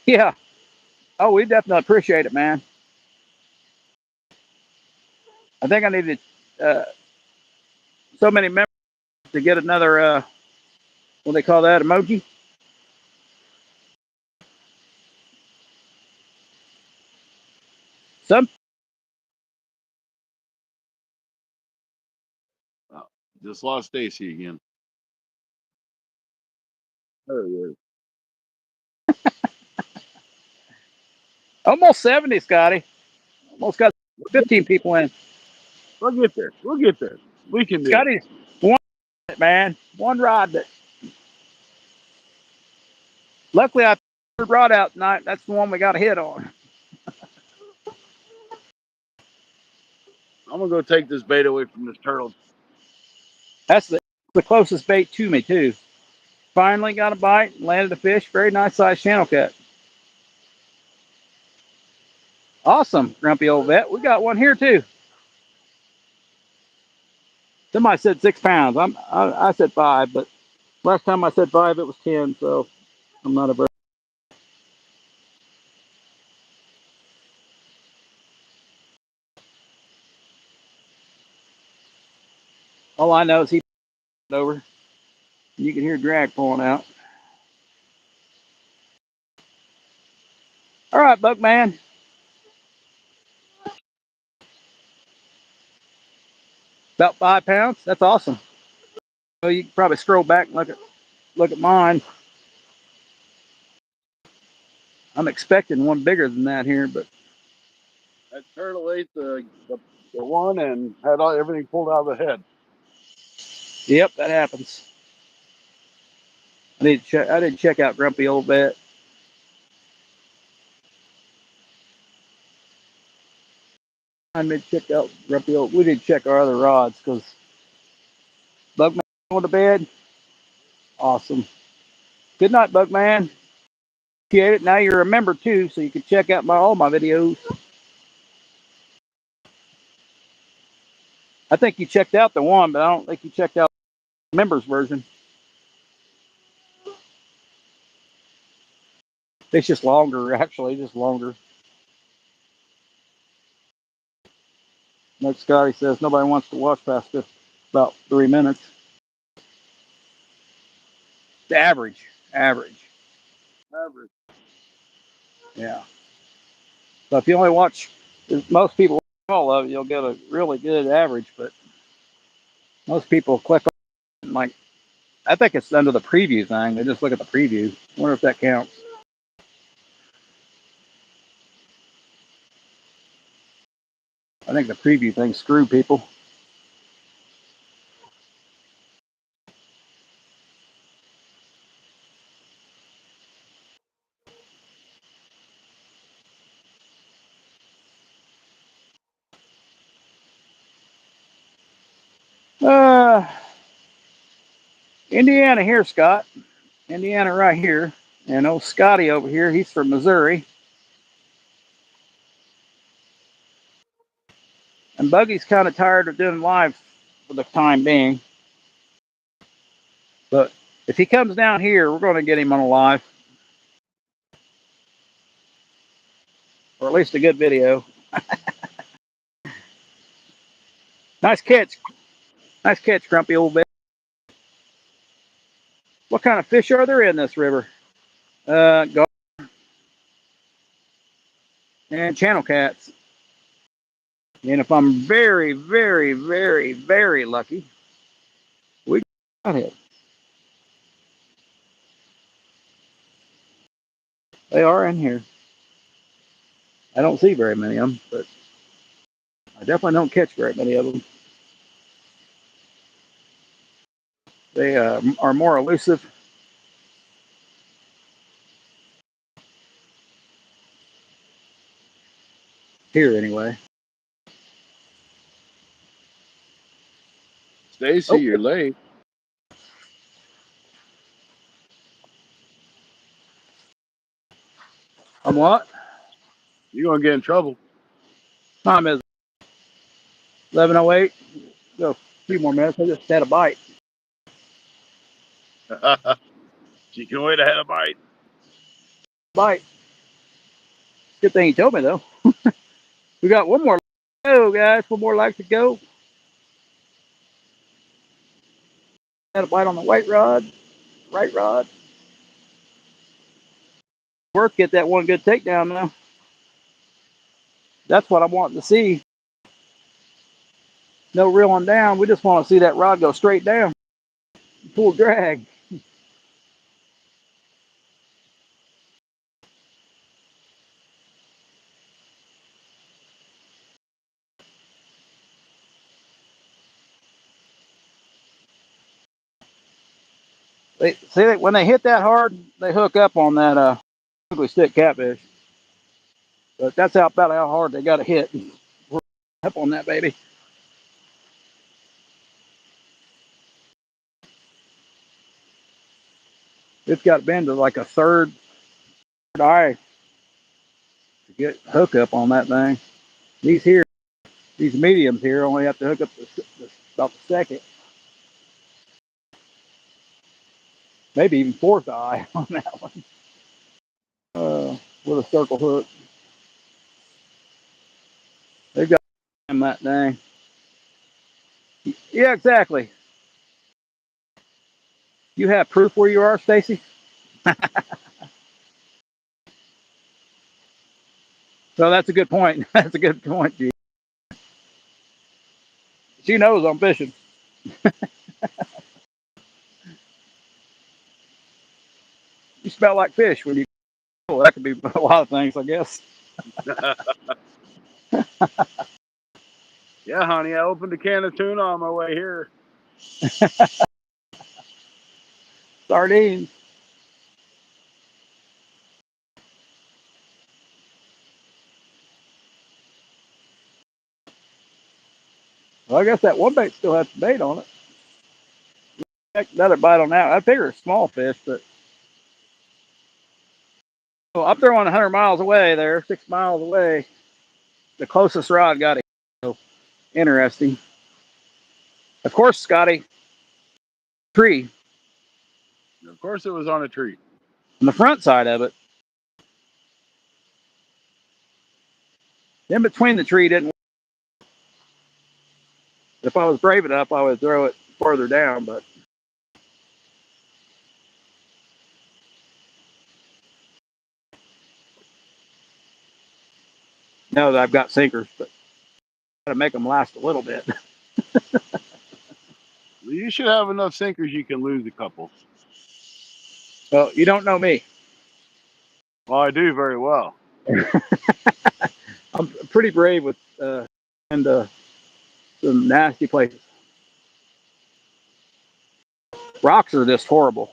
Yeah. Oh, we definitely appreciate it, man. I think I needed so many members to get another, what do they call that, emoji? Some Oh, just lost Stacy again. There he is. almost 70, Scotty. Almost got 15 people in. We'll get there. We'll get there. We can do it. Scotty's one, man. One rod that. Luckily, I threw rod out tonight. That's the one we got a hit on. I'm gonna go take this bait away from this turtle. That's the closest bait to me, too. Finally got a bite, landed a fish. Very nice sized channel cat. Awesome, grumpy old vet. We got one here, too. Somebody said 6 pounds. I said 5, but last time I said 5, it was 10, so I'm not a bird. All I know is he over. You can hear drag pulling out. All right, Buckman. About 5 pounds. That's awesome. Well, you can probably scroll back and look at mine. I'm expecting one bigger than that here, but That turtle ate the one and had everything pulled out of the head. yep, that happens. I did check out grumpy old vet. I did check out grumpy old. We did check our other rods because Buckman going to bed. Awesome. Good night, Buckman. Appreciate it. Now you're a member too, so you can check out all my videos. I think you checked out the one, but I don't think you checked out the members version. It's just longer, actually, just longer. Like Scotty says, nobody wants to watch past about 3 minutes. The average. Average. Yeah. So if you only watch, most people watch all of it, you'll get a really good average. But most people click on like, I think it's under the preview thing. They just look at the preview. I wonder if that counts. I think the preview thing screw people. Uh, Indiana here, Scott. Indiana right here. And old Scotty over here, he's from Missouri. And Buggy's kind of tired of doing live for the time being. But if he comes down here, we're going to get him on a live. Or at least a good video. Nice catch. Nice catch, grumpy old bit. What kind of fish are there in this river? Gar and channel cats. And if I'm very, very, very, very lucky, we got it. They are in here. I don't see very many of them, but I definitely don't catch very many of them. They are more elusive here, anyway. Stacy, Oh, you're late. I'm what? You're gonna get in trouble. Time is 11:08. Go a few more minutes. I just had a bite. She can wait to have a bite. Bite. Good thing he told me though. We got one more. Oh, guys, one more like to go. Had a bite on the white rod, right rod. Work, get that one good takedown now. That's what I'm wanting to see. No reeling down. We just want to see that rod go straight down. Full drag. They see that when they hit that hard, they hook up on that ugly stick catfish. But that's about how hard they got to hit. We're up on that baby. It's got to bend to like a third eye to get hook up on that thing. These here, these mediums here, only have to hook up about the second, maybe even fourth eye on that one. With a circle hook. They've got that thing. Yeah, exactly. You have proof where you are, Stacy? So that's a good point. That's a good point, G. She knows I'm fishing. You smell like fish when you. Well, that could be a lot of things, I guess. Yeah, honey, I opened a can of tuna on my way here. Sardines. Well, I guess that one bait still has the bait on it. Another bite on that. I figure it's small fish, but well, I'm throwing 100 miles away there, 6 miles away. The closest rod got it. So interesting. Of course, Scotty, tree Of course, it was on a tree. on the front side of it. In between the tree didn't. If I was brave enough, I would throw it further down, but now that I've got sinkers, but got to make them last a little bit. You should have enough sinkers you can lose a couple. Well, you don't know me. Well, I do very well. I'm pretty brave with and some nasty places. Rocks are just horrible.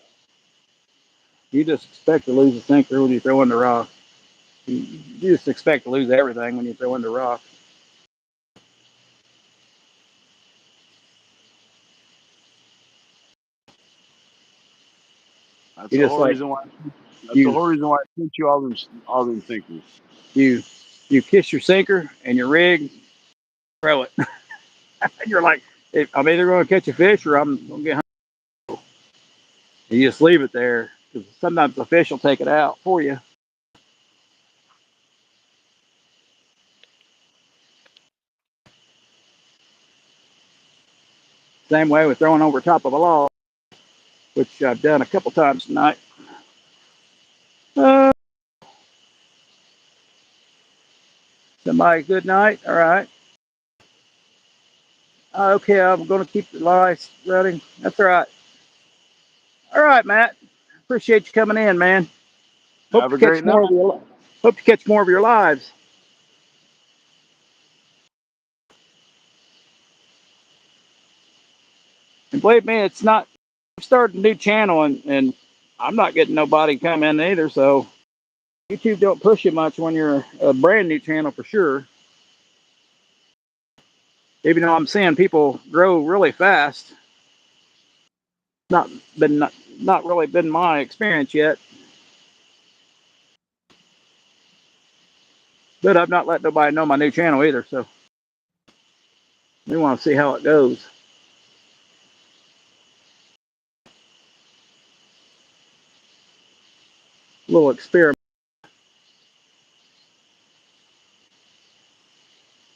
You just expect to lose a sinker when you throw in the rock. You just expect to lose everything when you throw in the rock. That's You the just whole like reason why. That's the you whole reason why I sent you all them sinkers. you you kiss your sinker and your rig, throw it. You're like, I'm either going to catch a fish or I'm going to get hungry. You just leave it there because sometimes the fish will take it out for you. Same way with throwing over top of a log, which I've done a couple times tonight. Uh, Somebody, good night. All right. Okay, I'm going to keep the lights running. That's all right. All right, Matt. Appreciate you coming in, man. Hope Have to a catch great night. more of your. Hope to catch more of your lives. And believe me, it's not. I've started a new channel, and I'm not getting nobody come in either. So YouTube don't push you much when you're a brand new channel for sure. Even though I'm seeing people grow really fast, not been not really been my experience yet. But I've not let nobody know my new channel either. So we want to see how it goes. A little experiment.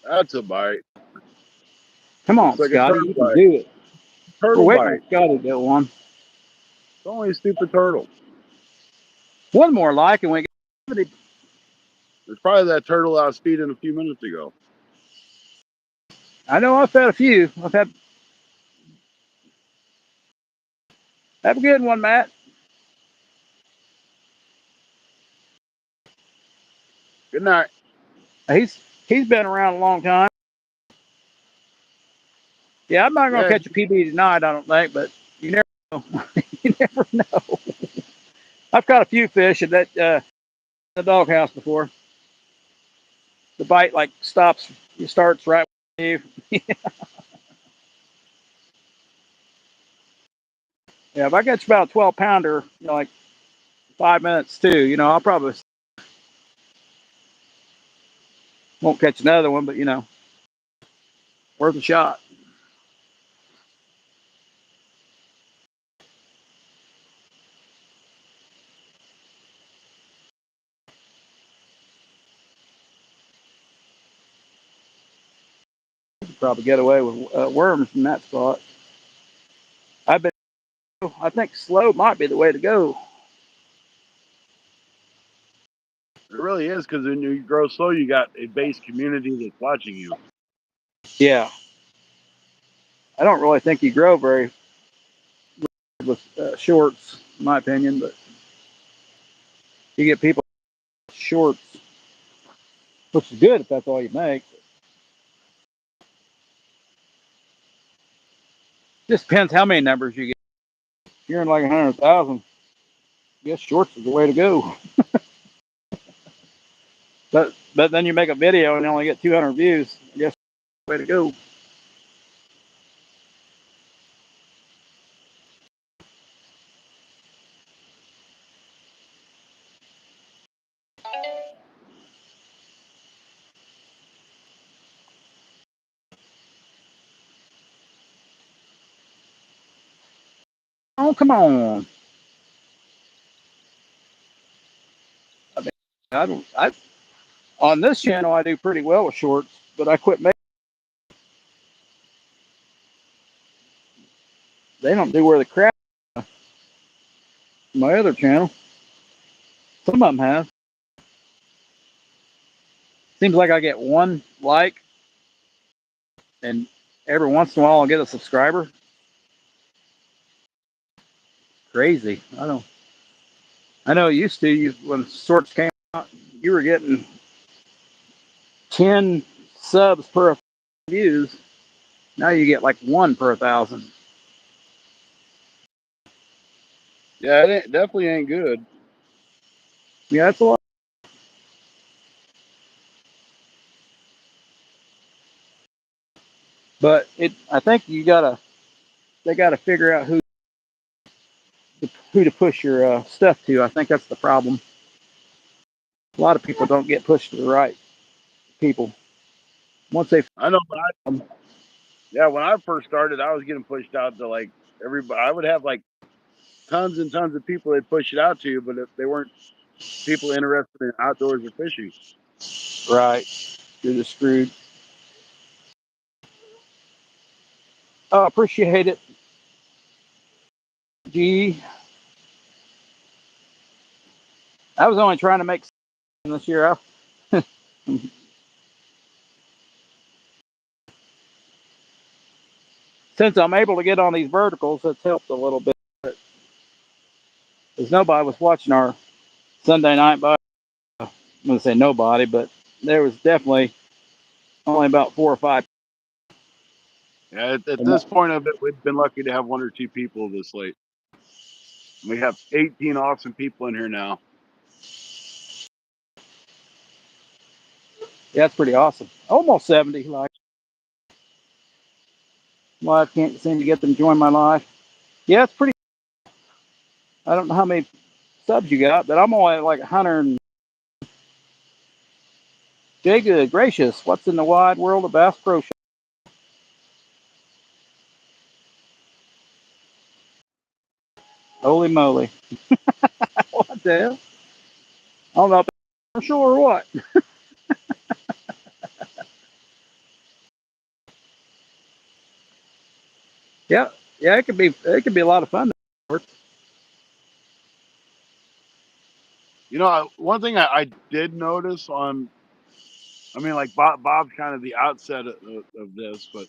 That's a bite. Come on, Looks like a Scotty, turtle you can bite. do it. We're Turtle waiting bite. on Scotty to get one. It's only a stupid turtle. One more like, and we get. It's probably that turtle I was feeding a few minutes ago. I know I've had a few. I've had. Have a good one, Matt. Good night. He's been around a long time. Yeah, I'm not gonna Yeah, catch a PB tonight. I don't think, but you never know. You never know. I've caught a few fish at that the doghouse before. The bite like stops. It starts right with you. Yeah, if I catch about a 12 pounder, like 5 minutes too, I'll probably won't catch another one, but worth a shot. Probably get away with worms in that spot. I've been. I think slow might be the way to go. it really is, because when you grow slow, you got a base community that's watching you. Yeah, I don't really think you grow very with shorts, in my opinion, but you get people with shorts, which is good if that's all you make. Just depends how many numbers you get. If you're in like 100,000, I guess shorts is the way to go. But then you make a video and you only get 200 views. I guess the way to go. Oh, come on. I mean, I don't. I on this channel I do pretty well with shorts, but I quit making. They don't do where the crap. My other channel, some of them have. Seems like I get one like, and every once in a while I'll get a subscriber. Crazy. I don't. I know it used to. When shorts came out, you were getting 10 subs per views. Now you get like one per 1,000. Yeah, definitely ain't good. Yeah, that's a lot. But I think they gotta figure out who to push your stuff to. I think that's the problem. A lot of people don't get pushed to the right people. Once they, I know. When I first started, I was getting pushed out to like everybody. I would have like tons and tons of people they'd push it out to, but if they weren't people interested in outdoors or fishing. right, you're just screwed. Oh, appreciate it. Gee, I was only trying to make this year. Since I'm able to get on these verticals, that's helped a little bit. Because nobody was watching our Sunday night bite. I'm going to say nobody, but there was definitely only about 4 or 5. Yeah, at this point of it, we've been lucky to have 1 or 2 people this late. We have 18 awesome people in here now. Yeah, that's pretty awesome. Almost 70. Like, live can't seem to get them to join my live. Yeah, it's pretty. I don't know how many subs you got, but I'm only at like 100. Jay, good gracious, what's in the wide world of Bass Pro Shop? Holy moly. What the hell? I don't know if I'm sure or what. Yeah, yeah, it could be a lot of fun. You know, one thing I did notice on, I mean, like Bob's kind of the outset of this, but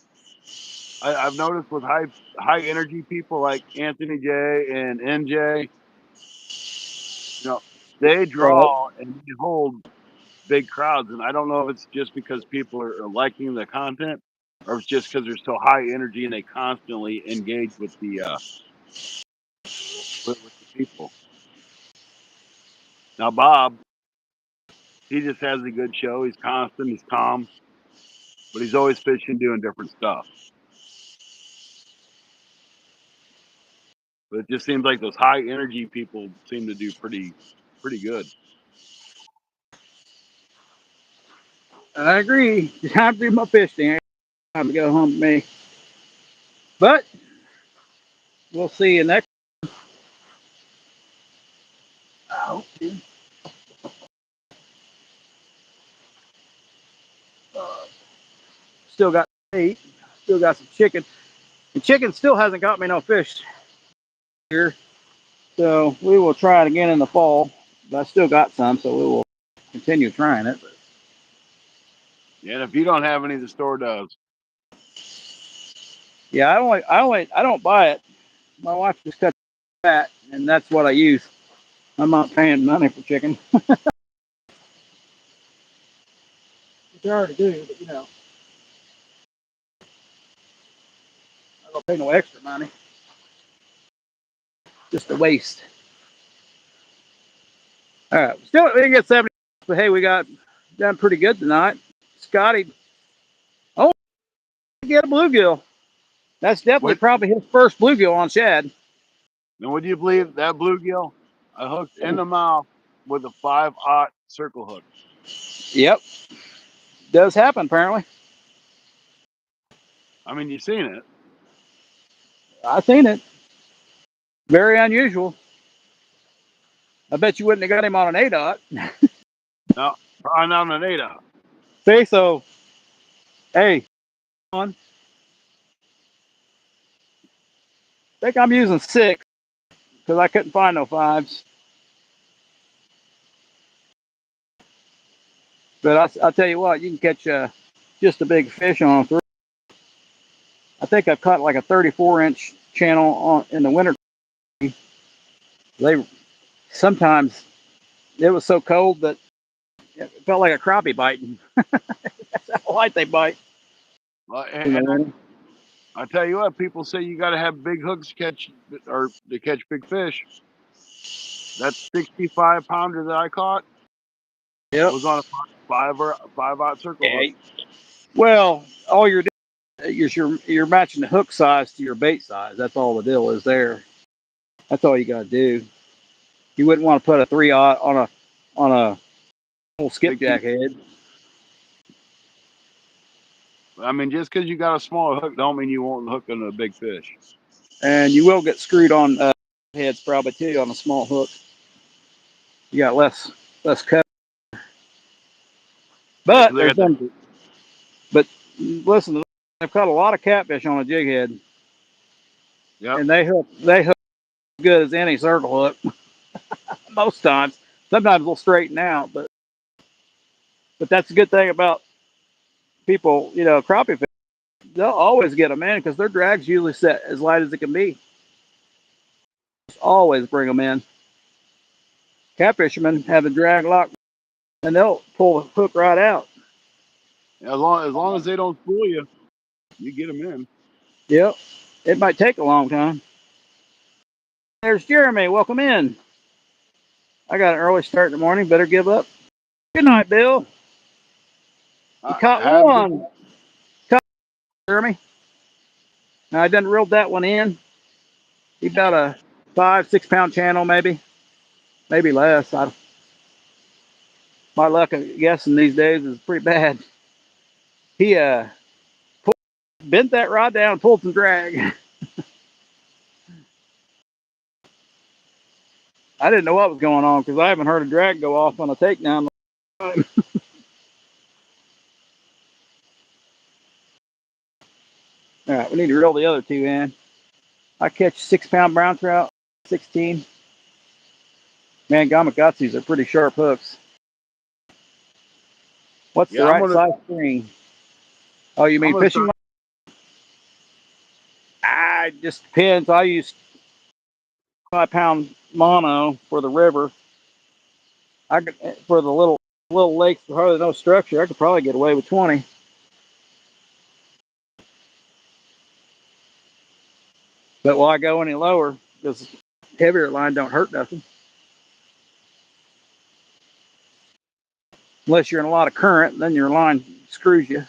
I've noticed with high energy people like Anthony J and NJ, you know, they Right. draw and they hold big crowds, and I don't know if it's just because people are liking the content, or if it's just because they're so high energy and they constantly engage with the with the people. Now Bob, he just has a good show. He's constant, he's calm, but he's always fishing, doing different stuff. But it just seems like those high energy people seem to do pretty good. I agree. Time to do my fishing. Time to go home with me. But we'll see you next. Oh, still got meat. Still got some chicken. The chicken still hasn't got me no fish here. So we will try it again in the fall. But I still got some, so we will continue trying it. Yeah, and if you don't have any, the store does. Yeah, I don't buy it. My wife just cuts fat, and that's what I use. I'm not paying money for chicken. It's hard to do, but I don't pay no extra money. Just a waste. All right, still we didn't get 70, but hey, we got done pretty good tonight. Scotty, oh, get a bluegill. That's definitely What? probably his first bluegill on shad. And would you believe that bluegill I hooked in the mouth with a 5/0 circle hook? Yep, does happen apparently. I mean, you've seen it. I've seen it. Very unusual. I bet you wouldn't have got him on an A-dot. No, probably not an 8/0. See, so hey, I think I'm using 6 because I couldn't find no 5s. But I'll tell you what, you can catch just a big fish on 3. I think I've caught like a 34-inch channel in the winter. They sometimes it was so cold that it felt like a crappie biting. That's how light they bite Well, in the and winter. I tell you what, people say you got to have big hooks to catch big fish. That 65 pounder that I caught Yep. was on a 5/0 circle hook. Yeah. Well, all you're doing is you're matching the hook size to your bait size. That's all the deal is there. That's all you got to do. You wouldn't want to put a 3/0 on a whole Big piece. skipjack head. I mean, just because you got a small hook, don't mean you won't hook on a big fish. And you will get screwed on heads probably too on a small hook. You got less cut. Yeah, But because I there's got that. been but listen, I've caught a lot of catfish on a jig head, Yep. and they hook as good as any circle hook most times. Sometimes they'll straighten out, but that's a good thing about people. Crappie fish, they'll always get them in because their drag's usually set as light as it can be. Just always bring them in. Catfishermen have a drag lock, and they'll pull the hook right out. As long as they don't fool you, you get them in. Yep. It might take a long time. There's Jeremy. Welcome in. I got an early start in the morning. Better give up. Good night, Bill. You caught Have a good. one. Caught Jeremy. Now I done reeled that one in. He's about a 5, 6 pound channel, maybe less. My luck of guessing these days is pretty bad. He pulled, bent that rod down, pulled some drag. I didn't know what was going on because I haven't heard a drag go off on a takedown. All right, we need to reel the other two in. I catch 6 pound brown trout, 16. Man, Gamakatsus are pretty sharp hooks. What's the Yeah, I'm right gonna. size string? Oh, you I'm mean gonna fishing start. line? Ah, it just depends. I use 5 pound mono for the river. I could for the little lakes with hardly no structure. I could probably get away with 20. But will I go any lower? Because heavier line don't hurt nothing unless you're in a lot of current. Then your line screws you.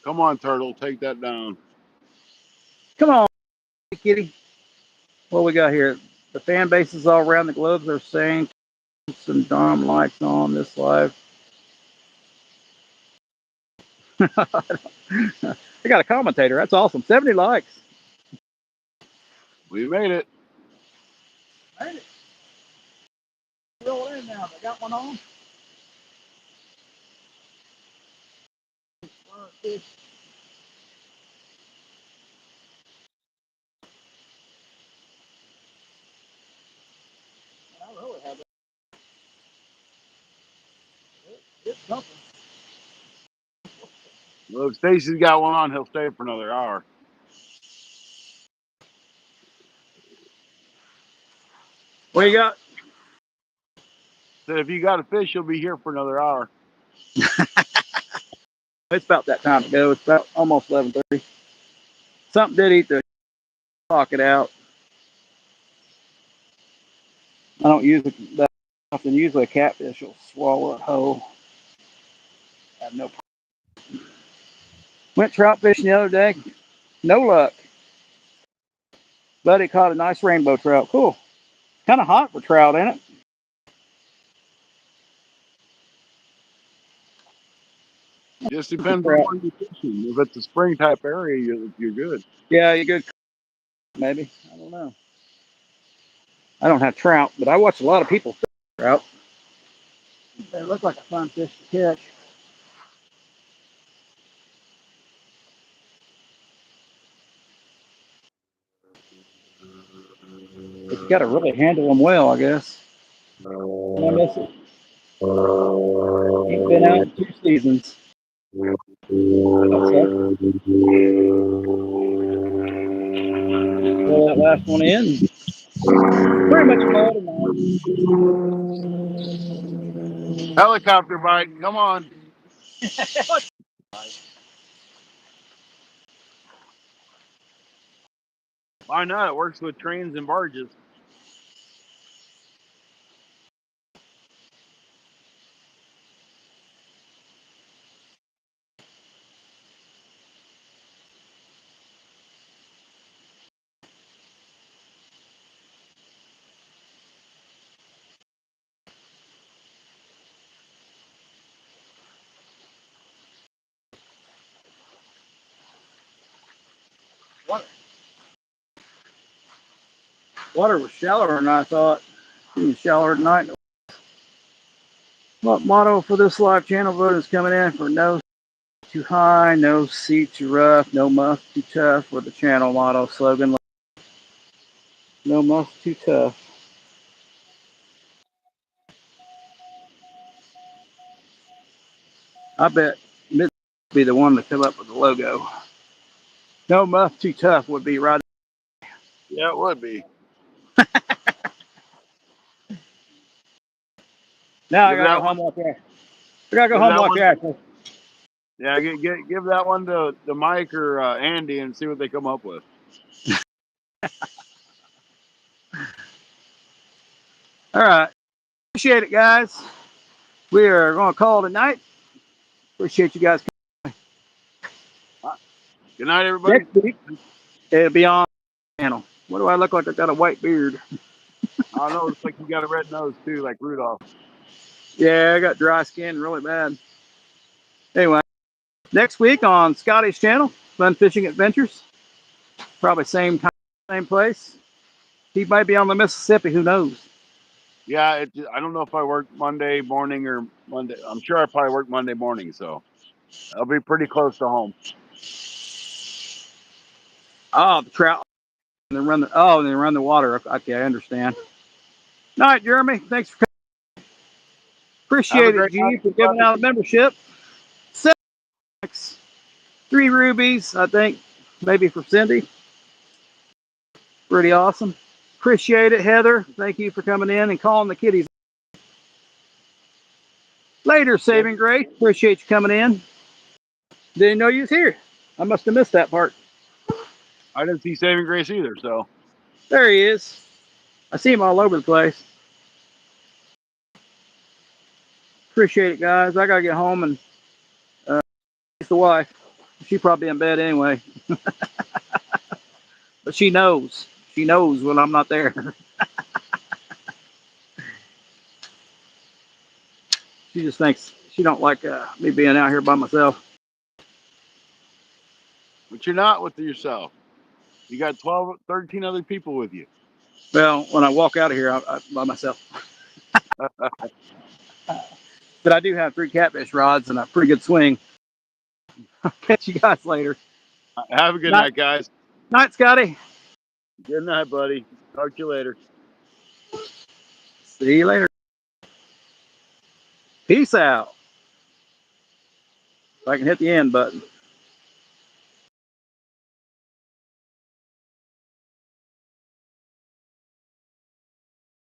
Come on, turtle, take that down. Come on, kitty. What we got here? The fan bases all around the globe are saying some Dom likes on this live. I got a commentator. That's awesome. 70 likes. We made it. Made it. Roll in now. I got one on. I really have it. It's something. Well, if Stacy's got one on, he'll stay for another hour. What you got? Said if you got a fish, he'll be here for another hour. It's about that time to go. It's about almost 11:30. Something did eat the pocket out. I don't use it that often. Usually a catfish will swallow it whole. I have no problem. Went trout fishing the other day. No luck. Buddy caught a nice rainbow trout. Cool. Kind of hot for trout, ain't it? Just depends on Trout. where you're fishing. If it's a spring type area, you're good. Yeah, you good. Maybe. I don't know. I don't have trout, but I watch a lot of people fish trout. They look like a fun fish to catch. But you got to really handle them well, I guess. And I miss it. He's been out in 2 seasons. That's it. Pull that last one in. Pretty much low tonight. Helicopter bite. Come on. Why not? It works with trains and barges. Water was shallower than I thought. It was shallower tonight. What motto for this live channel vote is coming in for no too high, no seat too rough, no muff too tough for the channel motto slogan. No muff too tough. I bet Mid would be the one to come up with the logo. No muff too tough would be right. Yeah, it would be. Now I Give gotta go that home one. walk Ash. I gotta go Give home that walk one. Ashley. Yeah, give that one to Mike or Andy and see what they come up with. All right. Appreciate it, guys. We are going to call it a night. Appreciate you guys. Good night, everybody. Next week, it'll be on the channel. What do I look like? I got a white beard. I don't know. Looks like you got a red nose too, like Rudolph. Yeah, I got dry skin really bad. Anyway, next week on Scotty's channel, Fun Fishing Adventures. Probably same time, same place. He might be on the Mississippi. Who knows? Yeah, I don't know if I work Monday morning or Monday. I'm sure I probably work Monday morning, so I'll be pretty close to home. Oh, the trout. And they run the water. Okay, I understand. All right, Jeremy. Thanks for coming. Have a Appreciate it, great night, G, for giving everybody. out a membership. 3 rubies, I think, maybe for Cindy. Pretty awesome. Appreciate it, Heather. Thank you for coming in and calling the kitties. Later, Yep. Saving Grace. Appreciate you coming in. Didn't know you was here. I must have missed that part. I didn't see Saving Grace either, so There he is. I see him all over the place. Appreciate it, guys. I gotta get home and kiss the wife. She probably in bed anyway, but she knows. She knows when I'm not there. She just thinks she don't like me being out here by myself. but you're not with yourself. You got 12, 13 other people with you. Well, when I walk out of here, I by myself. But I do have 3 catfish rods and a pretty good swing. I'll catch you guys later. Have a good Night, night, guys. night, Scotty. Good night, buddy. Talk to you later. See you later. Peace out. If I can hit the end button.